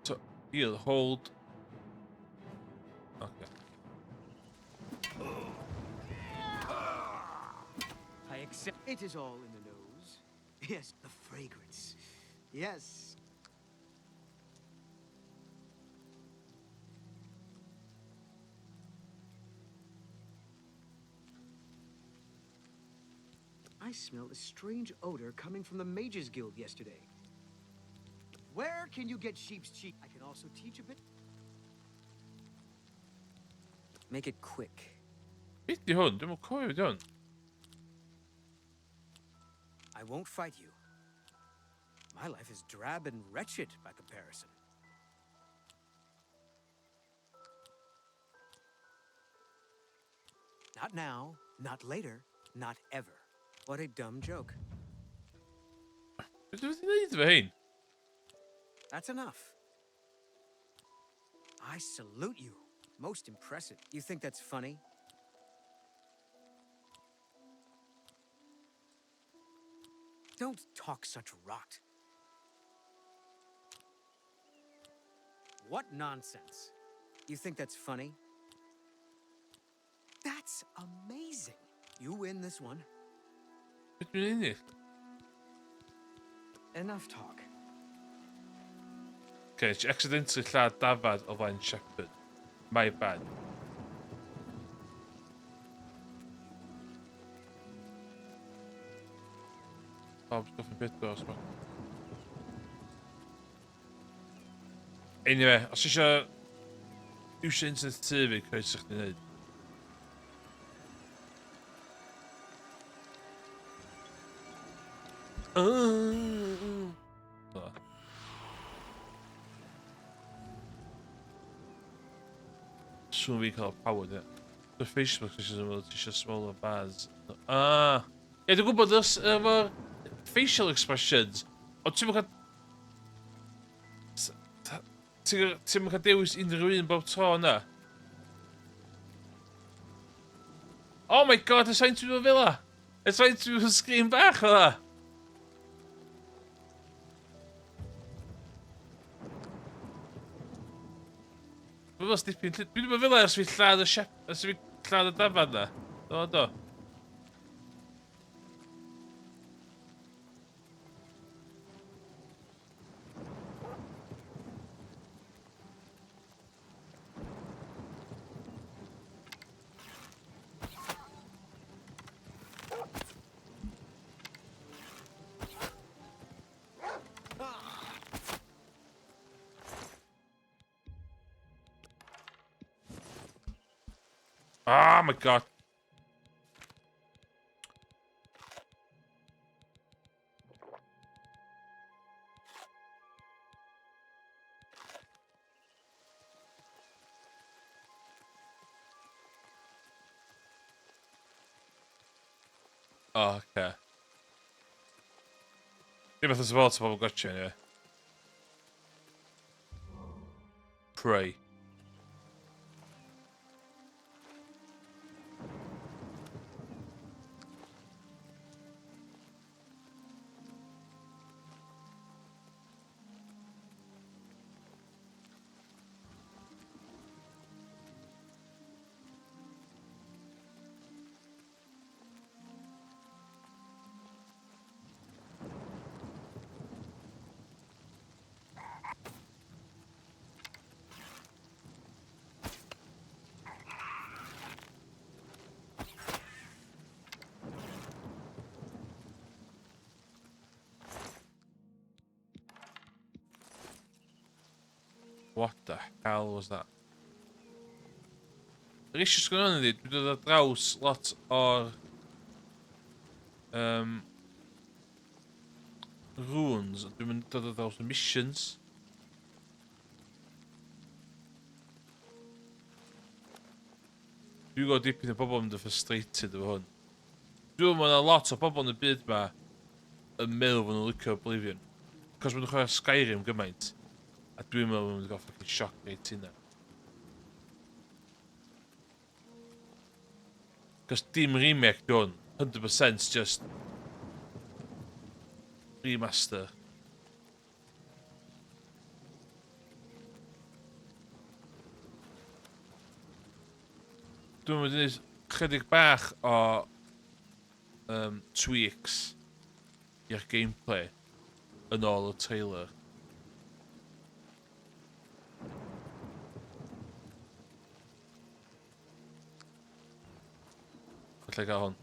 So, yield, hold. Okay. I accept. It is all in the nose. Yes, the fragrance. Yes. I smelled a strange odor coming from the Mages Guild yesterday. Where can you get sheep's cheek? I can also teach a bit. Make it quick. Beth di hwn? Dwi'n mwyn cofio di hwn. I won't fight you. My life is drab and wretched by comparison. Not now, not later, not ever. What a dumb joke. That's enough. I salute you. Most impressive. You think that's funny? Don't talk such rot. What nonsense? You think that's funny? That's amazing. You win this one. Enough talk. Okay, she accidentally lladd dafad o flaen Shepherd. My bad. Bob's goffin bit os ma. Anyway, os eisiau iwsio internet TV, coes i'ch di wneud. Soon we cael power, ie. The Facebook eisiau smaller bars. Ah! Ie, dwi'n gwybod efo'r facial expressions, ond ti'n mwyn cael... Ti'n mwyn cael dewis unrhyw un bob tro yna? Oh my god, it's trying to do a villa! It's trying to do a screen bach o dda! Dwi'n dipyn... Dwi ddim yn fila ers fi lladd y dafad na. Do. Oh my god. Oh, okay. Dim beth o support o bobl gotcha, anyway. Pray. What the hell was that? Yr issues sgwyn hwn ydi, dwi dod ar draws lot o'r runes, dwi'n mynd dod ar draws y missions. Dwi'n gwybod dipyn o bobl yn mynd yn frustrated efo hwn. Dwi'n meddwl lot o bobl yn y byd ma yn meddwl fod nhw'n licio Oblivion. Cos maen nhw'n chwarae Skyrim gymaint. A dwi'n meddwl bod nhw'n gael fucking shock reit hynna. Cos dim remake di hwn, 100% just remaster. Dwi'n meddwl bod chydig bach o tweaks i'r gameplay yn ôl y trailer. Gallai gael hwn.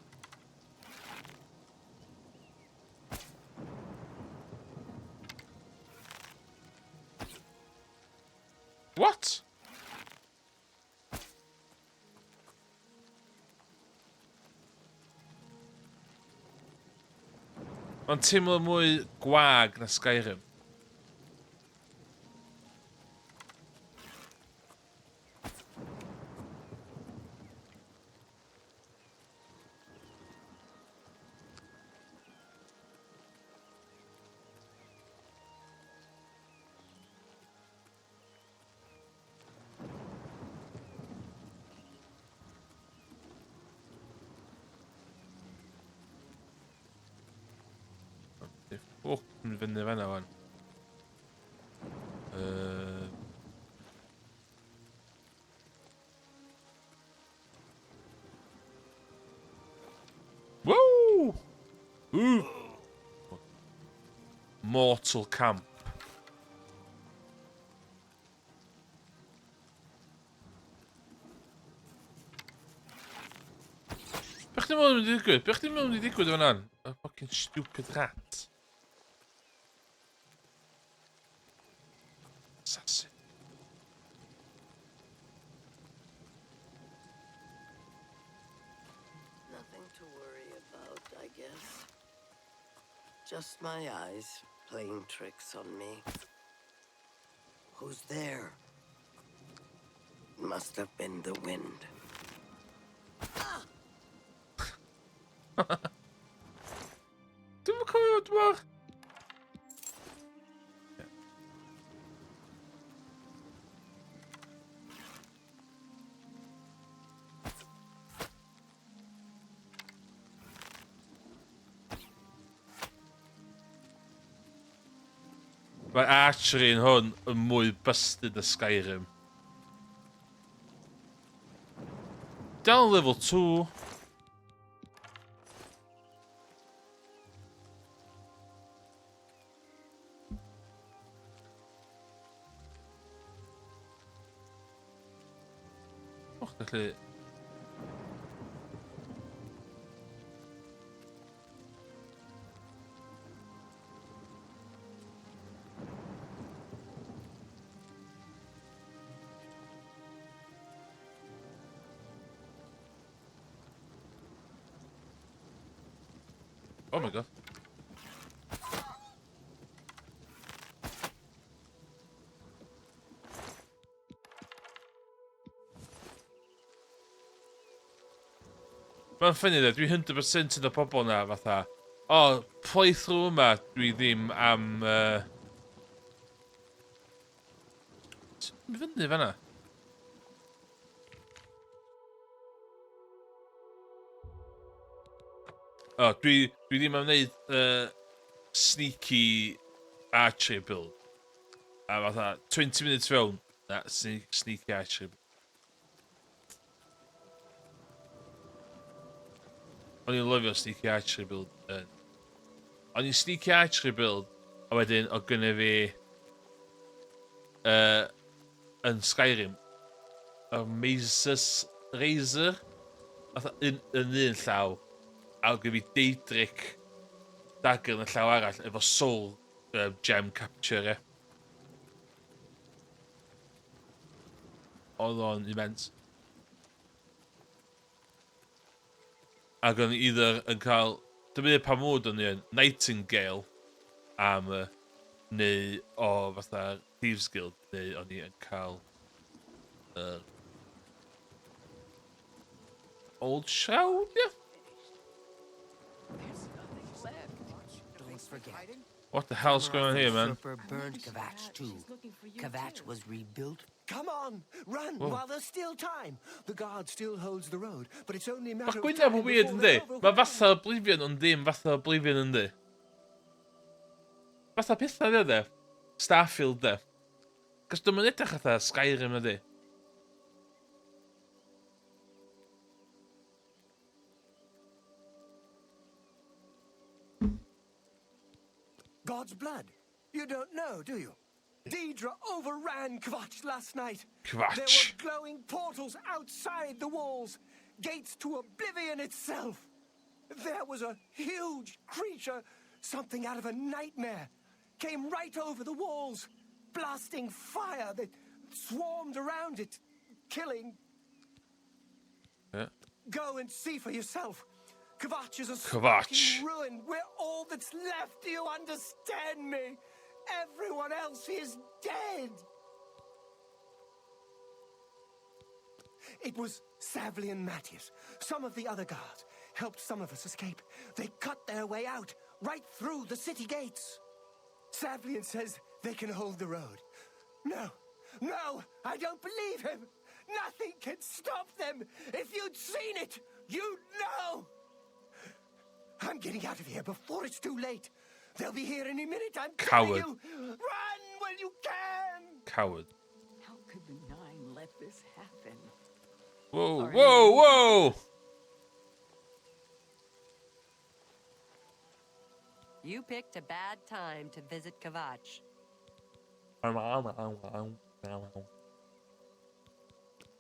What? Mae'n teimlo mwy gwag na Skyrim. O, mynd fyny fan'na wan. Woo! Ooh! Mortal Camp. Be chdi'n meddwl yn mynd i ddigwydd? Be chdi'n meddwl yn mynd i ddigwydd fan hyn? A fucking stupid rat. Assassin. Nothing to worry about, I guess. Just my eyes playing tricks on me. Who's there? Must have been the wind. Dwi'm yn cofio dwi'n Mae archery yn hwn yn mwy busted y Skyrim. Down level 2. Och, gallu... Oh my god. Mae'n ffynnu dde, dwi 100% yn y pobol na fatha. O, playthrough yma dwi ddim am... Mae'n fyny fan'na. O, dwi ddim am wneud sneaky archery build. A fatha, 20 minutes fewn, na, sneaky archery build. O'n i'n lyfio sneaky archery build. O'n i'n sneaky archery build, a wedyn o gynnu fi yn Skyrim. Y Mazus Razor, yn un llaw. A oedd gen fi Daedric dagger yn y llaw arall efo soul gem capture, Oedd o'n immense. Ac o'n i either yn cael... Dwi'n meddwl pa mwyd o'n i yn Nightingale armor, neu o fatha Thieves Guild, neu o'n i yn cael... Old Shroud, yeah? Don't forget. What the hell's going on here, man? Usurper burned Kvatch too. Kvatch was rebuilt. Come on, run Whoa. while there's still time. The guard still holds the road, but it's only a Mae'r matter of gwyneb time yn weird before yndi? they're Mae fatha Oblivion ond dim fatha Oblivion yndi? Fatha pethau dde de? Starfield de? Cos dwi'n mynd edrych fatha Skyrim ydi? God's blood. You don't know, do you? Deidre overran Kvatch last night. Kvatch. There were glowing portals outside the walls, gates to oblivion itself. There was a huge creature, something out of a nightmare, came right over the walls, blasting fire that swarmed around it, killing. Yeah. Go and see for yourself. Kvatch is a Kvatch. smoking ruin. We're all that's left. Do you understand me? Everyone else is dead. It was Savli and Matthias. Some of the other guards helped some of us escape. They cut their way out, right through the city gates. Savlian says they can hold the road. No, I don't believe him. Nothing can stop them. If you'd seen it, you'd know. I'm getting out of here before it's too late. They'll be here any minute, I'm Coward. telling you. Run when you can. Coward. How could the Nine let this happen? Whoa, whoa, whoa! You picked a bad time to visit Kvatch.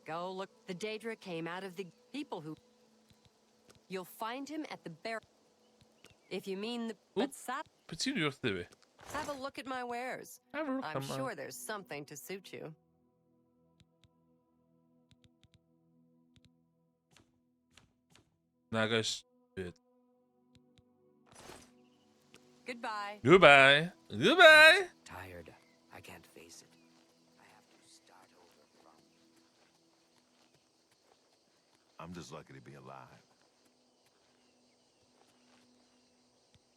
Go look. The Daedra came out of the people who... You'll find him at the bar... If you mean the... But Petunia theory. have a look at my wares. Have a look I'm at my- sure there's something to suit you. Now goes. Goodbye. Goodbye. Goodbye. Tired. I can't face it. I have to start over from... I'm just lucky to be alive.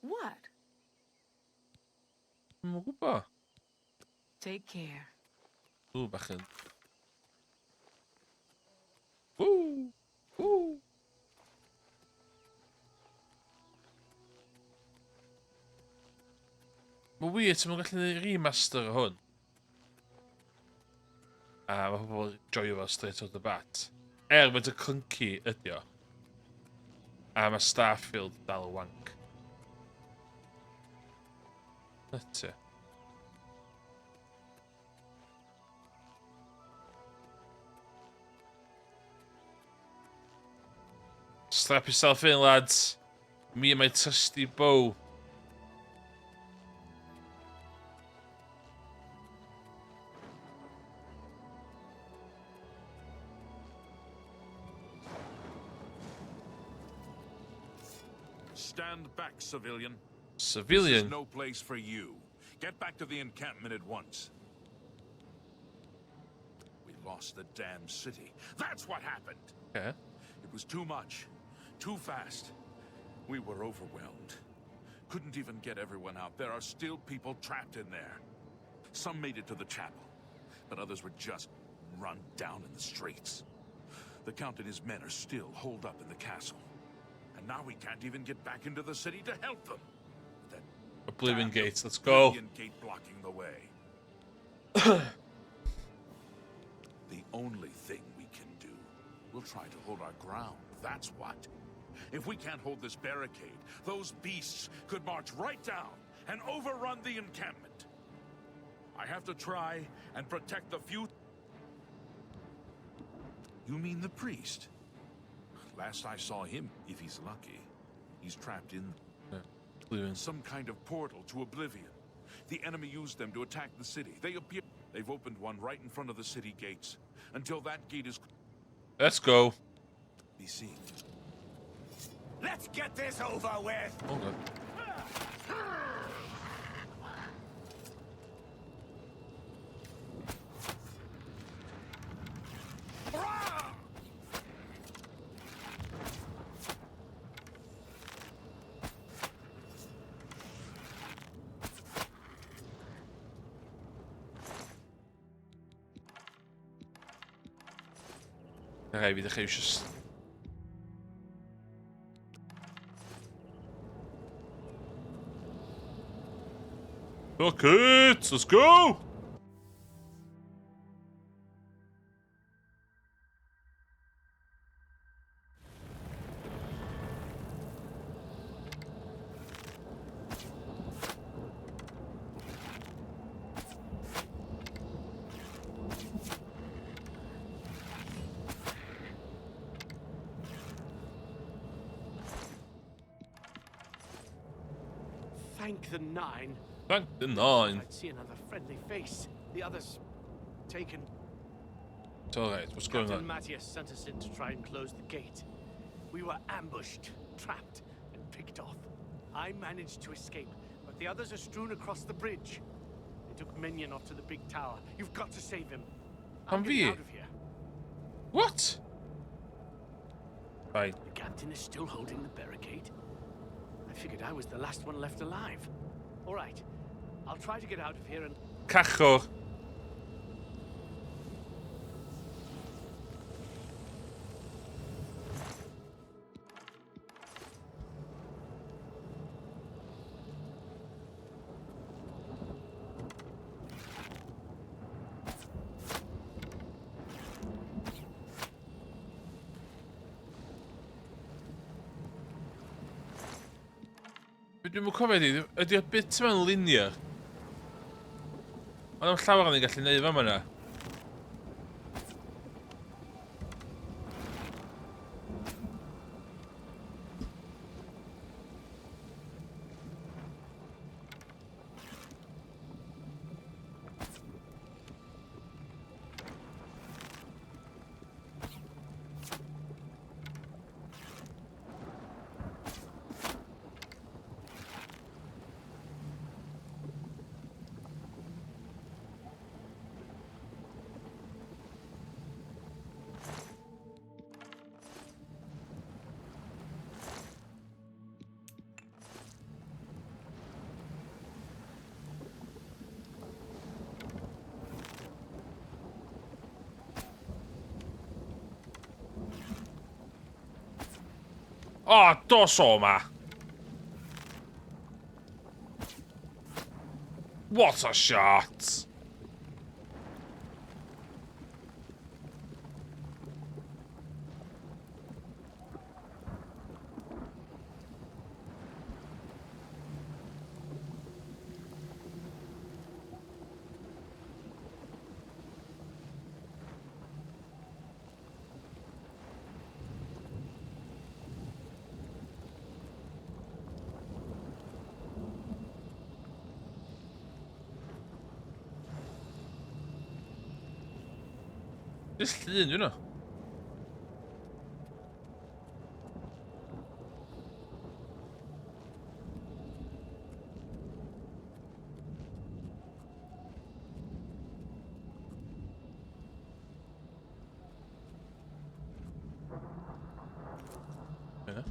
What? Opa. Take care. Oeh, begin. Oeh. Oeh. Mae weird, ti'n gallu gwneud remaster o hwn. A mae pobl joio fo straight out the bat. Mae'n y clunky ydi o. A mae Starfield dal y wank. Yty. Strap yourself in, lads. Me and my trusty bow. Stand back, civilian. Civilian? This is no place for you. Get back to the encampment at once. We lost the damn city. That's what happened. Okay. It was too much. Too fast. We were overwhelmed. Couldn't even get everyone out. There are still people trapped in there. Some made it to the chapel, but others were just run down in the streets. The Count and his men are still holed up in the castle. And now we can't even get back into the city to help them. Oblivion Gates, let's go. Oblivion Gate blocking the way. The only thing we can do, we'll try to hold our ground. That's what. If we can't hold this barricade, those beasts could march right down and overrun the encampment. I have to try and protect the few... You mean the priest? Last I saw him, if he's lucky, he's trapped in some kind of portal to Oblivion. The enemy used them to attack the city. They've opened one right in front of the city gates. Until that gate is... Let's go. Be seen. Let's get this over with. Okay. Dan ga je weer de geusjes. Oh, kids, let's go! Thank the Nine. Thank the Nine. I'd see another friendly face. The others taken. It's alright, what's going Captain on? Matthias sent us in to try and close the gate. We were ambushed, trapped, and picked off. I managed to escape, but the others are strewn across the bridge. They took Minion off to the big tower. You've got to save him. I'm getting out of here. What? Right. The captain is still holding the barricade. I figured I was the last one left alive. All right, I'll try to get out of here and... Cacho. Dwi'n mwyn cofio ydy'r bit mewn linear? Ond am llawer o'n i'n gallu neud fan yna. Oh, dos o ma. What a shot. Just llun, you know. Yeah.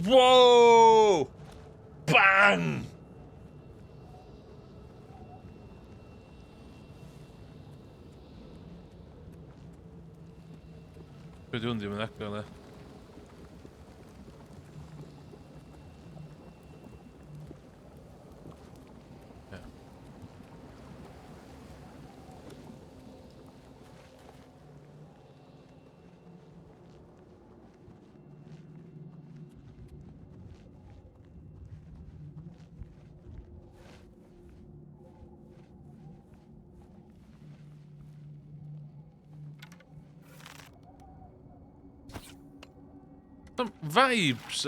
Whoa! Bang! Be dwi'n ddim yn agor le. Some vibes,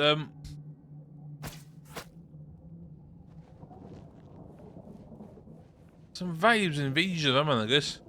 some vibes in Invasion, man, I guess.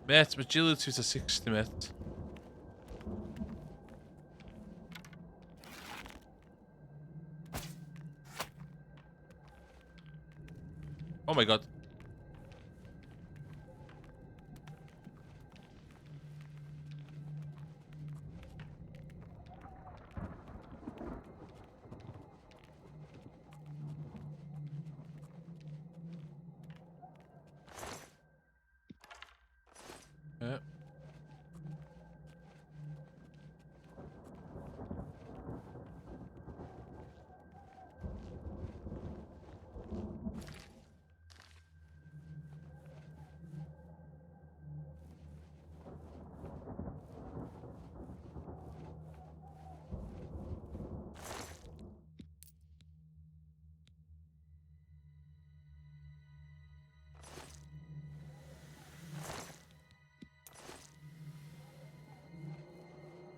Mate, agility to 60, mate. Oh my god. Yeah.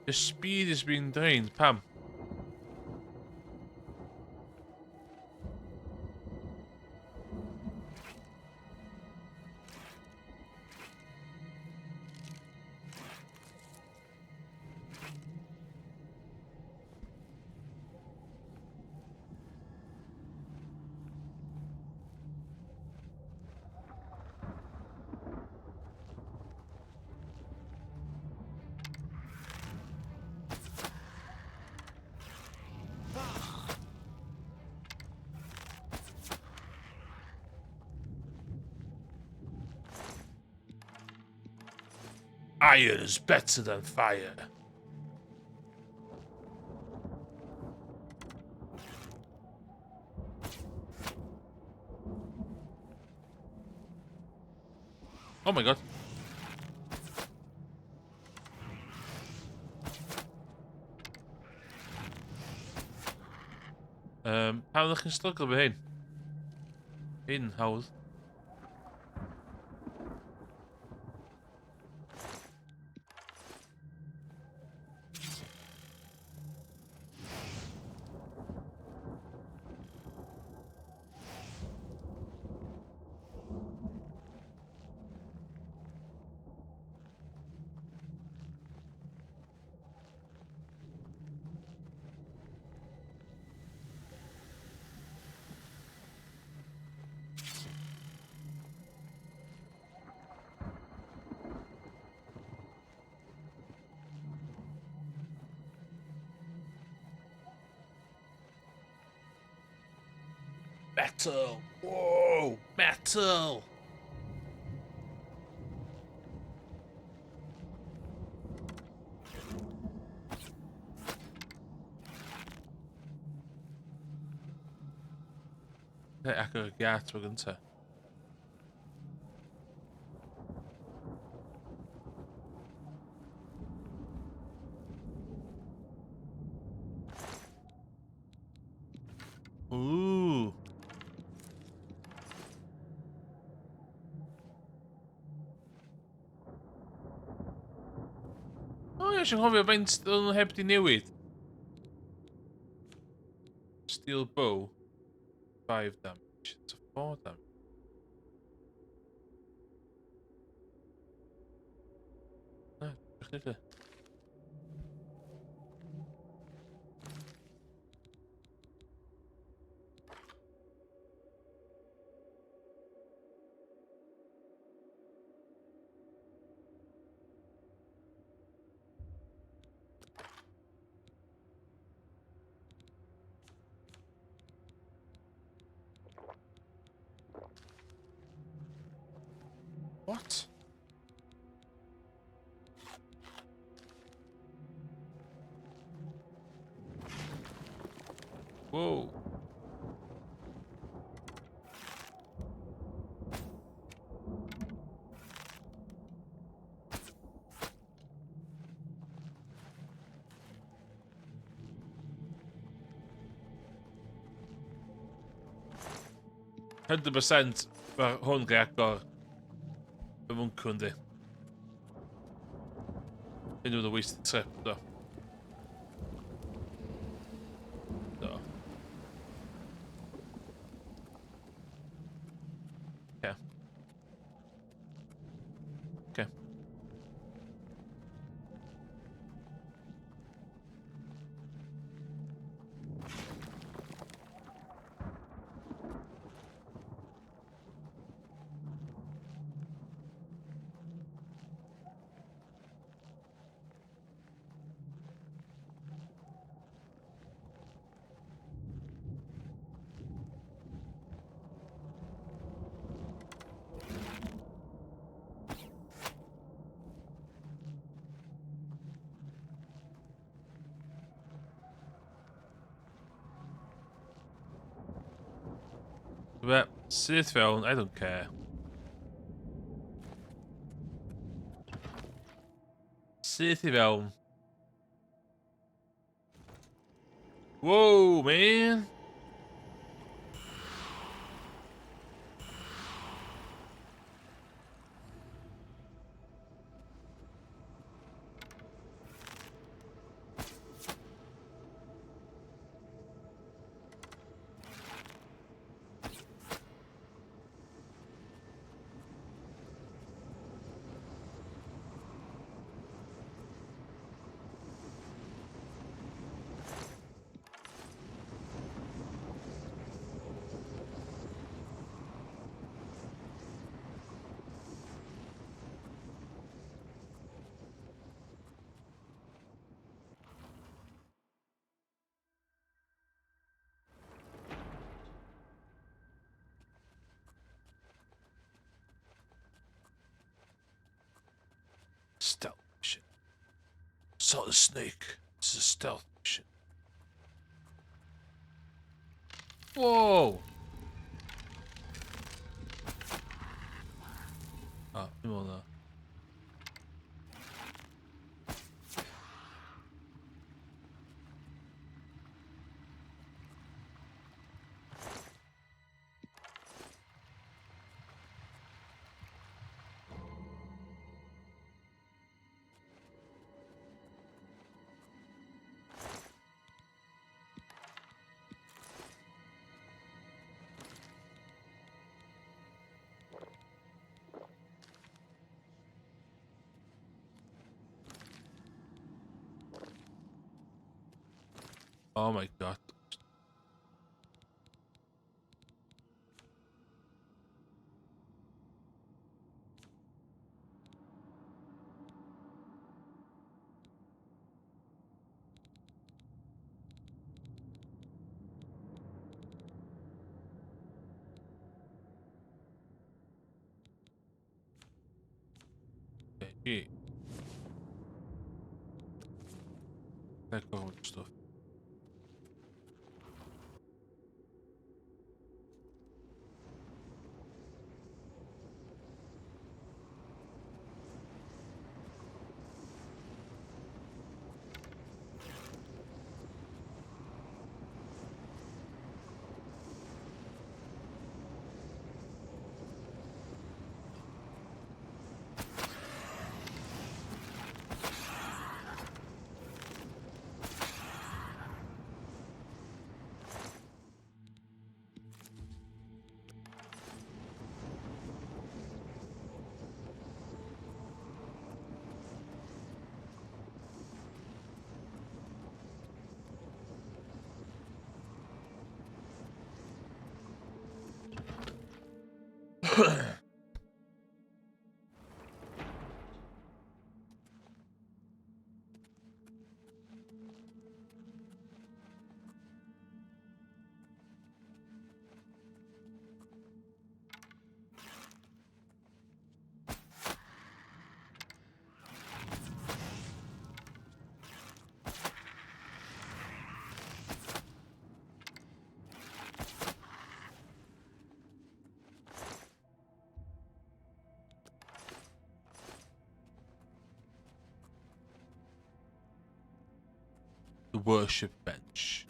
The speed is being drained, Pam. Iron is better than fire. Oh my god. Gaan we er geen struikel beheen? Inhoud. Metal! Whoa! Metal! Echo gat we're gonna. Ooh. O ie, si'n hofio faint o'n heb di newid. Steel bow. 5 damage. It's a 4 damage. Ah, really? What? Whoa. %, mae hwn ga agor y mwncw yndi. Hyn yw'n a wasted trip, do. Do. Okay. Okay. But syth fewn, I don't care. Syth I fewn. Whoa, man. saw the snake. This is a stealth mission. Whoa! Ah, dim ond na. Oh my god. Okay. Let go of stuff. The worship bench.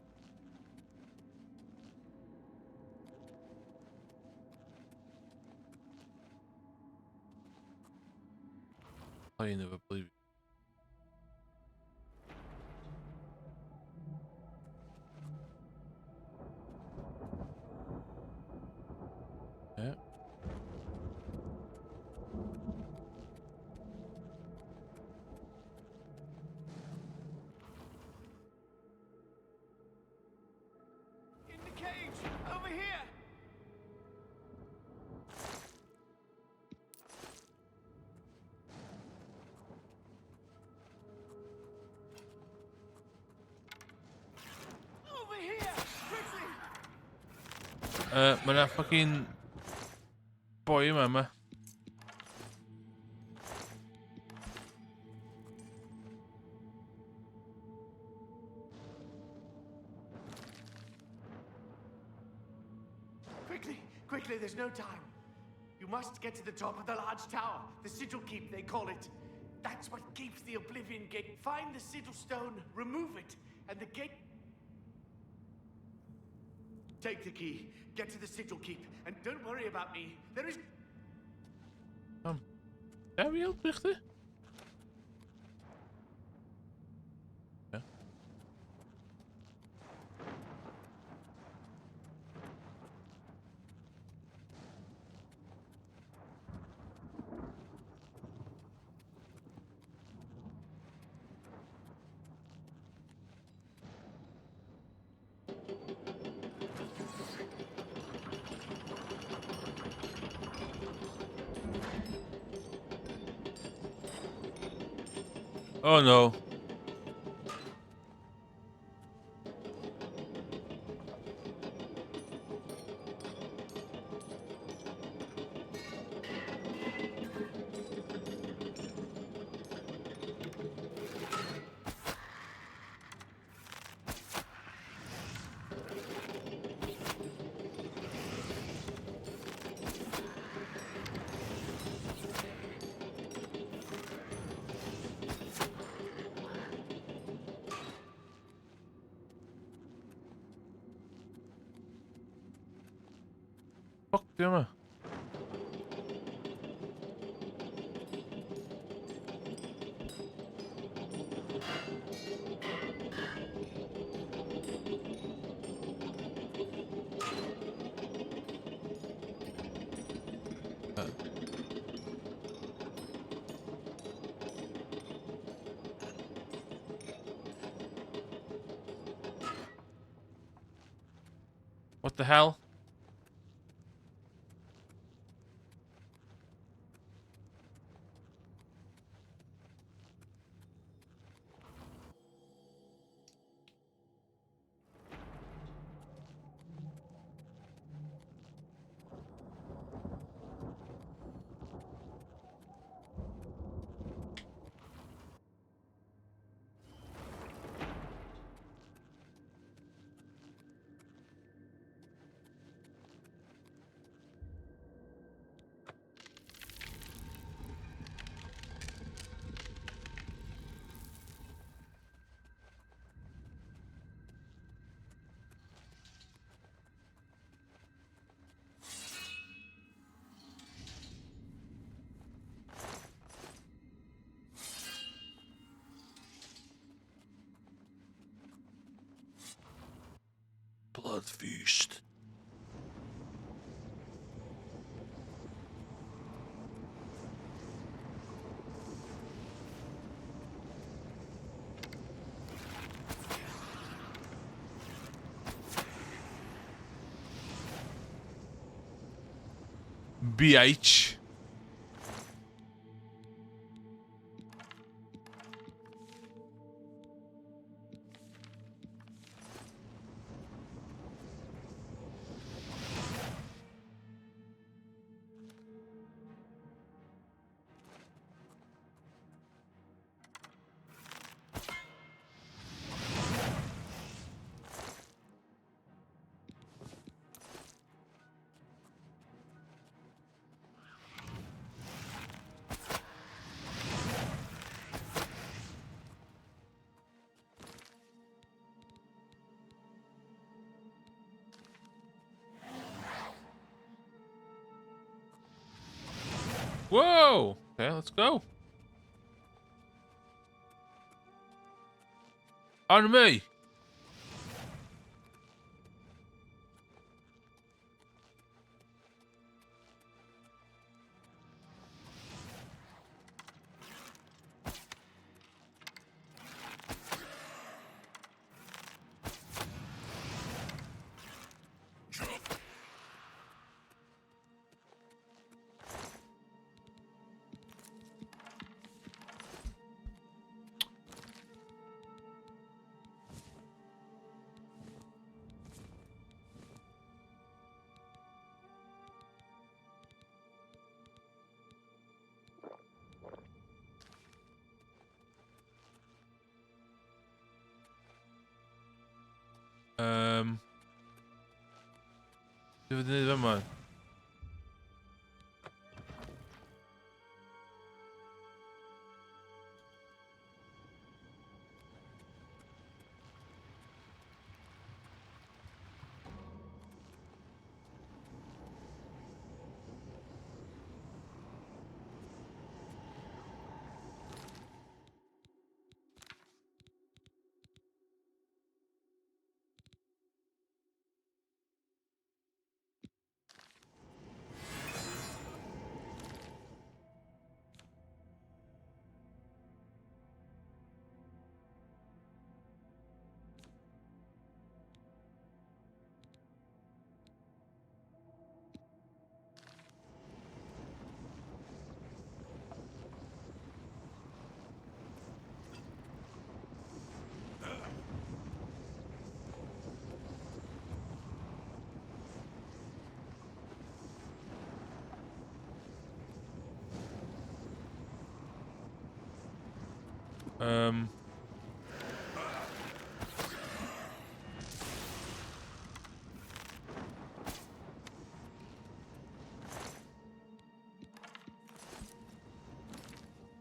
I never believe it. Yeah. In the cage! Over here! Over here! Quickly! Maar dat fucking boy mama. Quickly! Quickly, there's no time. You must get to the top of the large tower. The Sigil Keep, they call it. That's what keeps the Oblivion Gate. Find the Sigil Stone, remove it, and the gate... Take the key, get to the Sigil Keep, and don't worry about me. There is... Zijn we heel dichter? Ja. Oh no. di yma? What the hell? Blood feast. BH. Whoa! Okay, let's go. On me. Never mind.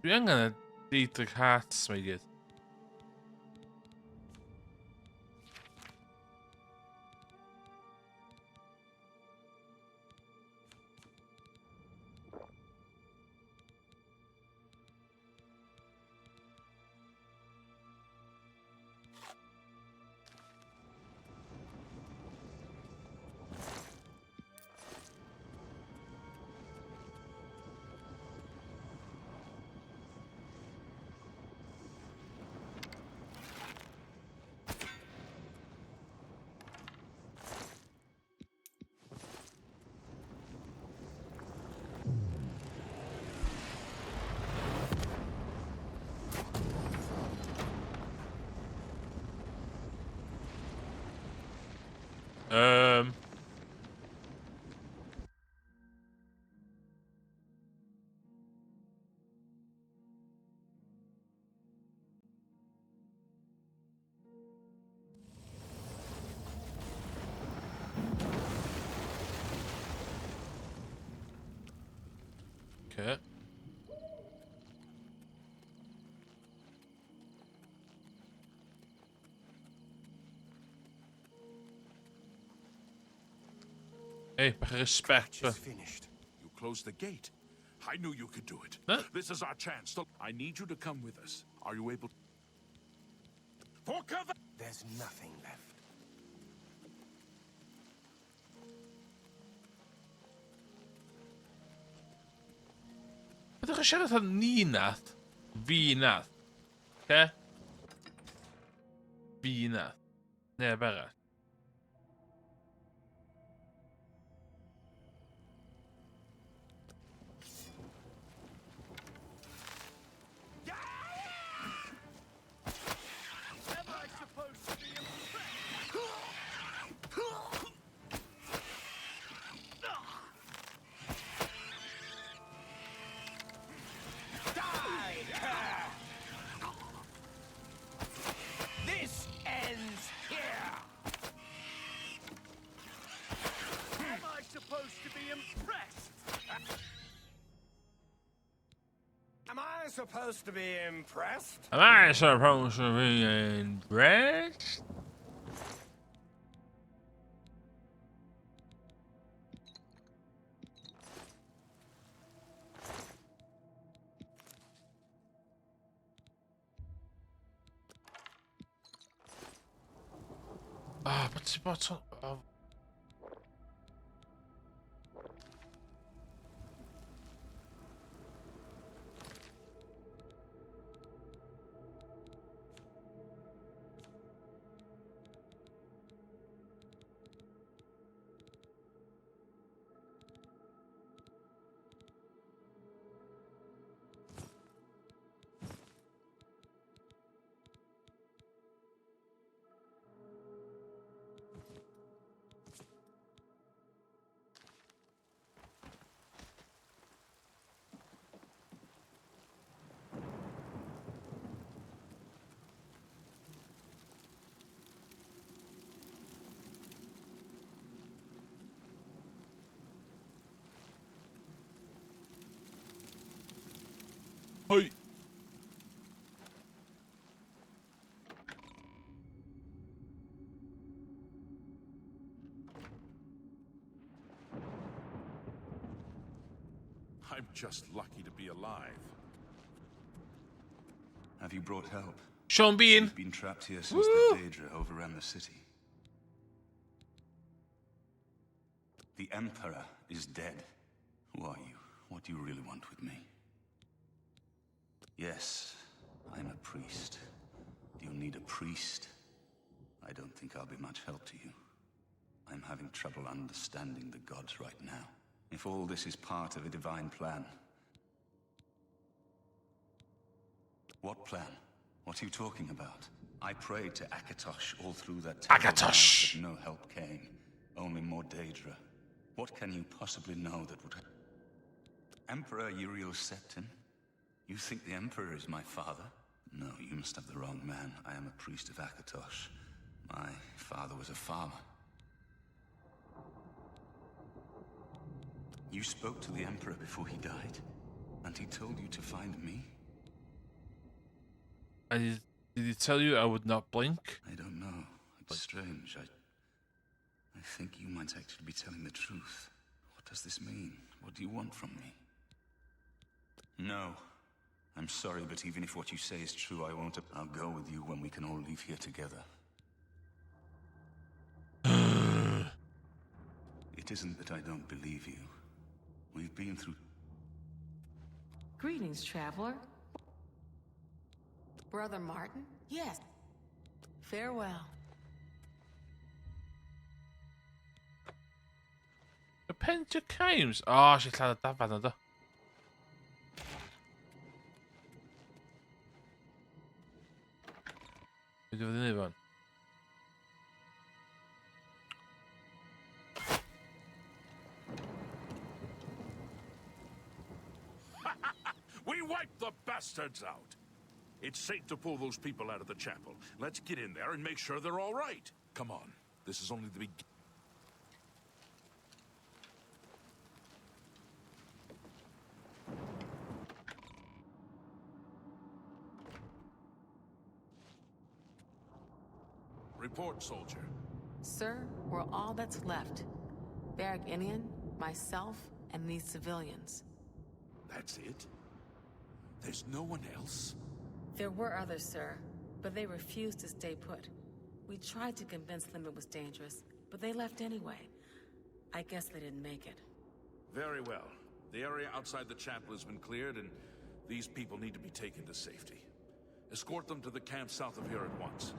Dwi angen Dietrich Hats ma i gyd. Okay. Hey, respect. Finished. You closed the gate. I knew you could do it. Huh? This is our chance. I need you to come with us. Are you able? For cover. There's nothing left. Ydych chi'n siarad am ni nath? Fi nath. Okay? Fi nath. Neb arall. This ends here. Am I supposed to be impressed? Am I supposed to be impressed? Am I supposed to be impressed? Ah, what's oh. Hey. I'm just lucky to be alive. Have you brought help? Sean Bean. You've been trapped here since the Daedra overran the city. The Emperor is dead. Who are you? What do you really want with me? Yes, I'm a priest. Do you need a priest? I don't think I'll be much help to you. I'm having trouble understanding the gods right now. If all this is part of a divine plan... What plan? What are you talking about? I prayed to Akatosh all through that terrible Akatosh! night, but no help came. Only more Daedra. What can you possibly know that would... Emperor Uriel Septim? You think the Emperor is my father? No, you must have the wrong man. I am a priest of Akatosh. My father was a farmer. You spoke to the Emperor before he died? And he told you to find me? Did he tell you I would not blink? I don't know. It's strange. I think you might actually be telling the truth. What does this mean? What do you want from me? No. I'm sorry, but even if what you say is true, I won't... I'll go with you when we can all leave here together. It isn't that I don't believe you. We've been through... Greetings, traveler. Brother Martin? Yes. Farewell. The Pentakimes. Oh, she's had a dafad yna do. Be di fod i neud fan? We wiped the bastards out. It's safe to pull those people out of the chapel. Let's get in there and make sure they're all right. Come on. This is only the beginning. Report, soldier. Sir, we're all that's left. Barrack Inian, myself, and these civilians. That's it? There's no one else? There were others, sir, but they refused to stay put. We tried to convince them it was dangerous, but they left anyway. I guess they didn't make it. Very well. The area outside the chapel has been cleared, and these people need to be taken to safety. Escort them to the camp south of here at once.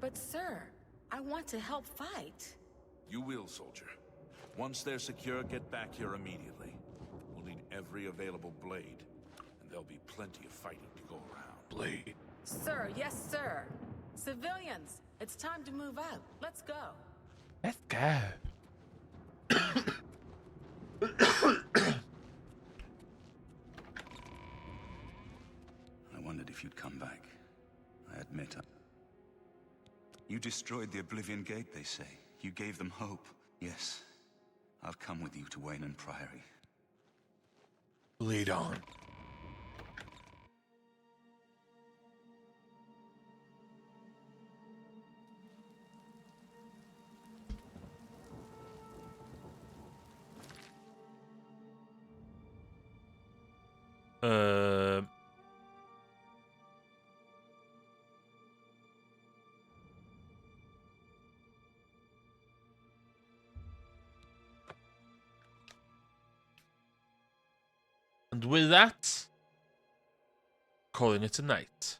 But sir, I want to help fight. You will, soldier. Once they're secure, get back here immediately. We'll need every available blade, and there'll be plenty of fighting to go around. Blade. Sir, yes, sir. Civilians, it's time to move out. Let's go. Let's go. I wondered if you'd come back. I admit. You destroyed the Oblivion Gate, they say. You gave them hope. Yes. I'll come with you to Wayne Priory. Lead on. And with that, calling it a night.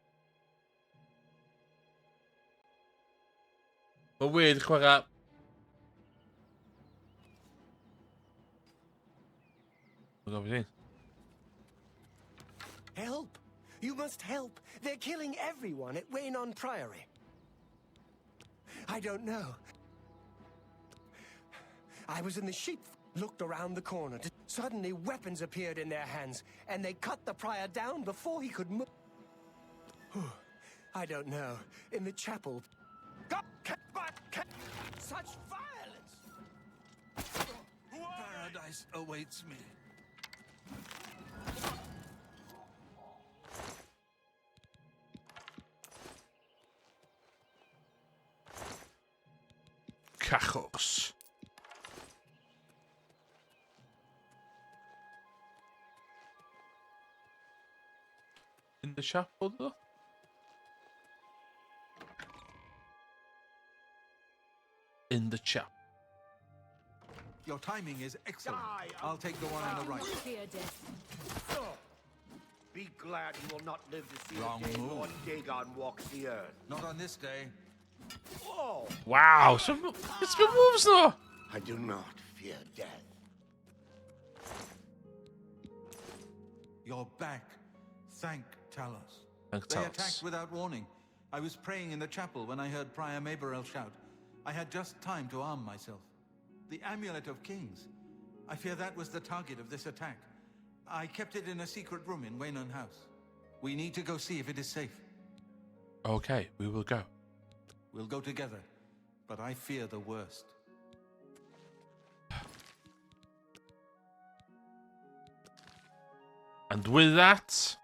Mae weird chwarae. Help! You must help! They're killing everyone at Waynon Priory. I don't know. I was in the sheep, looked around the corner. Suddenly, weapons appeared in their hands, and they cut the prior down before he could move. I don't know. In the chapel. Such violence! Paradise awaits me. Cachos. In the chapel, though? In the chapel. Your timing is excellent. I'll take the one on the right. Fear death. Be glad you will not live to see Wrong a day move. Lord Dagon walks the earth. Not on this day. Whoa! Wow, it's good moves, though. I do not fear death. You're back. Thank Talos. Thank They Talos. attacked without warning. I was praying in the chapel when I heard Prior Maberel shout. I had just time to arm myself. The Amulet of Kings. I fear that was the target of this attack. I kept it in a secret room in Waynon House. We need to go see if it is safe. Okay, we will go. We'll go together, but I fear the worst. And with that,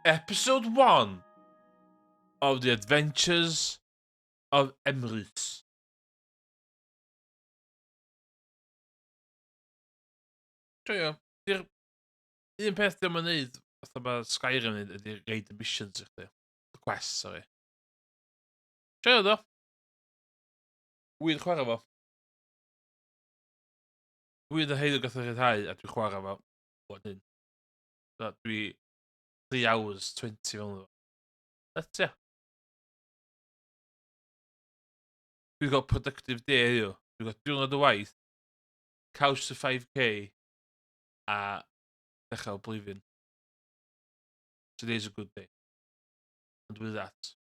episode 1 of the Adventures of Emrys. Joio, di'r un peth diolch yn neud, fatha mae Skyrim yn ydy'r raid missions i chdi. The quest, sorry. Joio do. Wydd chwarae fo. Wydd y heiddo gath o rhyddhau a dwi chwarae fo. Wedyn. Dwi 3 hours 20 fewn o. That's it. We've got productive day heddiw. We've got diwrnod y waith. Couch to 5k. A dechrau Oblivion. Today's a good day. And with that,